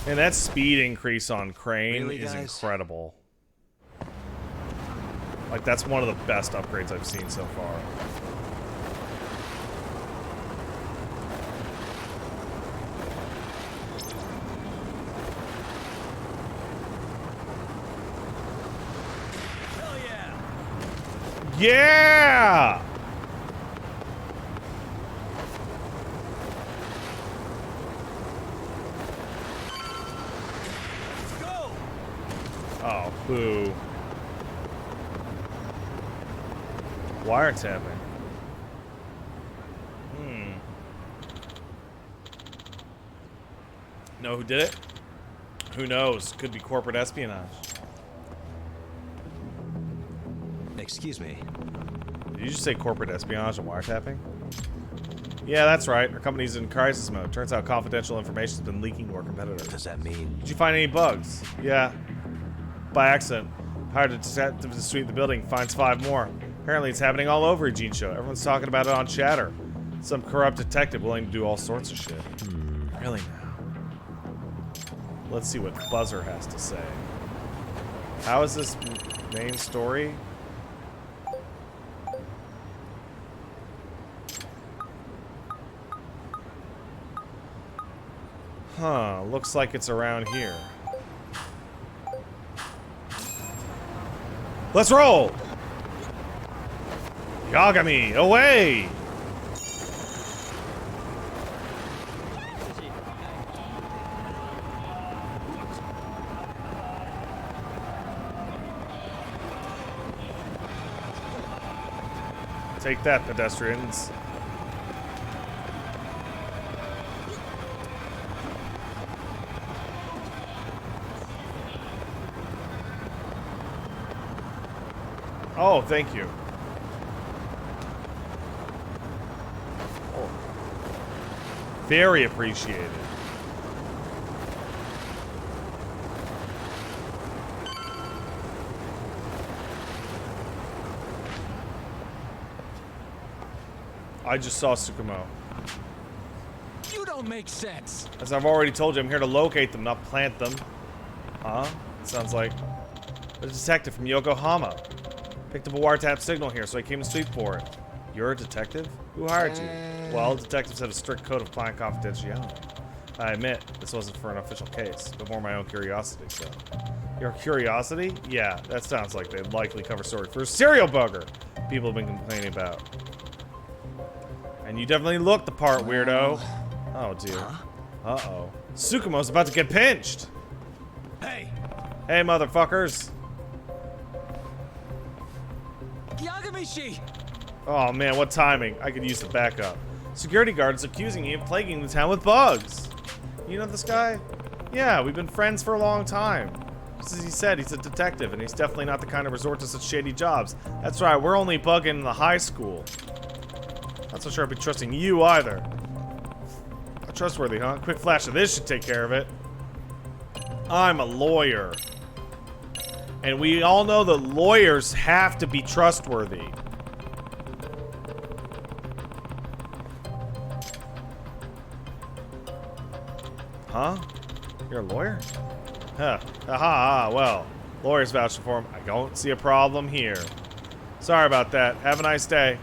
And that speed increase on Crane Really, is guys? incredible. Like, that's one of the best upgrades I've seen so far. Hell yeah! Yeah! Go! Oh, boo. Wiretapping. Know who did it? Who knows? Could be corporate espionage. Excuse me. Did you just say corporate espionage and wiretapping? Yeah, that's right. Our company's in crisis mode. Turns out confidential information has been leaking to our competitors. Does that mean? Did you find any bugs? Yeah. By accident. Hired a detective to sweep the building. Finds 5 more. Apparently it's happening all over Eugene Show. Everyone's talking about it on Chatter. Some corrupt detective willing to do all sorts of shit. Really now? Let's see what Buzzer has to say. How is this main story? Huh, looks like it's around here. Let's roll! Yagami, away! Take that, pedestrians. Oh, thank you. Oh. Very appreciated. I just saw Tsukumo. You don't make sense. As I've already told you, I'm here to locate them, not plant them. Huh? Sounds like a detective from Yokohama. Picked up a wiretap signal here, so I came to sweep for it. You're a detective? Who hired you? Well, detectives have a strict code of client confidentiality. I admit, this wasn't for an official case, but more my own curiosity, so. Your curiosity? Yeah, that sounds like they'd likely cover story for a serial bugger people have been complaining about. And you definitely look the part, weirdo. Oh, dear. Uh-oh. Tsukumo's about to get pinched! Hey! Hey, motherfuckers! Yagamishi! Oh man, what timing. I could use the backup. Security guards accusing me of plaguing the town with bugs. You know this guy? Yeah, we've been friends for a long time. Just as he said, he's a detective, and he's definitely not the kind to resort to such shady jobs. That's right, we're only bugging in the high school. Not so sure I'll be trusting you either. Not trustworthy, huh? Quick flash of this should take care of it. I'm a lawyer. And we all know that lawyers have to be trustworthy. Huh? You're a lawyer? Huh. Aha, well. Lawyers vouch for him. I don't see a problem here. Sorry about that. Have a nice day.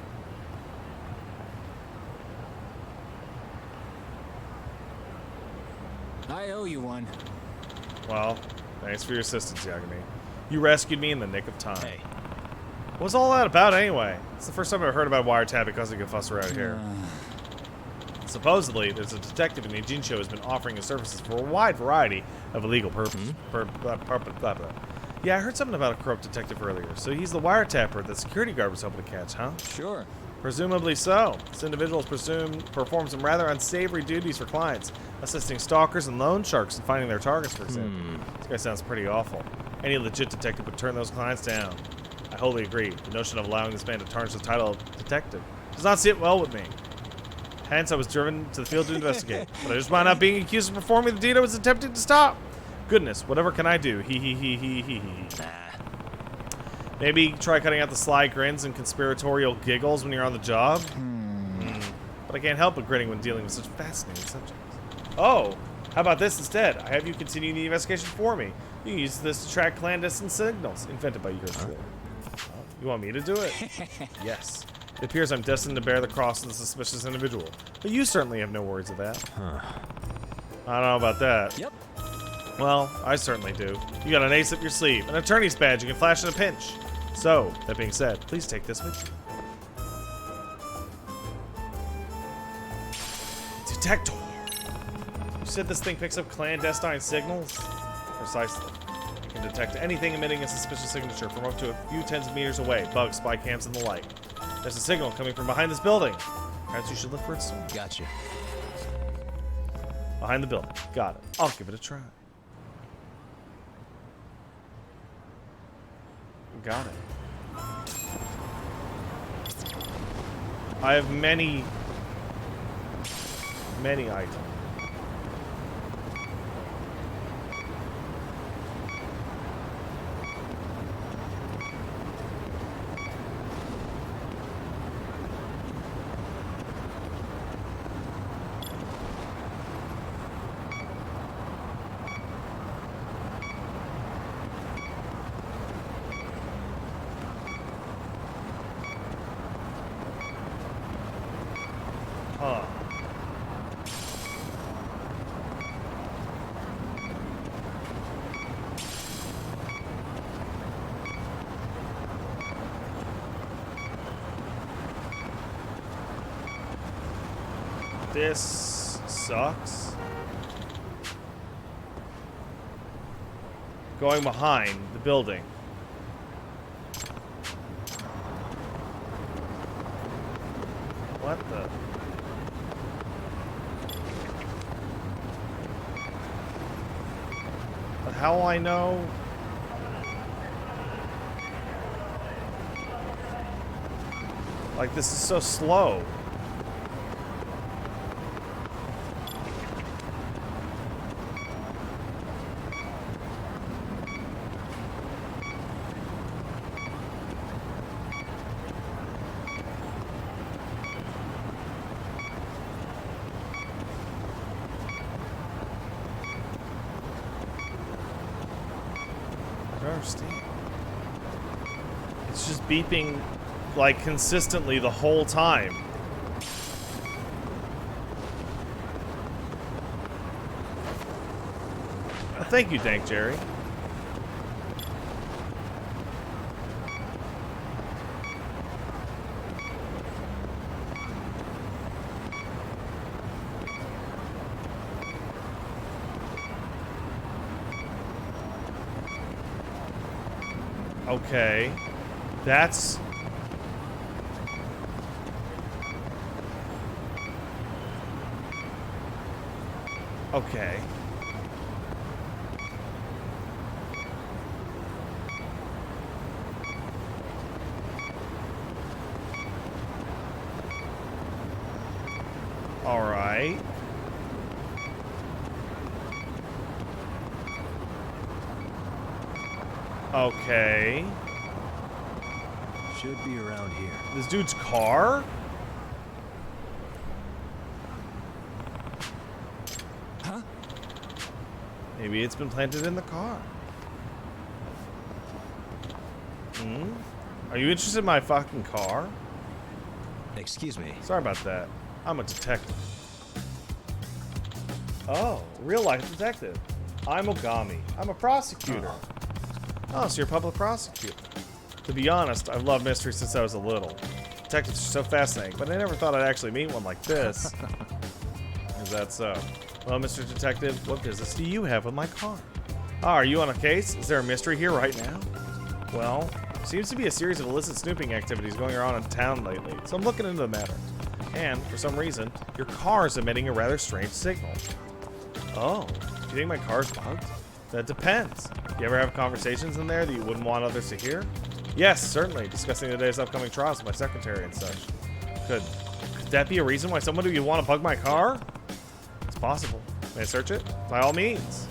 I owe you one. Well, thanks for your assistance, Yagami. You rescued me in the nick of time. Hey. What was all that about anyway? It's the first time I've heard about wiretapping causing a fuss around here. Supposedly, there's a detective in Ijincho who has been offering his services for a wide variety of illegal purposes. Yeah, I heard something about a corrupt detective earlier. So he's the wiretapper that security guard was hoping to catch, huh? Sure. Presumably so. This individual performs some rather unsavory duties for clients, assisting stalkers and loan sharks in finding their targets, for example. This guy sounds pretty awful. Any legit detective would turn those clients down. I wholly agree. The notion of allowing this man to tarnish the title of detective does not sit well with me. Hence, I was driven to the field to investigate. But I just wound up being accused of performing the deed I was attempting to stop. Goodness, whatever can I do? He. Maybe try cutting out the sly grins and conspiratorial giggles when you're on the job. But I can't help but grinning when dealing with such fascinating subjects. Oh, how about this instead? I have you continue the investigation for me. You can use this to track clandestine signals invented by yours truly. You want me to do it? Yes. It appears I'm destined to bear the cross of the suspicious individual. But you certainly have no worries of that. I don't know about that. Yep. Well, I certainly do. You got an ace up your sleeve, an attorney's badge you can flash in a pinch. So, that being said, please take this with you. Detector! You said this thing picks up clandestine signals? Precisely. It can detect anything emitting a suspicious signature from up to a few tens of meters away, bugs, spy cams, and the like. There's a signal coming from behind this building. Perhaps you should look for it soon. Gotcha. Behind the building. Got it. I'll give it a try. Got it. I have many items. Huh. This sucks. Going behind the building. What the? But how will I know? Like, this is so slow. I don't understand. It's just beeping, like, consistently the whole time. Thank you, Dank Jerry. Okay. That's... Okay. All right. Okay. Should be around here. This dude's car? Huh? Maybe it's been planted in the car. Hmm? Are you interested in my fucking car? Excuse me. Sorry about that. I'm a detective. Oh, real life detective. I'm Ogami. I'm a prosecutor. Oh, so you're a public prosecutor. To be honest, I've loved mystery since I was a little. Detectives are so fascinating, but I never thought I'd actually meet one like this. Is that so? Well, Mr. Detective, what business do you have with my car? Oh, are you on a case? Is there a mystery here right now? Well, seems to be a series of illicit snooping activities going on in town lately, so I'm looking into the matter. And, for some reason, your car is emitting a rather strange signal. Oh, do you think my car's bugged? That depends. You ever have conversations in there that you wouldn't want others to hear? Yes, certainly, discussing today's upcoming trials with my secretary and such. Could that be a reason why someone would want to bug my car? It's possible. May I search it? By all means.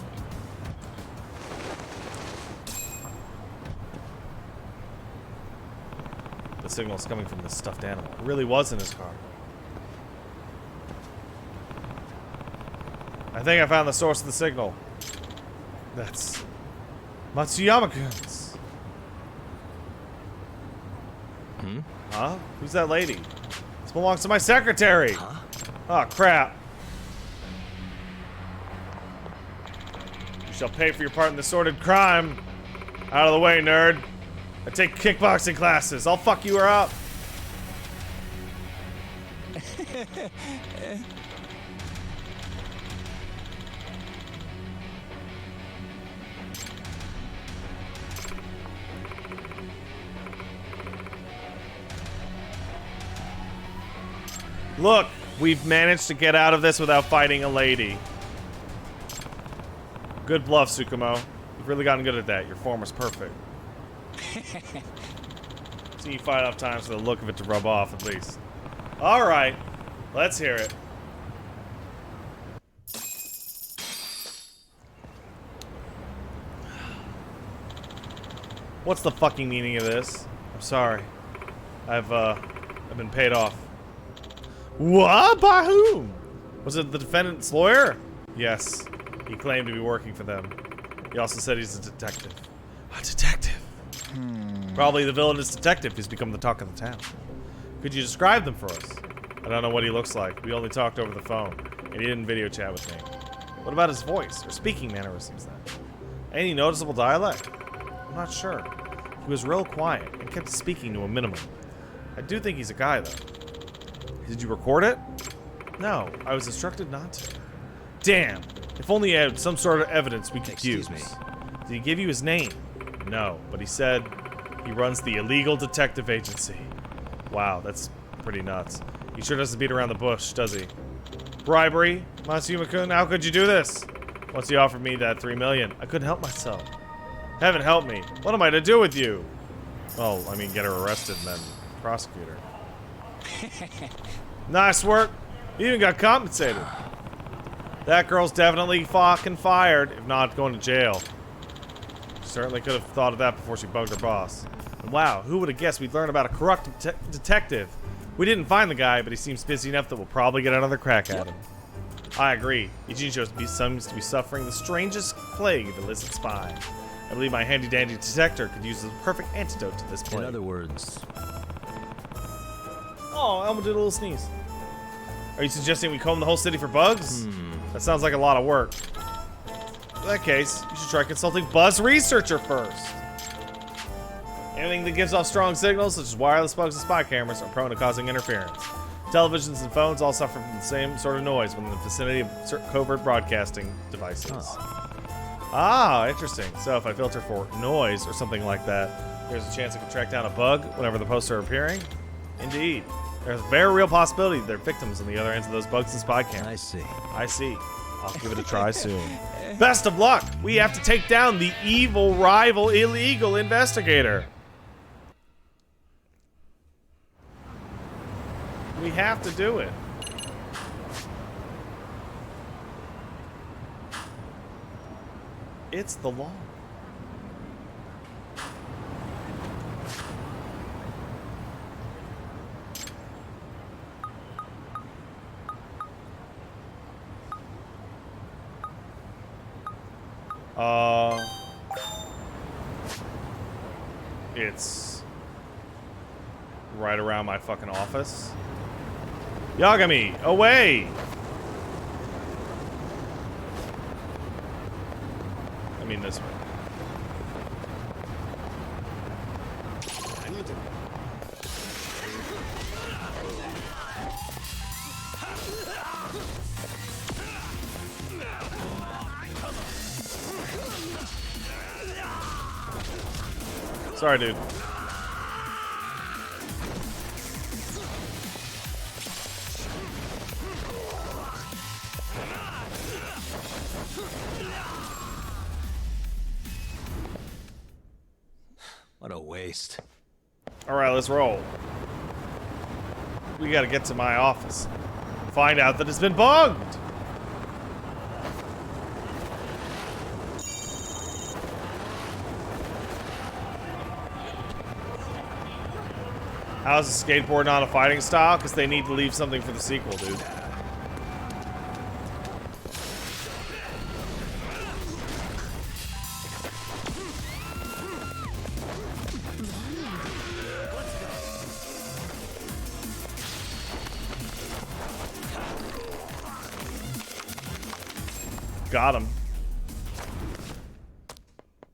The signal's coming from this stuffed animal. It really was in his car. I think I found the source of the signal. That's Matsuyama-kun's. Huh? Who's that lady? This belongs to my secretary. Huh? Oh, crap. You shall pay for your part in the sordid crime. Out of the way, nerd. I take kickboxing classes. I'll fuck you up. Look, we've managed to get out of this without fighting a lady. Good bluff, Tsukumo. You've really gotten good at that. Your form was perfect. See you fight enough times for the look of it to rub off, at least. Alright, let's hear it. What's the fucking meaning of this? I'm sorry. I've been paid off. What? By whom? Was it the defendant's lawyer? Yes. He claimed to be working for them. He also said he's a detective. A detective? Probably the villainous detective who's become the talk of the town. Could you describe them for us? I don't know what he looks like. We only talked over the phone, and he didn't video chat with me. What about his voice, or speaking mannerisms then? Any noticeable dialect? I'm not sure. He was real quiet, and kept speaking to a minimum. I do think he's a guy, though. Did you record it? No, I was instructed not to. Damn! If only he had some sort of evidence we could use. Excuse me. Did he give you his name? No, but he said he runs the illegal detective agency. Wow, that's pretty nuts. He sure doesn't beat around the bush, does he? Bribery? Matsuyama-kun, how could you do this? Once he offered me that $3 million, I couldn't help myself. Heaven help me. What am I to do with you? Well, I mean, get her arrested and then prosecute her. Nice work. You even got compensated. That girl's definitely fucking fired, if not going to jail. She certainly could have thought of that before she bugged her boss. And wow, who would have guessed we'd learn about a corrupt detective? We didn't find the guy, but he seems busy enough that we'll probably get another crack at him. I agree. Ichinjo seems to be suffering the strangest plague of illicit spying. I believe my handy-dandy detector could use the perfect antidote to this plague. In other words, oh, Elmo did a little sneeze. Are you suggesting we comb the whole city for bugs? That sounds like a lot of work. In that case, you should try consulting Buzz Researcher first. Anything that gives off strong signals, such as wireless bugs and spy cameras, are prone to causing interference. Televisions and phones all suffer from the same sort of noise when in the vicinity of covert broadcasting devices. Ah, interesting. So if I filter for noise or something like that, there's a chance I can track down a bug whenever the posts are appearing? Indeed. There's a very real possibility they're victims on the other ends of those bugs and spy cameras. I see. I see. I'll give it a try soon. Best of luck! We have to take down the evil rival illegal investigator. We have to do it. It's the law. It's right around my fucking office. Yagami, away! I mean this way. Sorry, dude. What a waste. Alright, let's roll. We gotta get to my office. Find out that it's been bugged! How's a skateboard not a fighting style? Because they need to leave something for the sequel, dude. Got him.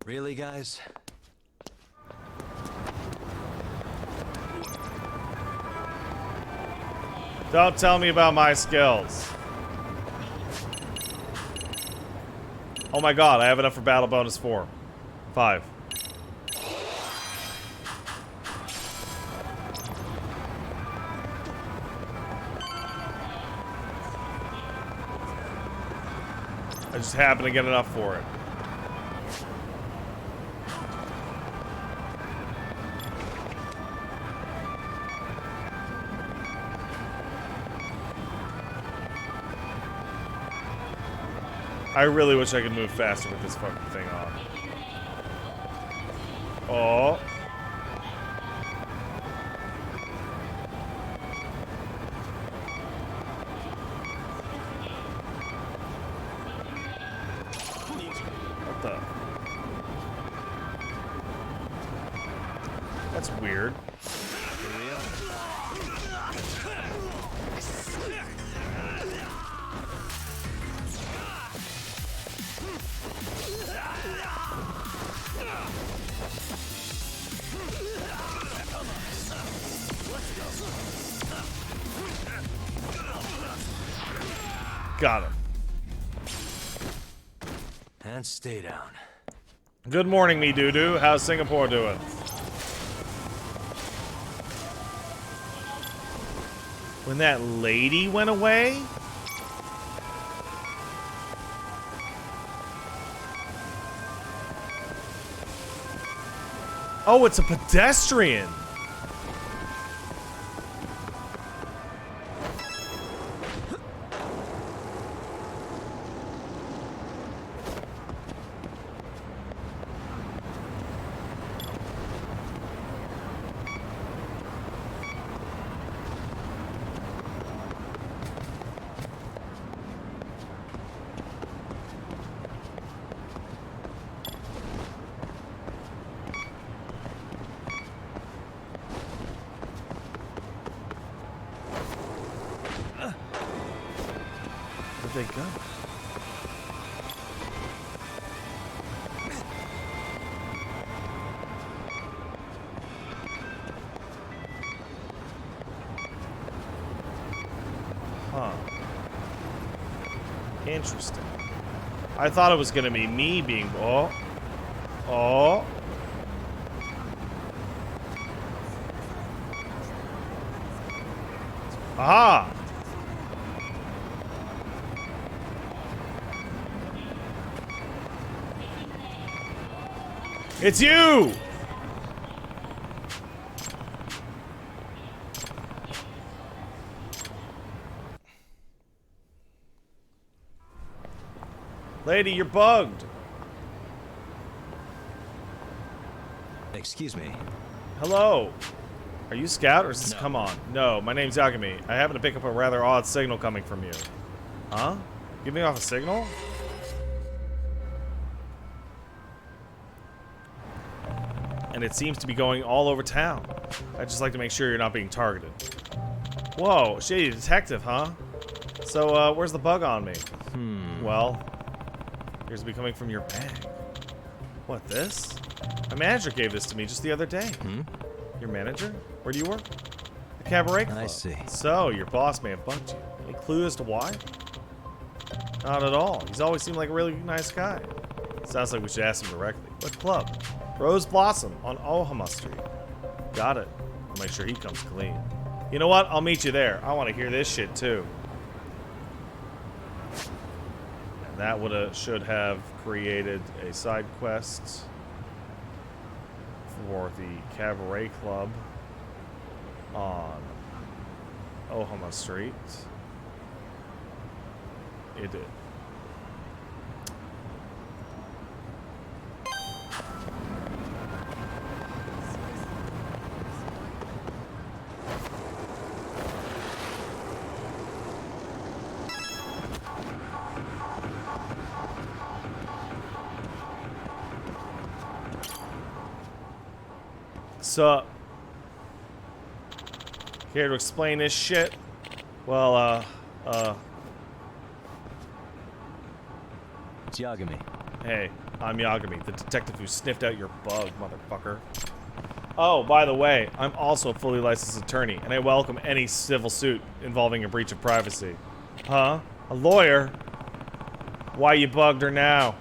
Really, guys? Don't tell me about my skills. Oh my god, I have enough for battle bonus 4. 5. I just happen to get enough for it. I really wish I could move faster with this fucking thing on. Oh. What the? That's weird. Got him. And stay down. Good morning, me doo-doo. How's Singapore doing? When that lady went away? Oh, it's a pedestrian. Where'd they go? Huh. Interesting. I thought it was gonna be me being... Oh. Oh. Aha! It's you! Lady, you're bugged. Excuse me. Hello. Are you Scout or is this... No. Come on. No, my name's Yagami. I happen to pick up a rather odd signal coming from you. Huh? Give me off a signal? And it seems to be going all over town. I'd just like to make sure you're not being targeted. Whoa, shady detective, huh? So, where's the bug on me? Well, here's to be coming from your bag. What, this? My manager gave this to me just the other day. Your manager? Where do you work? The Cabaret Club. I see. So, your boss may have bugged you. Any clue as to why? Not at all. He's always seemed like a really nice guy. Sounds like we should ask him directly. What club? Rose Blossom on Ohama Street. Got it. I'll make sure he comes clean. You know what? I'll meet you there. I want to hear this shit too. And that should have created a side quest for the Cabaret Club on Ohama Street. It did. Sup? Here to explain this shit? Well, It's Yagami. Hey, I'm Yagami, the detective who sniffed out your bug, motherfucker. Oh, by the way, I'm also a fully licensed attorney, and I welcome any civil suit involving a breach of privacy. Huh? A lawyer? Why you bugged her now?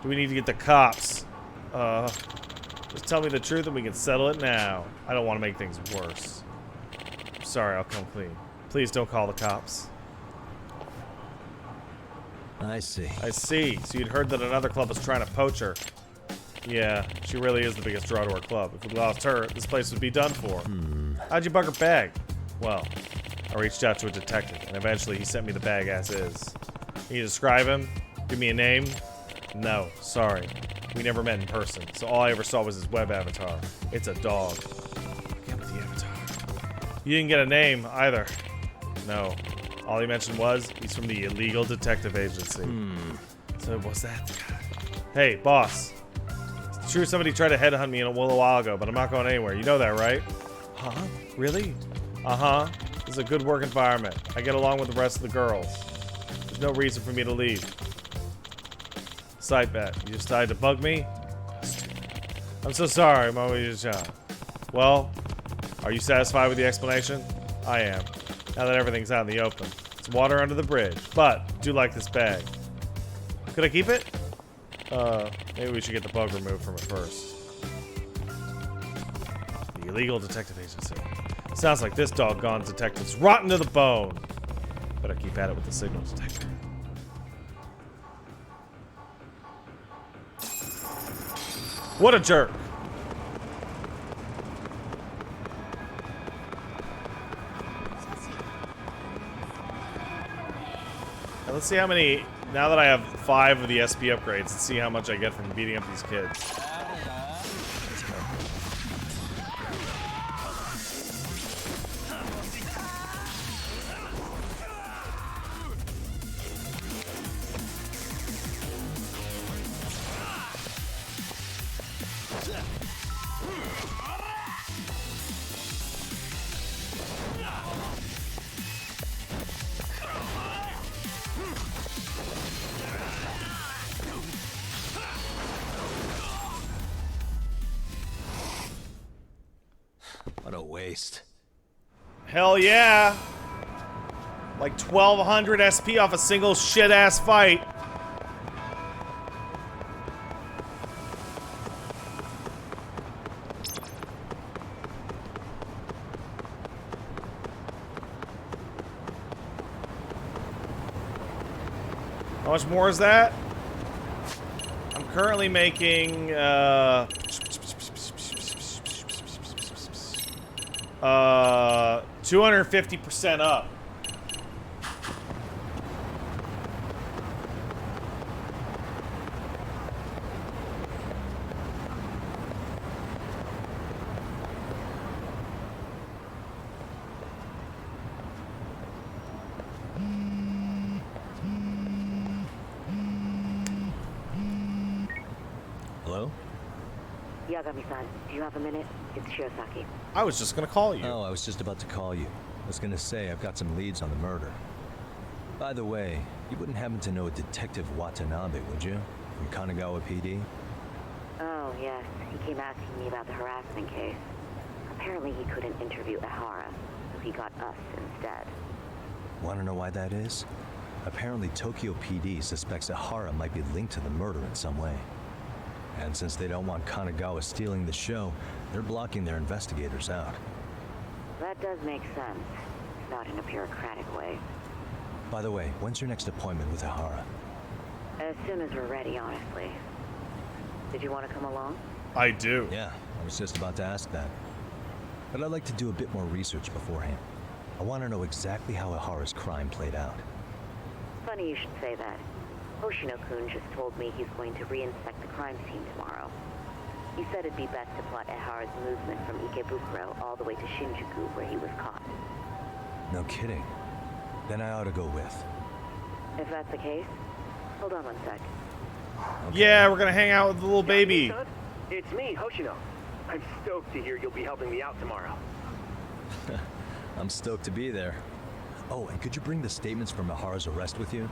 Do we need to get the cops? Just tell me the truth and we can settle it now. I don't want to make things worse. Sorry, I'll come clean. Please don't call the cops. I see. I see. So you'd heard that another club was trying to poach her. Yeah, she really is the biggest draw to our club. If we lost her, this place would be done for. How'd you bug her bag? Well, I reached out to a detective, and eventually he sent me the bag as is. Can you describe him? Give me a name? No, sorry. We never met in person, so all I ever saw was his web avatar. It's a dog. Get with the avatar. You didn't get a name, either. No. All he mentioned was he's from the illegal detective agency. So was that the guy? Hey, boss. It's true somebody tried to headhunt me a little while ago, but I'm not going anywhere. You know that, right? Huh? Really? Uh-huh. This is a good work environment. I get along with the rest of the girls. There's no reason for me to leave. Side bet. You just decided to bug me? I'm so sorry, Moe-chan. Well, are you satisfied with the explanation? I am. Now that everything's out in the open. It's water under the bridge, but do like this bag. Could I keep it? Maybe we should get the bug removed from it first. The illegal detective agency. Sounds like this doggone detective's rotten to the bone. Better keep at it with the signal detector. What a jerk. Now let's see how many, now that I have 5 of the SP upgrades, let's see how much I get from beating up these kids. What a waste. Hell yeah! Like 1200 SP off a single shit-ass fight. How much more is that? I'm currently making, 250% up. Hello? Yagami-san, do you have a minute? It's Shirosaki. I was just gonna call you. Oh, I was just about to call you. I was gonna say I've got some leads on the murder. By the way, you wouldn't happen to know a Detective Watanabe, would you? From Kanagawa PD? Oh, yes. He came asking me about the harassment case. Apparently he couldn't interview Ahara, so he got us instead. Wanna know why that is? Apparently Tokyo PD suspects Ahara might be linked to the murder in some way. And since they don't want Kanagawa stealing the show, they're blocking their investigators out. That does make sense. Not in a bureaucratic way. By the way, when's your next appointment with Ihara? As soon as we're ready, honestly. Did you want to come along? I do. Yeah, I was just about to ask that. But I'd like to do a bit more research beforehand. I want to know exactly how Ihara's crime played out. Funny you should say that. Hoshino-kun just told me he's going to reinspect the crime scene tomorrow. He said it'd be best to plot Ihara's movement from Ikebukuro all the way to Shinjuku, where he was caught. No kidding. Then I ought to go with. If that's the case, hold on one sec. Okay. Yeah, we're gonna hang out with the little baby. Son, it's me, Hoshino. I'm stoked to hear you'll be helping me out tomorrow. I'm stoked to be there. Oh, and could you bring the statements from Ihara's arrest with you?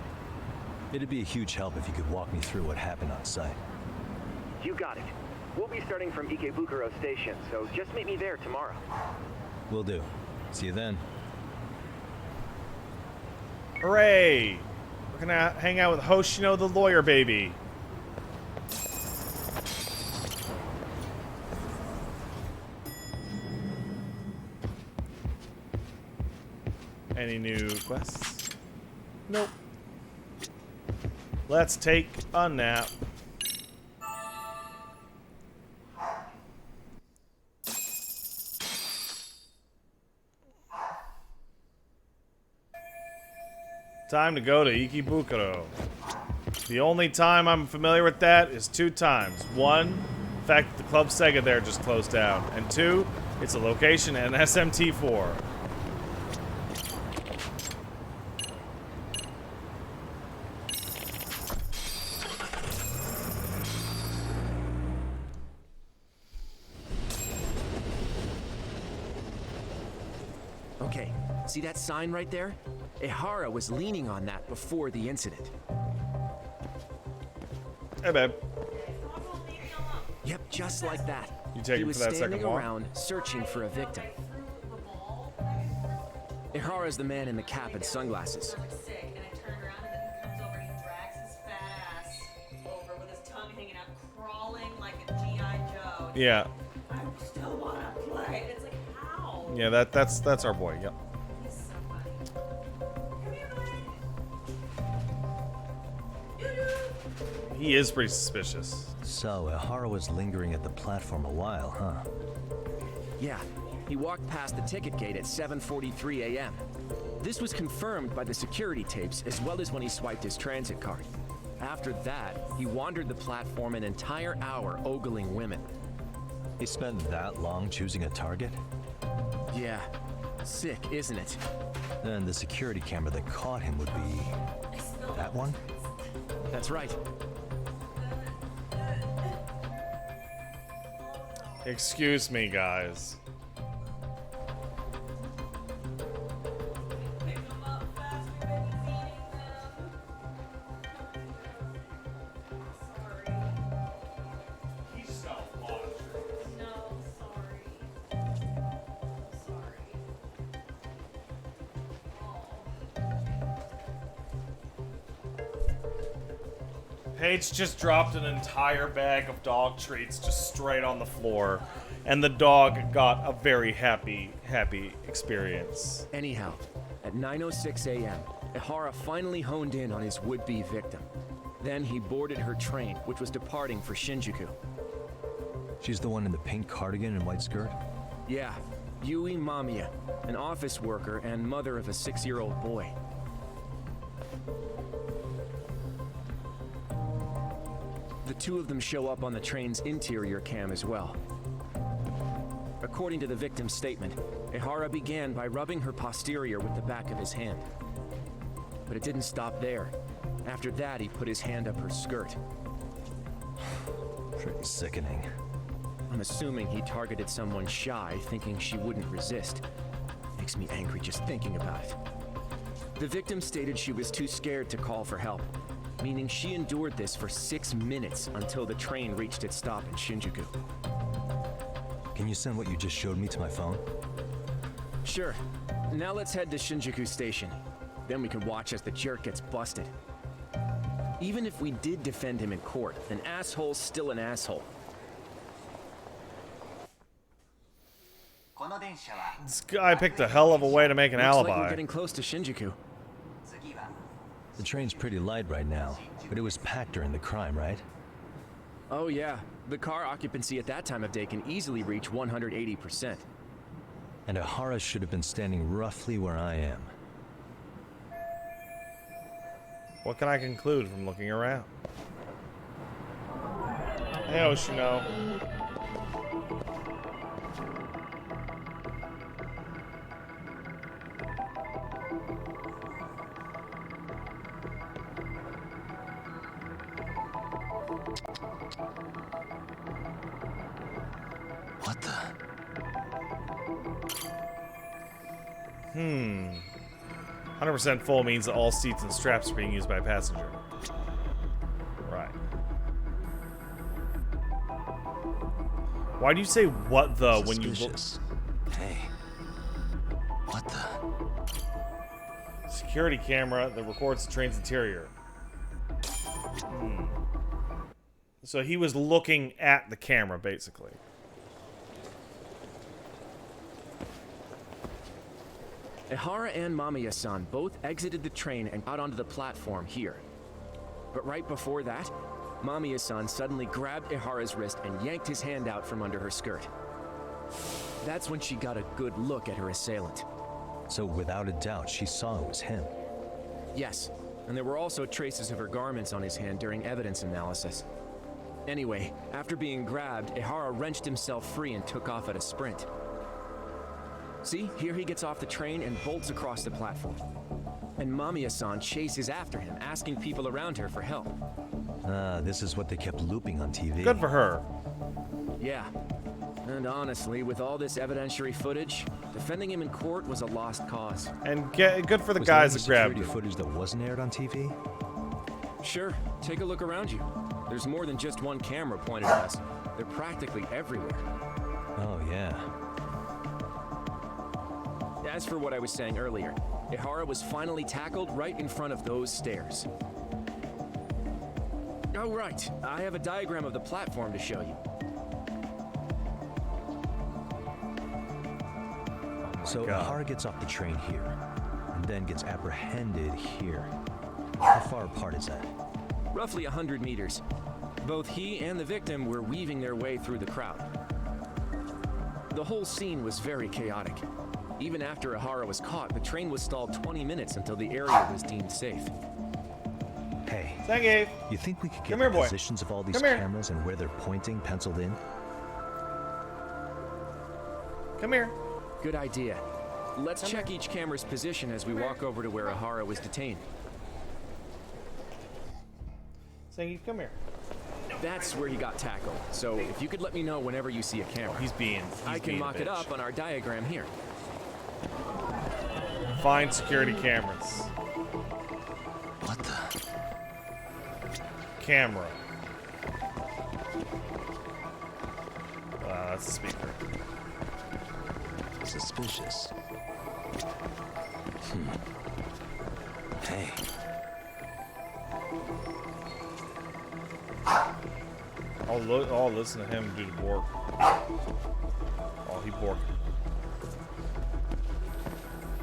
It'd be a huge help if you could walk me through what happened on site. You got it. We'll be starting from Ikebukuro Station, so just meet me there tomorrow. Will do. See you then. Hooray! We're gonna hang out with Hoshino the lawyer baby. Any new quests? Nope. Let's take a nap. Time to go to Ikebukuro. The only time I'm familiar with that is 2 times. 1, the fact that the Club Sega there just closed down. And 2, it's a location in SMT4. Okay, see that sign right there? Ihara was leaning on that before the incident. Hey, babe. Yep, just like that. You take he him was for that standing second walk? around searching for a victim. Ihara's the man in the cap and sunglasses. Yeah. I still want to play. It's like, how? Yeah, that's our boy. Yep. He's so funny. Come here, buddy. He is pretty suspicious. So, Ihara was lingering at the platform a while, huh? Yeah, he walked past the ticket gate at 7:43 a.m. This was confirmed by the security tapes as well as when he swiped his transit card. After that, he wandered the platform an entire hour ogling women. He spent that long choosing a target? Yeah, sick, isn't it? Then the security camera that caught him would be... that one? That's right. Excuse me, guys. Paige just dropped an entire bag of dog treats just straight on the floor, and the dog got a very happy experience. Anyhow, at 9:06 a.m., Ihara finally honed in on his would-be victim. Then he boarded her train, which was departing for Shinjuku. She's the one in the pink cardigan and white skirt? Yeah, Yui Mamiya, an office worker and mother of a 6-year-old boy. The two of them show up on the train's interior cam as well. According to the victim's statement, Ihara began by rubbing her posterior with the back of his hand. But it didn't stop there. After that, he put his hand up her skirt. Pretty sickening. I'm assuming he targeted someone shy, thinking she wouldn't resist. Makes me angry just thinking about it. The victim stated she was too scared to call for help, meaning she endured this for 6 minutes until the train reached its stop in Shinjuku. Can you send what you just showed me to my phone? Sure. Now let's head to Shinjuku Station. Then we can watch as the jerk gets busted. Even if we did defend him in court, an asshole's still an asshole. This guy picked a hell of a way to make an Looks alibi. like we're getting close to Shinjuku. The train's pretty light right now, but it was packed during the crime, right? Oh yeah, the car occupancy at that time of day can easily reach 180%. And Ihara should have been standing roughly where I am. What can I conclude from looking around? Hey, Oshino. What the? 100% full means that all seats and straps are being used by a passenger. Right. Why do you say "what the" when you look? Suspicious. Hey. What the? Security camera that records the train's interior. So he was looking at the camera, basically. Ihara and Mamiya-san both exited the train and got onto the platform here. But right before that, Mamiya-san suddenly grabbed Ihara's wrist and yanked his hand out from under her skirt. That's when she got a good look at her assailant. So without a doubt, she saw it was him. Yes, and there were also traces of her garments on his hand during evidence analysis. Anyway, after being grabbed, Ihara wrenched himself free and took off at a sprint. See, here he gets off the train and bolts across the platform. And Mamiya-san chases after him, asking people around her for help. This is what they kept looping on TV. Good for her. Yeah. And honestly, with all this evidentiary footage, defending him in court was a lost cause. And good for the Was guys there that any grabbed security him. footage that wasn't aired on TV? Sure, take a look around you. There's more than just one camera pointed at us. They're practically everywhere. Oh, yeah. As for what I was saying earlier, Ihara was finally tackled right in front of those stairs. Oh, right. I have a diagram of the platform to show you. So God. Ihara gets off the train here, and then gets apprehended here. How far apart is that? Roughly 100 meters. Both he and the victim were weaving their way through the crowd. The whole scene was very chaotic. Even after Ihara was caught, the train was stalled 20 minutes until the area was deemed safe. Hey, Zangief. you think we could get Come here, the boy. positions of all these Come here. cameras and where they're pointing penciled in? Come here. Good idea. Let's check each camera's position as we walk over to where Ihara was detained. Zangief, come here. That's where he got tackled. So if you could let me know whenever you see a camera. He's being. I can being a mock it bitch. up on our diagram here. Find security cameras. What the? Camera. That's the speaker. Suspicious. Hey. I'll listen to him do the work. Oh, he borked.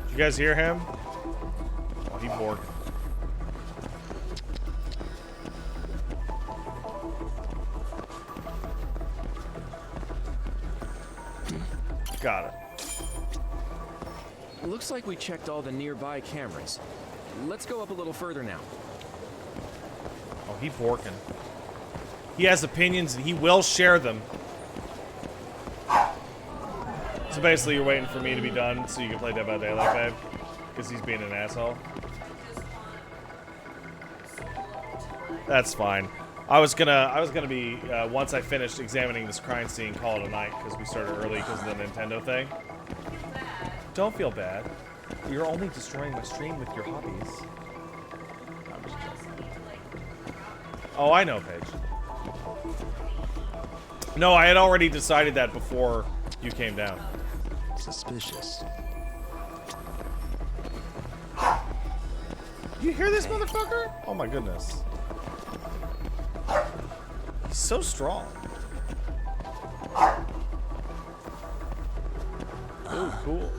Did you guys hear him? Oh, he borked. Got it. Looks like we checked all the nearby cameras. Let's go up a little further now. Oh, he borking. He has opinions and he will share them. So basically, you're waiting for me to be done so you can play Dead by Daylight, babe? Because he's being an asshole. That's fine. I was gonna be once I finished examining this crime scene, call it a night because we started early because of the Nintendo thing. Don't feel bad. You're only destroying my stream with your hobbies. I'm just joking. Oh, I know, Paige. No, I had already decided that before you came down. Suspicious. You hear this motherfucker? Oh my goodness. He's so strong. Ooh, cool.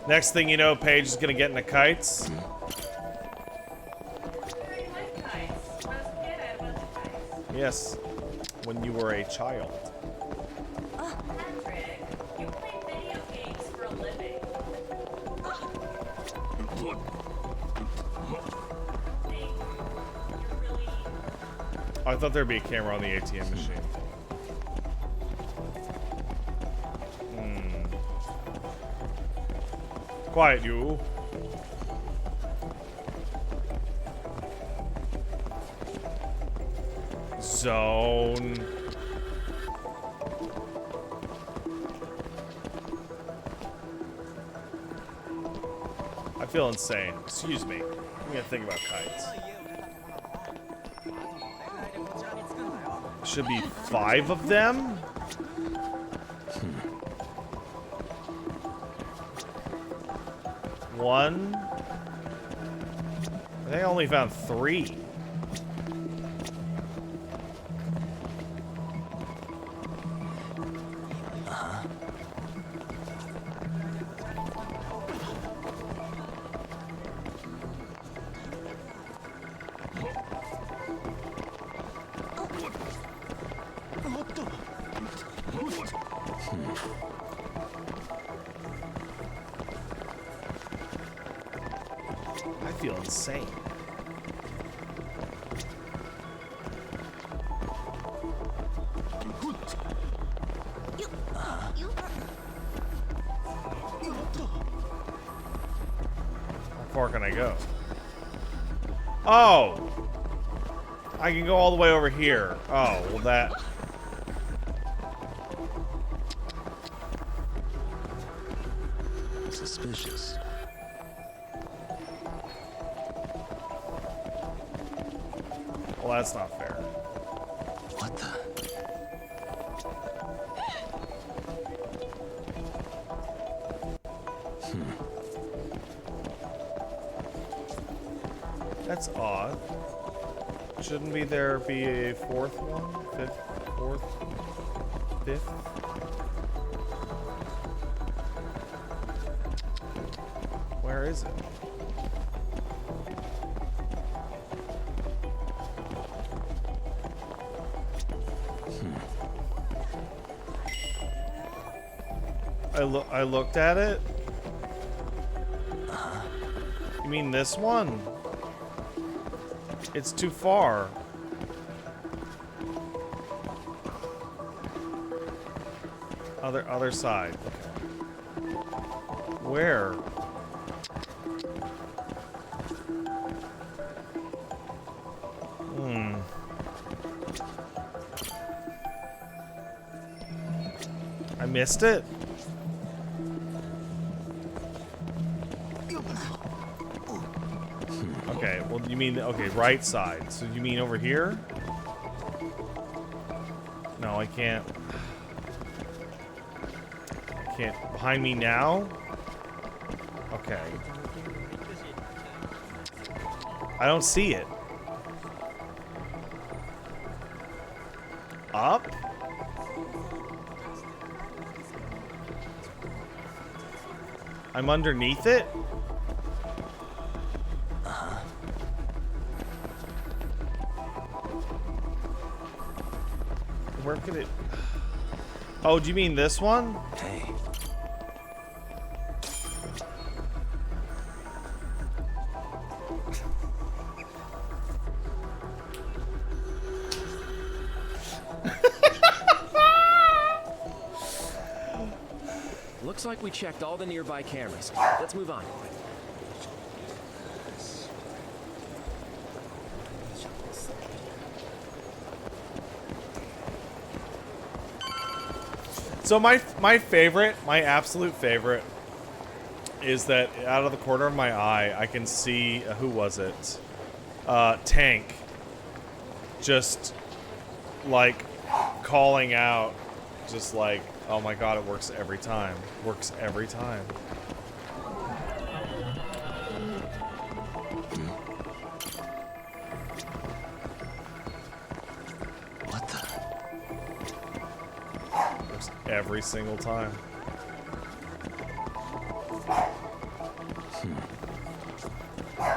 Next thing you know, Paige is gonna get into kites. Yes, when you were a child. Patrick, you play video games for a living. I thought there'd be a camera on the ATM machine. Quiet, you. Zone. I feel insane. Excuse me. I'm gonna think about kites. Should be 5 of them? One. I think I only found 3. I feel insane. How far can I go? Oh! I can go all the way over here. Oh, well that... Suspicious. Well, that's not fair. What the? That's odd. Shouldn't there be a 4th one? 5th? 4th? 5th? Where is it? I looked at it. You mean this one? It's too far. Other side. Okay. Where? I missed it? Okay, well, you mean, okay, right side. So you mean over here? No, I can't. I can't. Behind me now? Okay. I don't see it. Up? I'm underneath it? Where could it... Oh, do you mean this one? Hey. Looks like we checked all the nearby cameras. Let's move on. So my favorite, my absolute favorite, is that out of the corner of my eye, I can see, who was it? Tank. Just, like, calling out, just like, oh my god, it works every time. Works every time. What the? Just every single time.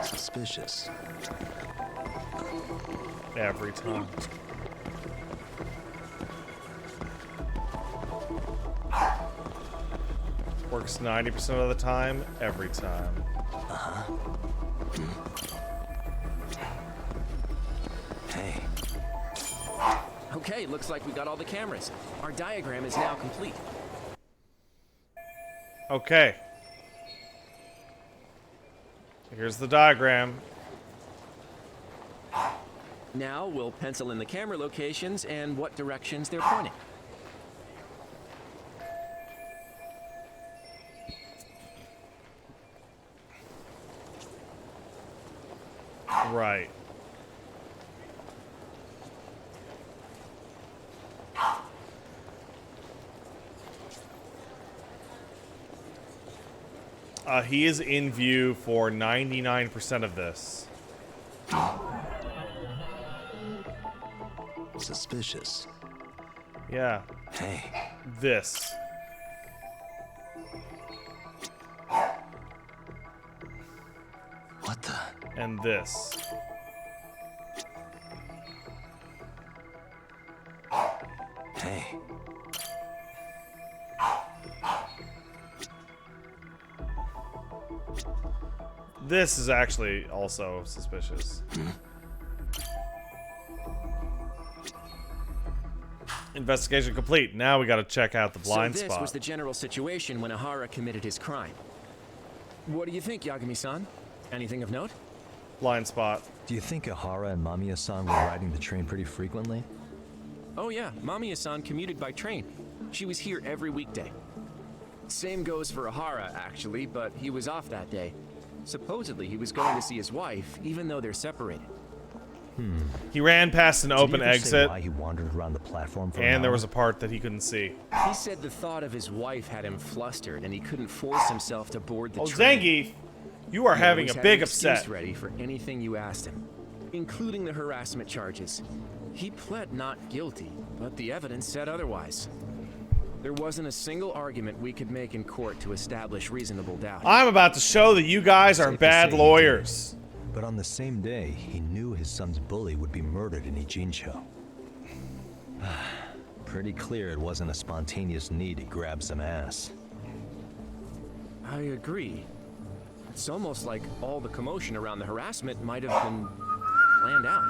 Suspicious. Every time. Works 90% of the time, every time. Hey. Okay, looks like we got all the cameras. Our diagram is now complete. Okay. Here's the diagram. Now we'll pencil in the camera locations and what directions they're pointing. Right. He is in view for 99% of this. Suspicious. Yeah. Hey. This. What the? And this. Hey. This is actually also suspicious. Investigation complete. Now we gotta check out the blind so this spot. was the general situation when Ihara committed his crime. What do you think, Yagami-san? Anything of note? Blind spot. Do you think Ihara and Mamiya-san were riding the train pretty frequently? Oh yeah, Mamiya-san commuted by train. She was here every weekday. Same goes for Ihara, actually, but he was off that day. Supposedly, he was going to see his wife, even though they're separated. He ran past an open Did he ever say exit, why he wandered around the platform for an and there hour? was a part that he couldn't see. He said the thought of his wife had him flustered, and he couldn't force himself to board the Oh, train. Zangief, you are He having a always had big an excuse upset. ready for anything you asked him, including the harassment charges. He pled not guilty, but the evidence said otherwise. There wasn't a single argument we could make in court to establish reasonable doubt. I'm about to show that you guys are Safe to bad say he lawyers. But on the same day, he knew his son's bully would be murdered in Ijincho. Pretty clear it wasn't a spontaneous need to grab some ass. I agree. It's almost like all the commotion around the harassment might have been planned out.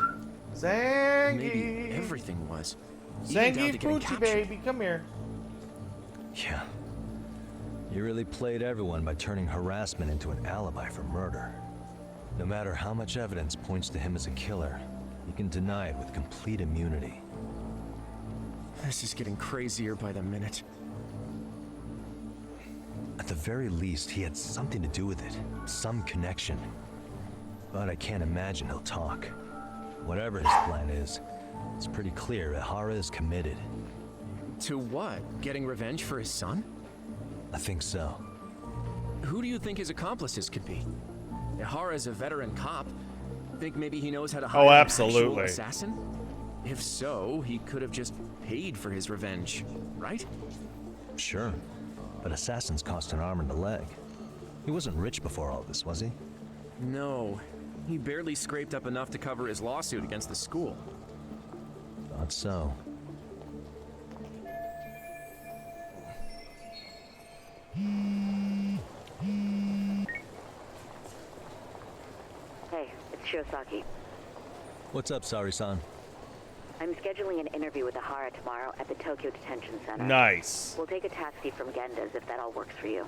Maybe Zangief. everything was. Even down to Zangief getting Poochie, captured. baby, come here. Yeah. You really played everyone by turning harassment into an alibi for murder. No matter how much evidence points to him as a killer, you can deny it with complete immunity. This is getting crazier by the minute. At the very least, he had something to do with it. Some connection. But I can't imagine he'll talk. Whatever his plan is, it's pretty clear Ihara is committed. To what? Getting revenge for his son? I think so. Who do you think his accomplices could be? Ihara's a veteran cop. Think maybe he knows how to hire an actual absolutely. assassin? If so, he could have just paid for his revenge, right? Sure. But assassins cost an arm and a leg. He wasn't rich before all this, was he? No. He barely scraped up enough to cover his lawsuit against the school. Thought so. Hey, it's Shiosaki. What's up, Sari-san? I'm scheduling an interview with Ihara tomorrow at the Tokyo Detention Center. Nice. We'll take a taxi from Genda's if that all works for you.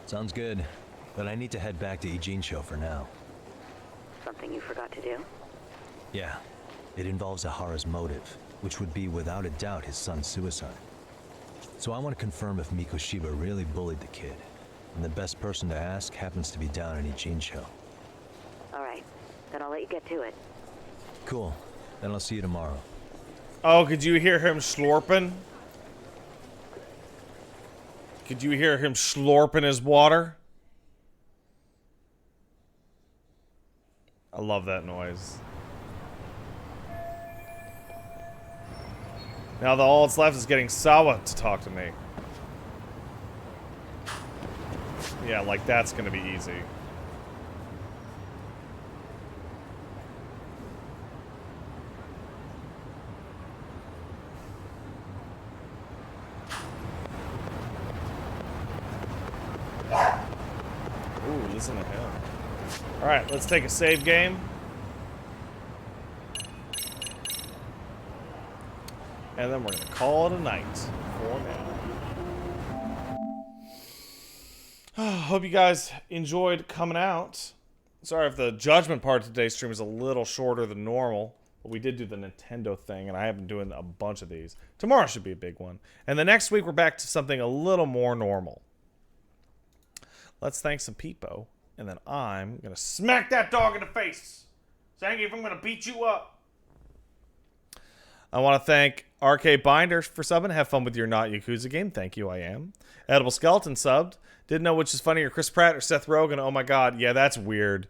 Sounds good. But I need to head back to Ijincho for now. Something you forgot to do? Yeah. It involves Ihara's motive, which would be without a doubt his son's suicide. So I want to confirm if Mikoshiba really bullied the kid. And the best person to ask happens to be down in Ijincho. All right, then I'll let you get to it. Cool. Then I'll see you tomorrow. Oh, could you hear him slurping? Could you hear him slurping his water? I love that noise. Now all that's left is getting Sawa to talk to me. Yeah, like that's gonna be easy. Ooh, listen to him. Alright, let's take a save game. And then we're gonna call it a night for now. Hope you guys enjoyed coming out. Sorry if the Judgment part of today's stream is a little shorter than normal. But we did do the Nintendo thing, and I have been doing a bunch of these. Tomorrow should be a big one. And the next week, we're back to something a little more normal. Let's thank some people, and then I'm going to smack that dog in the face. Zangief, I'm going to beat you up. I want to thank RK Binder for subbing. Have fun with your Not Yakuza game. Thank you, I am. Edible Skeleton subbed. Didn't know which is funnier, Chris Pratt or Seth Rogen. Oh my god, yeah, that's weird.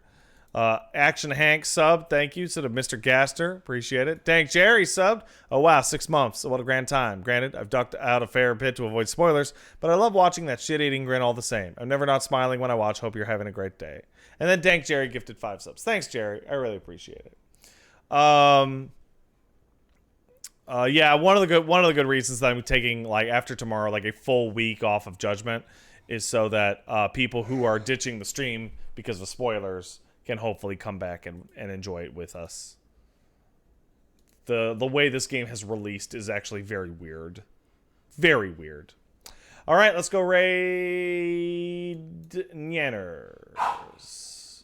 Action Hank subbed. Thank you. So to Mr. Gaster. Appreciate it. Dank Jerry subbed. Oh wow, 6 months. What a grand time. Granted, I've ducked out a fair bit to avoid spoilers, but I love watching that shit-eating grin all the same. I'm never not smiling when I watch. Hope you're having a great day. And then Dank Jerry gifted 5 subs. Thanks, Jerry. I really appreciate it. Yeah, one of the good reasons that I'm taking, like, after tomorrow, like a full week off of Judgment is so that people who are ditching the stream because of spoilers can hopefully come back and enjoy it with us. The way this game has released is actually very weird. Very weird. All right, let's go raid Nyanners.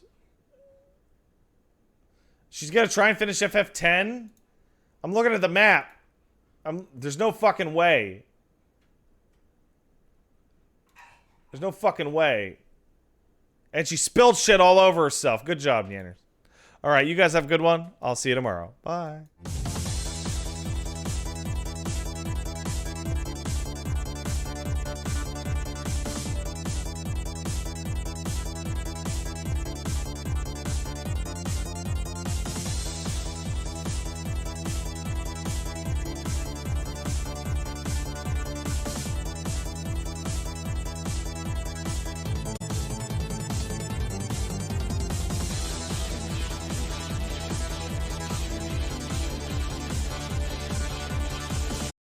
She's gonna try and finish FF10? I'm looking at the map. There's no fucking way. There's no fucking way. And she spilled shit all over herself. Good job, Nyanners. All right, you guys have a good one. I'll see you tomorrow. Bye.